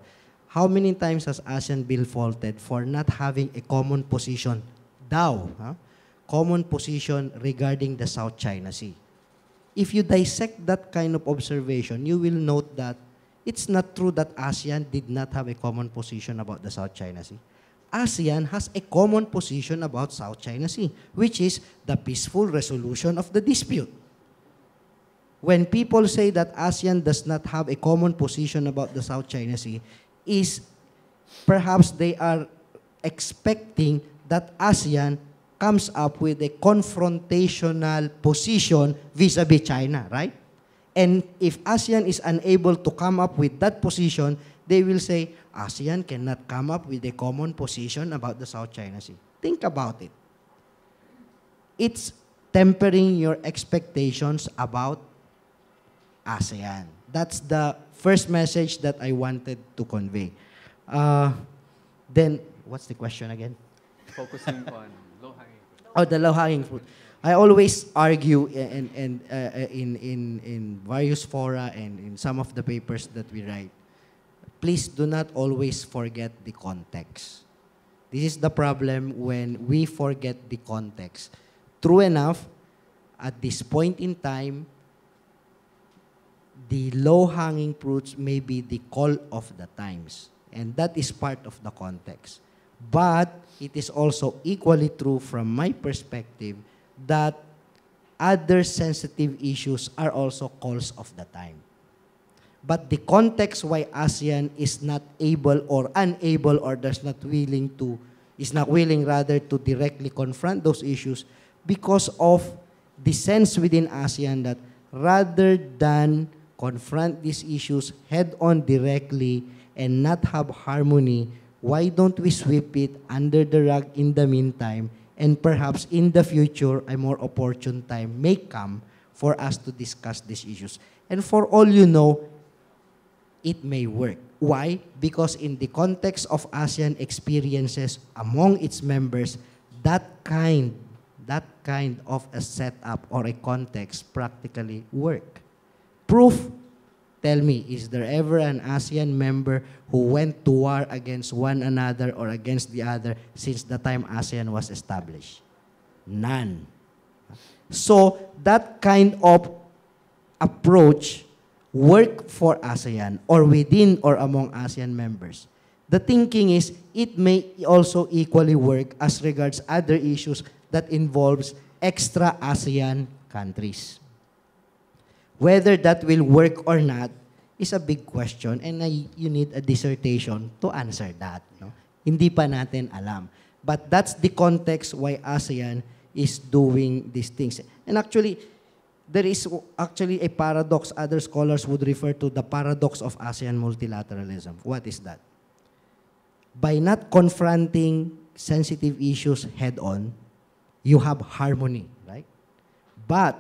how many times has ASEAN been faulted for not having a common position, common position regarding the South China Sea? If you dissect that kind of observation, you will note that it's not true that ASEAN did not have a common position about the South China Sea. ASEAN has a common position about South China Sea, which is the peaceful resolution of the dispute. When people say that ASEAN does not have a common position about the South China Sea, is perhaps they are expecting that ASEAN comes up with a confrontational position vis-a-vis China, right? And if ASEAN is unable to come up with that position, they will say, ASEAN cannot come up with a common position about the South China Sea. Think about it. It's tempering your expectations about ASEAN. That's the first message that I wanted to convey. Then, what's the question again? Focusing on low-hanging fruit. Oh, the low-hanging fruit. I always argue in various fora and in some of the papers that we write, please do not always forget the context. This is the problem when we forget the context. True enough, at this point in time, the low-hanging fruits may be the call of the times, and that is part of the context. But it is also equally true from my perspective that other sensitive issues are also calls of the time. But the context why ASEAN is not able or unable or is not willing rather to directly confront those issues because of the sense within ASEAN that rather than confront these issues head-on directly and not have harmony, why don't we sweep it under the rug in the meantime, and perhaps in the future, a more opportune time may come for us to discuss these issues. And for all you know, it may work. Why? Because in the context of ASEAN experiences among its members, that kind of a setup or a context practically work. Proof, tell me, is there ever an ASEAN member who went to war against one another or against the other since the time ASEAN was established? None. So that kind of approach work for ASEAN or within or among ASEAN members. The thinking is it may also equally work as regards other issues that involves extra ASEAN countries. Whether that will work or not is a big question, and you need a dissertation to answer that. No? Hindi pa natin alam. But that's the context why ASEAN is doing these things. And actually, there is actually a paradox. Other scholars would refer to the paradox of ASEAN multilateralism. What is that? By not confronting sensitive issues head-on, you have harmony, right? But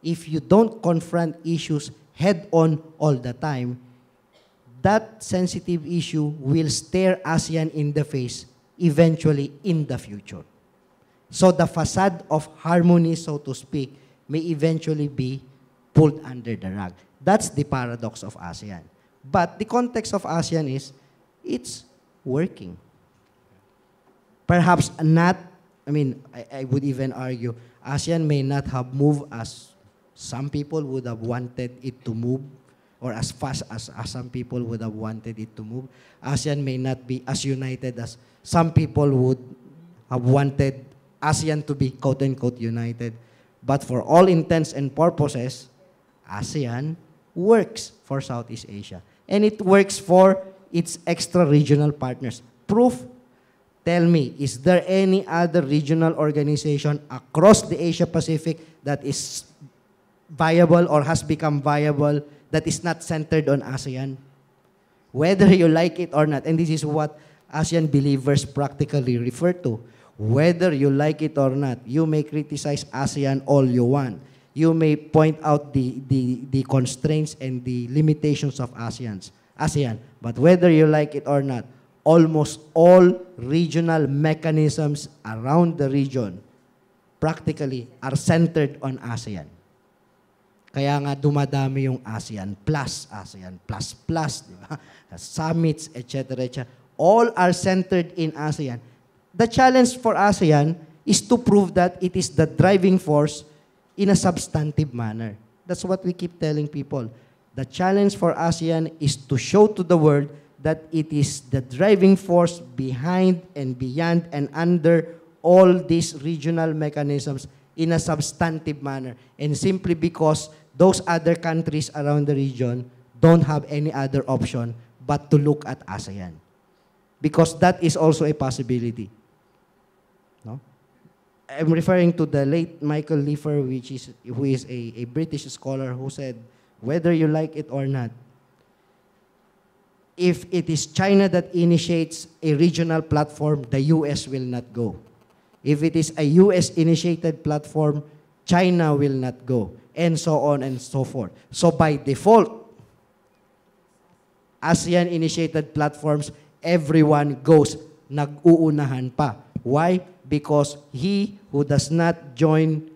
if you don't confront issues head-on all the time, that sensitive issue will stare ASEAN in the face eventually in the future. So the facade of harmony, so to speak, may eventually be pulled under the rug. That's the paradox of ASEAN. But the context of ASEAN is, it's working. Perhaps not, I would even argue, ASEAN may not have moved as some people would have wanted it to move, or as fast as some people would have wanted it to move. ASEAN may not be as united as some people would have wanted ASEAN to be quote-unquote united. But for all intents and purposes, ASEAN works for Southeast Asia. And it works for its extra-regional partners. Proof? Tell me, is there any other regional organization across the Asia-Pacific that is viable or has become viable that is not centered on ASEAN? Whether you like it or not, and this is what ASEAN believers practically refer to, whether you like it or not, you may criticize ASEAN all you want. You may point out the constraints and the limitations of ASEAN. But whether you like it or not, almost all regional mechanisms around the region practically are centered on ASEAN. Kaya nga dumadami yung ASEAN Plus, di ba? Summits, etc. All are centered in ASEAN. The challenge for ASEAN is to prove that it is the driving force in a substantive manner. That's what we keep telling people. The challenge for ASEAN is to show to the world that it is the driving force behind and beyond and under all these regional mechanisms in a substantive manner. And simply because those other countries around the region don't have any other option but to look at ASEAN. Because that is also a possibility. No? I'm referring to the late Michael Leifer, who is a British scholar who said, whether you like it or not, if it is China that initiates a regional platform, the US will not go. If it is a US-initiated platform, China will not go, and so on and so forth. So by default, ASEAN-initiated platforms, everyone goes, nag-uunahan pa. Why? Because he who does not join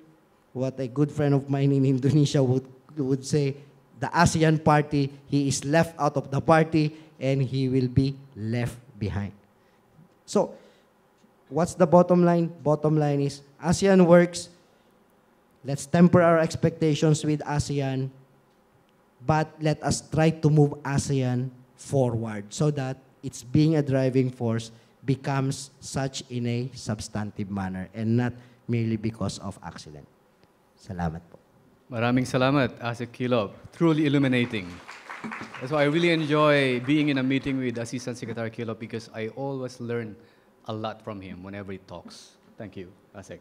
what a good friend of mine in Indonesia would say, the ASEAN party, he is left out of the party and he will be left behind. So, what's the bottom line? Bottom line is, ASEAN works. Let's temper our expectations with ASEAN, but let us try to move ASEAN forward so that its being a driving force becomes such in a substantive manner and not merely because of accident. Salamat po. Maraming salamat, Asek Kilob. Truly illuminating. That's why I really enjoy being in a meeting with Assistant Secretary Kilob because I always learn a lot from him whenever he talks. Thank you, Asek.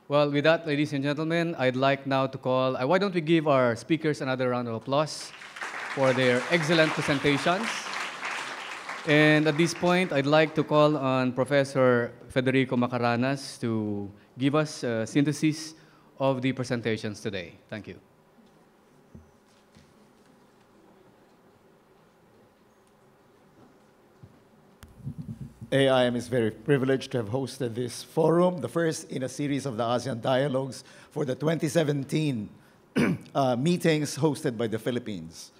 Well, with that, ladies and gentlemen, I'd like now to call, why don't we give our speakers another round of applause for their excellent presentations. And at this point, I'd like to call on Professor Federico Macaranas to give us a synthesis of the presentations today. Thank you. AIM is very privileged to have hosted this forum, the first in a series of the ASEAN Dialogues for the 2017 meetings hosted by the Philippines.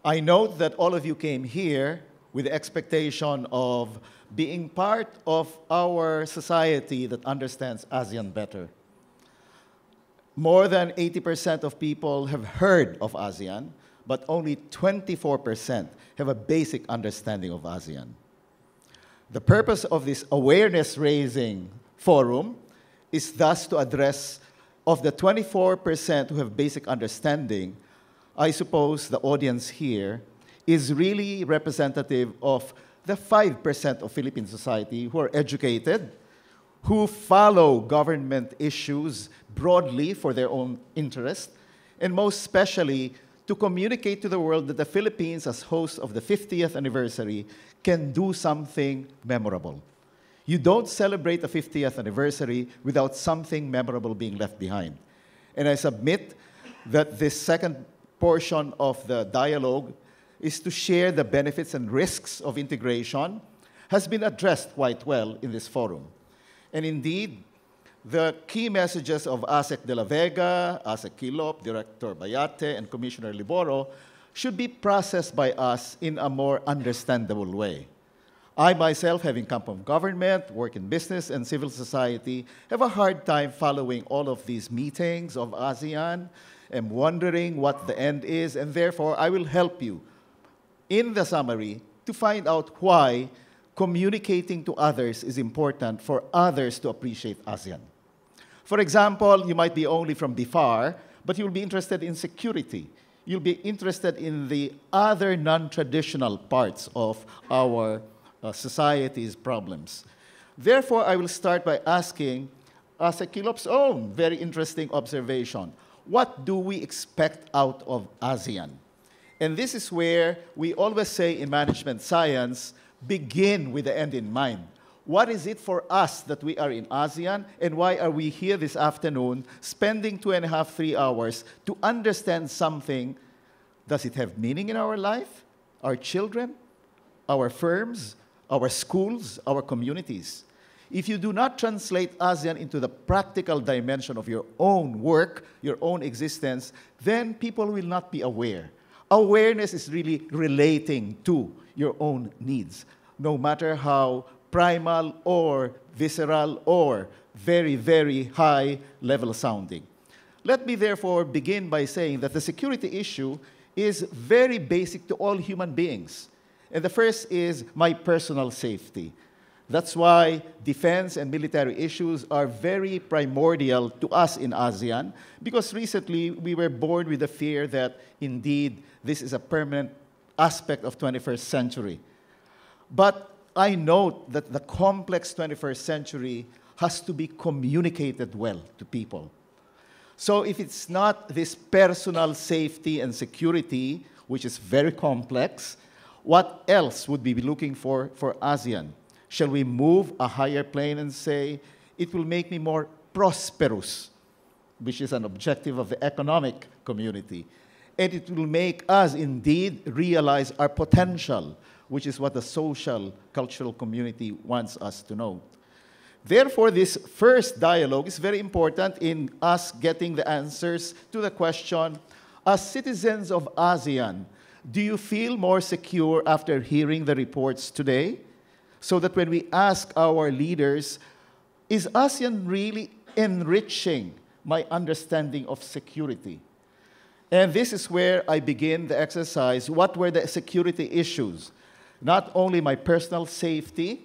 I note that all of you came here with the expectation of being part of our society that understands ASEAN better. More than 80% of people have heard of ASEAN, but only 24% have a basic understanding of ASEAN. The purpose of this awareness-raising forum is thus to address, of the 24% who have basic understanding, I suppose the audience here is really representative of the 5% of Philippine society who are educated, who follow government issues broadly for their own interest, and most especially to communicate to the world that the Philippines, as host of the 50th anniversary, can do something memorable. You don't celebrate the 50th anniversary without something memorable being left behind. And I submit that this second portion of the dialogue is to share the benefits and risks of integration, has been addressed quite well in this forum. And indeed, the key messages of ASEC de la Vega, ASEC Kilop, Director Bayate, and Commissioner Liboro should be processed by us in a more understandable way. I myself, having come from government, work in business, and civil society, have a hard time following all of these meetings of ASEAN. I'm wondering what the end is, and therefore I will help you in the summary to find out why communicating to others is important for others to appreciate ASEAN. For example, you might be only from BIFAR, but you'll be interested in security. You'll be interested in the other non-traditional parts of our society's problems. Therefore, I will start by asking ASEC Kilop's own very interesting observation. What do we expect out of ASEAN? And this is where we always say in management science, begin with the end in mind. What is it for us that we are in ASEAN, and why are we here this afternoon spending 2.5, 3 hours to understand something? Does it have meaning in our life, our children, our firms, our schools, our communities. If you do not translate ASEAN into the practical dimension of your own work, your own existence, then people will not be aware. Awareness is really relating to your own needs, no matter how primal or visceral or very, very high level sounding. Let me therefore begin by saying that the security issue is very basic to all human beings. And the first is my personal safety. That's why defense and military issues are very primordial to us in ASEAN, because recently we were born with the fear that indeed this is a permanent aspect of 21st century. But I note that the complex 21st century has to be communicated well to people. So if it's not this personal safety and security, which is very complex, what else would we be looking for ASEAN? Shall we move a higher plane and say, it will make me more prosperous, which is an objective of the economic community. And it will make us indeed realize our potential, which is what the social, cultural community wants us to know. Therefore, this first dialogue is very important in us getting the answers to the question, as citizens of ASEAN, do you feel more secure after hearing the reports today? So that when we ask our leaders, is ASEAN really enriching my understanding of security? And this is where I begin the exercise. What were the security issues? Not only my personal safety,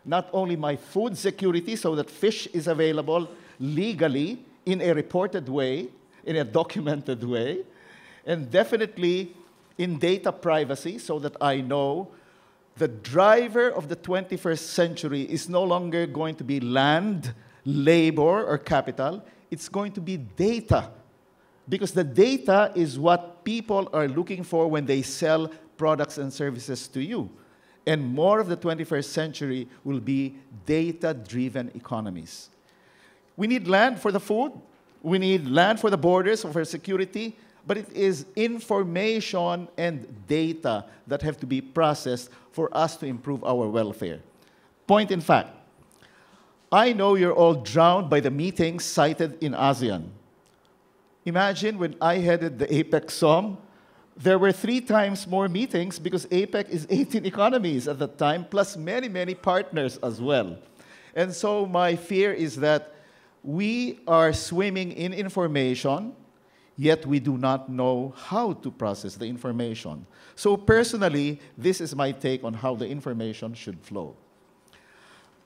not only my food security, so that fish is available legally in a reported way, in a documented way, and definitely in data privacy, so that I know the driver of the 21st century is no longer going to be land, labor, or capital. It's going to be data. Because the data is what people are looking for when they sell products and services to you. And more of the 21st century will be data-driven economies. We need land for the food. We need land for the borders, for security. But it is information and data that have to be processed for us to improve our welfare. Point in fact, I know you're all drowned by the meetings cited in ASEAN. Imagine when I headed the APEC SOM, there were 3 times more meetings because APEC is 18 economies at that time, plus many, many partners as well. And so my fear is that we are swimming in information, yet we do not know how to process the information. So personally, this is my take on how the information should flow.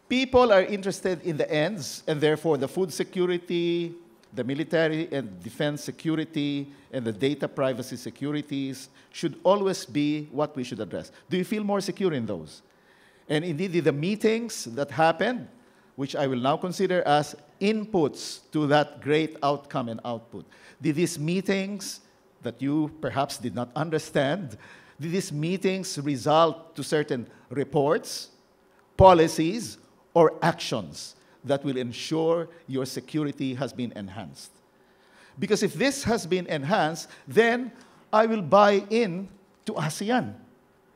People are interested in the ends, and therefore the food security, the military and defense security, and the data privacy securities should always be what we should address. Do you feel more secure in those? And indeed, the meetings that happened, which I will now consider as inputs to that great outcome and output. Did these meetings that you perhaps did not understand, did these meetings result to certain reports, policies, or actions that will ensure your security has been enhanced? Because if this has been enhanced, then I will buy in to ASEAN.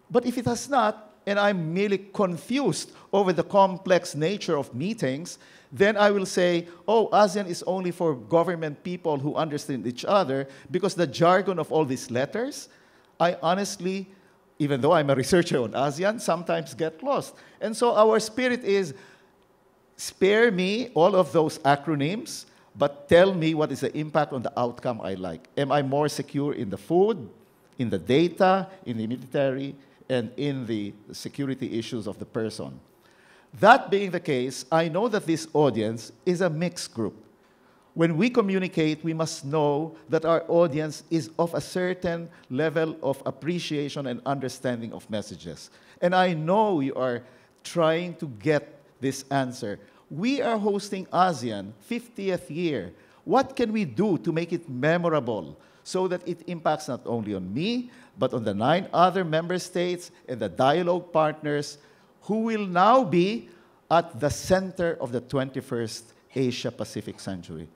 But if it has not, and I'm merely confused over the complex nature of meetings, then I will say, oh, ASEAN is only for government people who understand each other, because the jargon of all these letters, I honestly, even though I'm a researcher on ASEAN, sometimes get lost. And so our spirit is, spare me all of those acronyms, but tell me what is the impact on the outcome I like. Am I more secure in the food, in the data, in the military, and in the security issues of the person? That being the case, I know that this audience is a mixed group. When we communicate, we must know that our audience is of a certain level of appreciation and understanding of messages. And I know you are trying to get this answer. We are hosting ASEAN 50th year. What can we do to make it memorable so that it impacts not only on me, but on the 9 other member states and the dialogue partners who will now be at the center of the 21st Asia-Pacific century?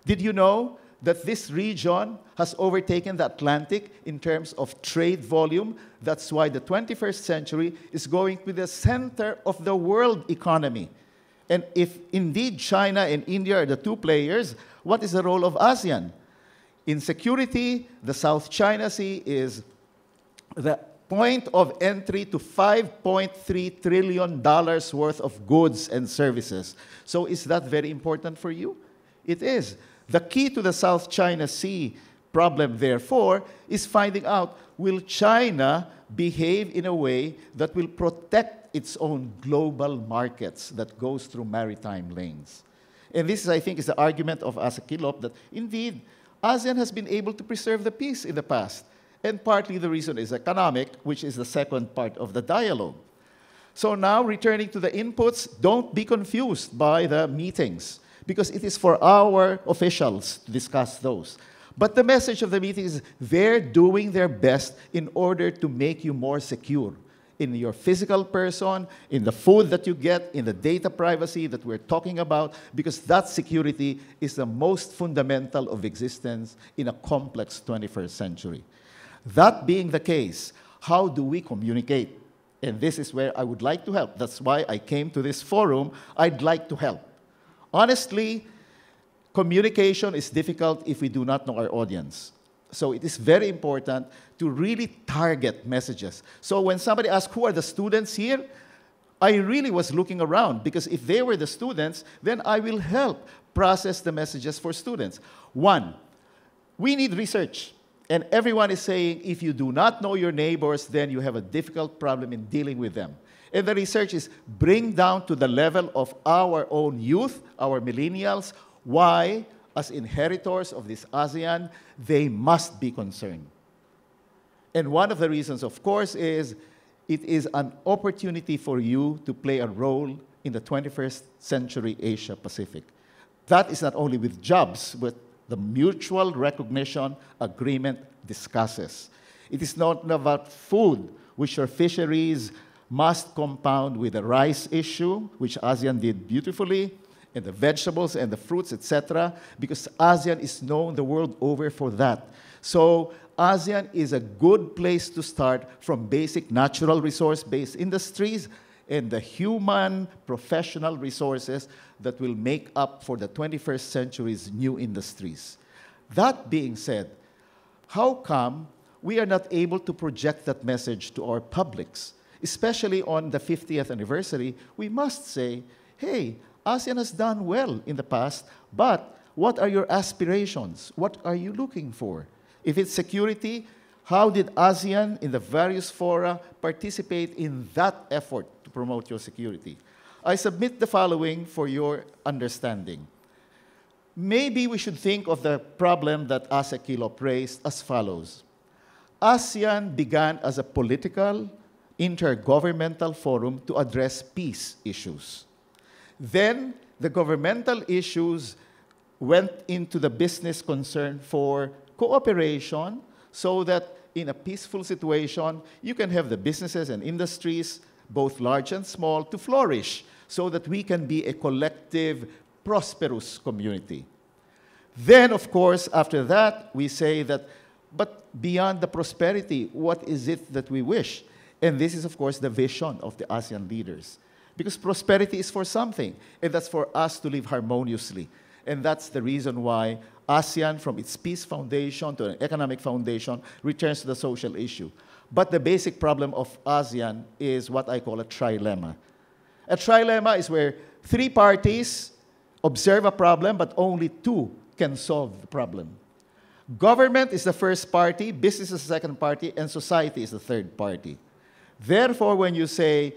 Did you know that this region has overtaken the Atlantic in terms of trade volume. That's why the 21st century is going to be the center of the world economy. And if indeed China and India are the two players, what is the role of ASEAN? In security, the South China Sea is the point of entry to $5.3 trillion worth of goods and services. So is that very important for you? It is. The key to the South China Sea problem, therefore, is finding out, will China behave in a way that will protect its own global markets that goes through maritime lanes? And this, I think, is the argument of Asakilop, that indeed, ASEAN has been able to preserve the peace in the past. And partly the reason is economic, which is the second part of the dialogue. So now, returning to the inputs, don't be confused by the meetings, because it is for our officials to discuss those. But the message of the meeting is they're doing their best in order to make you more secure in your physical person, in the food that you get, in the data privacy that we're talking about, because that security is the most fundamental of existence in a complex 21st century. That being the case, how do we communicate? And this is where I would like to help. That's why I came to this forum. I'd like to help. Honestly, communication is difficult if we do not know our audience. So it is very important to really target messages. So when somebody asks, who are the students here? I really was looking around, because if they were the students, then I will help process the messages for students. One, we need research. And everyone is saying, if you do not know your neighbors, then you have a difficult problem in dealing with them. And the research is bring down to the level of our own youth, our millennials, why, as inheritors of this ASEAN, they must be concerned. And one of the reasons, of course, is it is an opportunity for you to play a role in the 21st century Asia-Pacific. That is not only with jobs, but the mutual recognition agreement discusses. It is not about food, which your fisheries must compound with the rice issue, which ASEAN did beautifully, and the vegetables and the fruits, etc., because ASEAN is known the world over for that. So ASEAN is a good place to start from basic natural resource-based industries and the human professional resources that will make up for the 21st century's new industries. That being said, how come we are not able to project that message to our publics? Especially on the 50th anniversary, we must say, hey, ASEAN has done well in the past, but what are your aspirations? What are you looking for? If it's security, how did ASEAN in the various fora participate in that effort to promote your security? I submit the following for your understanding. Maybe we should think of the problem that Asakilop raised as follows. ASEAN began as a political, intergovernmental forum to address peace issues. Then the governmental issues went into the business concern for cooperation so that in a peaceful situation, you can have the businesses and industries, both large and small, to flourish so that we can be a collective, prosperous community. Then, of course, after that, we say that, but beyond the prosperity, what is it that we wish? And this is, of course, the vision of the ASEAN leaders. Because prosperity is for something, and that's for us to live harmoniously. And that's the reason why ASEAN, from its peace foundation to an economic foundation, returns to the social issue. But the basic problem of ASEAN is what I call a trilemma. A trilemma is where three parties observe a problem, but only two can solve the problem. Government is the first party, business is the second party, and society is the third party. Therefore, when you say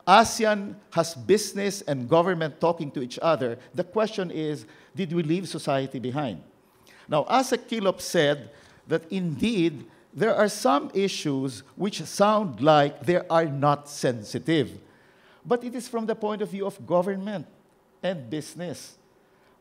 ASEAN has business and government talking to each other, the question is, did we leave society behind? Now, Asakilop said that indeed, there are some issues which sound like they are not sensitive. But it is from the point of view of government and business.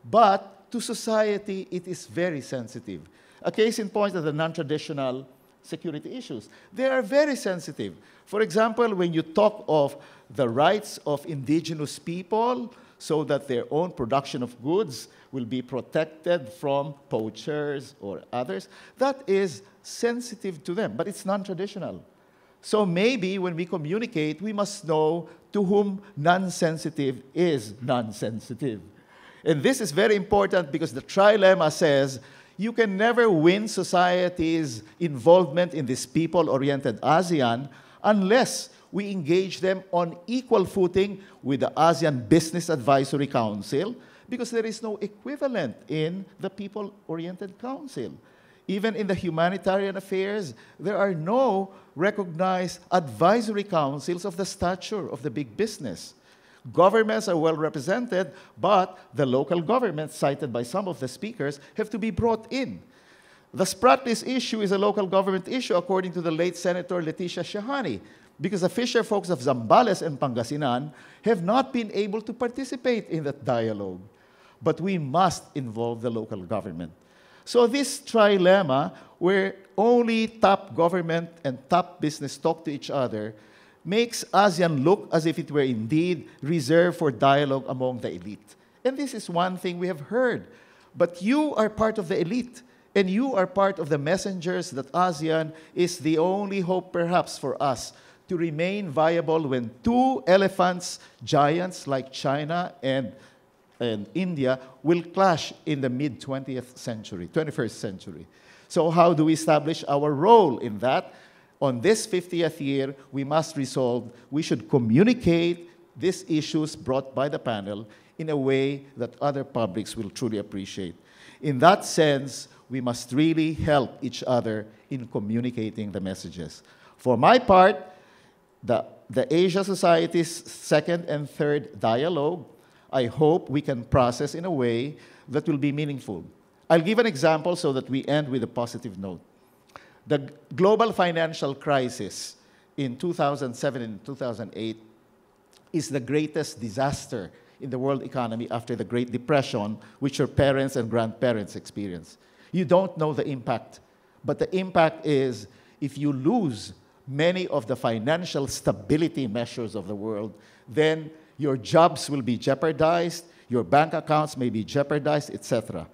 But to society, it is very sensitive. A case in point are the non-traditional security issues. They are very sensitive. For example, when you talk of the rights of indigenous people so that their own production of goods will be protected from poachers or others. That is sensitive to them, but it's non-traditional. So maybe when we communicate, we must know to whom non-sensitive is non-sensitive. And this is very important because the trilemma says you can never win society's involvement in this people-oriented ASEAN unless we engage them on equal footing with the ASEAN Business Advisory Council, because there is no equivalent in the People-Oriented Council. Even in the humanitarian affairs, there are no recognized advisory councils of the stature of the big business. Governments are well represented, but the local governments, cited by some of the speakers, have to be brought in. The Spratlys issue is a local government issue, according to the late Senator Leticia Shahani, because the fisher folks of Zambales and Pangasinan have not been able to participate in that dialogue. But we must involve the local government. So this trilemma, where only top government and top business talk to each other, makes ASEAN look as if it were indeed reserved for dialogue among the elite. And this is one thing we have heard. But you are part of the elite, and you are part of the messengers that ASEAN is the only hope, perhaps, for us to remain viable when two elephants, giants like China and India, will clash in the mid-20th century, 21st century. So how do we establish our role in that? On this 50th year, we must resolve, we should communicate these issues brought by the panel in a way that other publics will truly appreciate. In that sense, we must really help each other in communicating the messages. For my part, the Asia Society's second and third dialogue, I hope we can process in a way that will be meaningful. I'll give an example so that we end with a positive note. The global financial crisis in 2007 and 2008 is the greatest disaster in the world economy after the Great Depression, which your parents and grandparents experienced. You don't know the impact, but the impact is if you lose many of the financial stability measures of the world, then your jobs will be jeopardized, your bank accounts may be jeopardized, etc.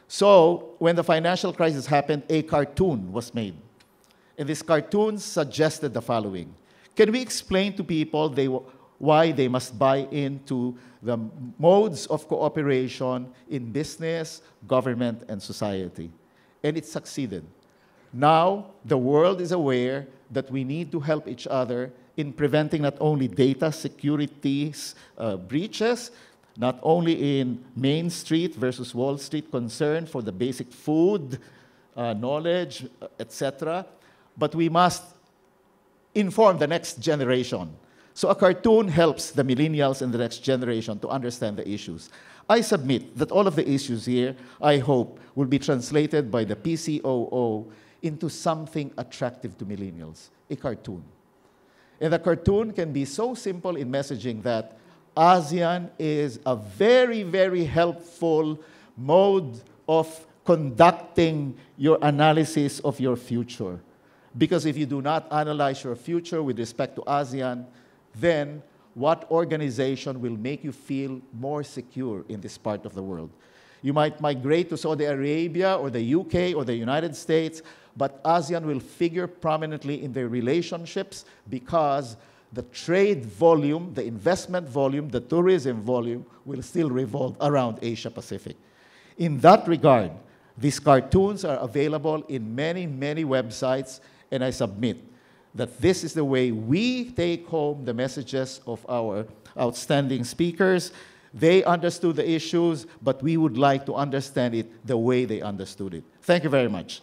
So when the financial crisis happened, a cartoon was made. And this cartoon suggested the following. Can we explain to people why they must buy into the modes of cooperation in business, government, and society? And it succeeded. Now, the world is aware that we need to help each other in preventing not only data security breaches, not only in Main Street versus Wall Street concern for the basic food, knowledge, etc., but we must inform the next generation. So a cartoon helps the millennials and the next generation to understand the issues. I submit that all of the issues here, I hope, will be translated by the PCOO into something attractive to millennials, a cartoon. And the cartoon can be so simple in messaging that ASEAN is a very, very helpful mode of conducting your analysis of your future. Because if you do not analyze your future with respect to ASEAN, then what organization will make you feel more secure in this part of the world? You might migrate to Saudi Arabia or the UK or the United States, but ASEAN will figure prominently in their relationships because the trade volume, the investment volume, the tourism volume will still revolve around Asia Pacific. In that regard, these cartoons are available in many, many websites, and I submit that this is the way we take home the messages of our outstanding speakers. They understood the issues, but we would like to understand it the way they understood it. Thank you very much.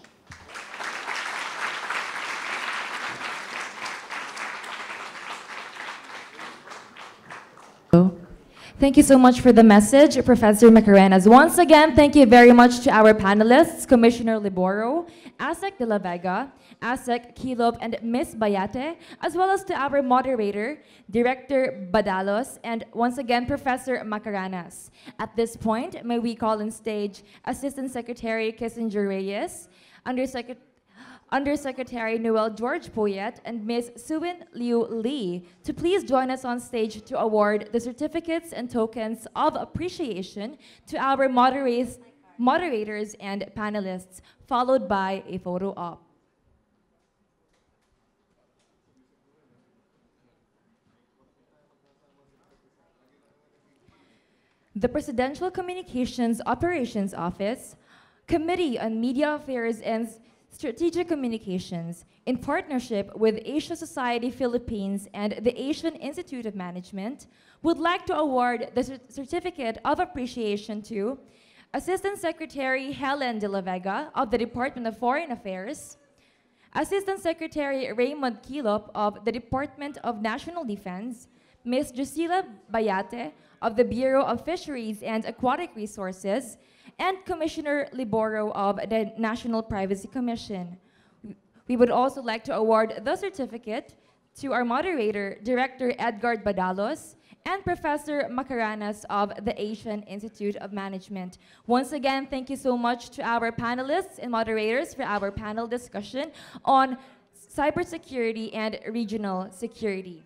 Thank you so much for the message, Professor Macarenas. Once again, thank you very much to our panelists, Commissioner Liboro, ASEC de la Vega, ASEC Kilob, and Ms. Bayate, as well as to our moderator, Director Badalos, and once again, Professor Macarenas. At this point, may we call on stage Assistant Secretary Kissinger Reyes, Undersecretary Noel George Poyet and Ms. Suin Liu Lee to please join us on stage to award the certificates and tokens of appreciation to our moderators and panelists, followed by a photo op. The Presidential Communications Operations Office, Committee on Media Affairs and Strategic Communications, in partnership with Asia Society Philippines and the Asian Institute of Management, would like to award the Certificate of Appreciation to Assistant Secretary Helen de la Vega of the Department of Foreign Affairs, Assistant Secretary Raymond Quilop of the Department of National Defense, Ms. Drusilla Bayate of the Bureau of Fisheries and Aquatic Resources, and Commissioner Liboro of the National Privacy Commission. We would also like to award the certificate to our moderator, Director Edgar Badalos, and Professor Macaranas of the Asian Institute of Management. Once again, thank you so much to our panelists and moderators for our panel discussion on cybersecurity and regional security.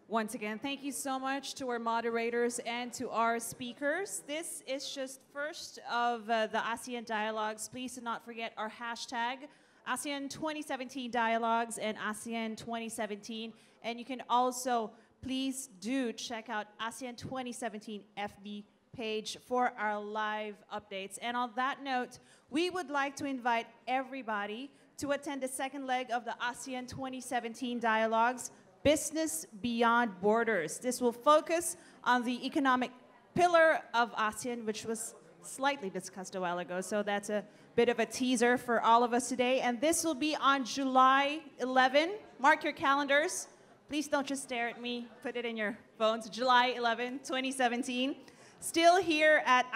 Once again, thank you so much to our moderators and to our speakers. This is just first of the ASEAN Dialogues. Please do not forget our hashtag, ASEAN 2017 Dialogues and ASEAN 2017. And you can also, please do check out ASEAN 2017 FB page for our live updates. And on that note, we would like to invite everybody to attend the second leg of the ASEAN 2017 Dialogues, Business Beyond Borders. This will focus on the economic pillar of ASEAN, which was slightly discussed a while ago. So that's a bit of a teaser for all of us today. And this will be on July 11. Mark your calendars. Please don't just stare at me. Put it in your phones. July 11, 2017. Still here at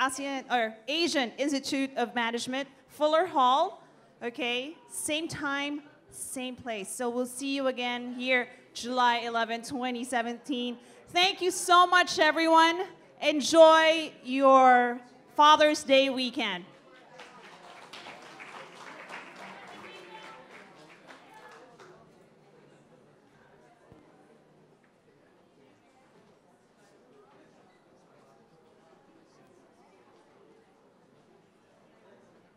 Asian Institute of Management, Fuller Hall. Okay, same time, same place. So we'll see you again here July 11, 2017. Thank you so much, everyone. Enjoy your Father's Day weekend.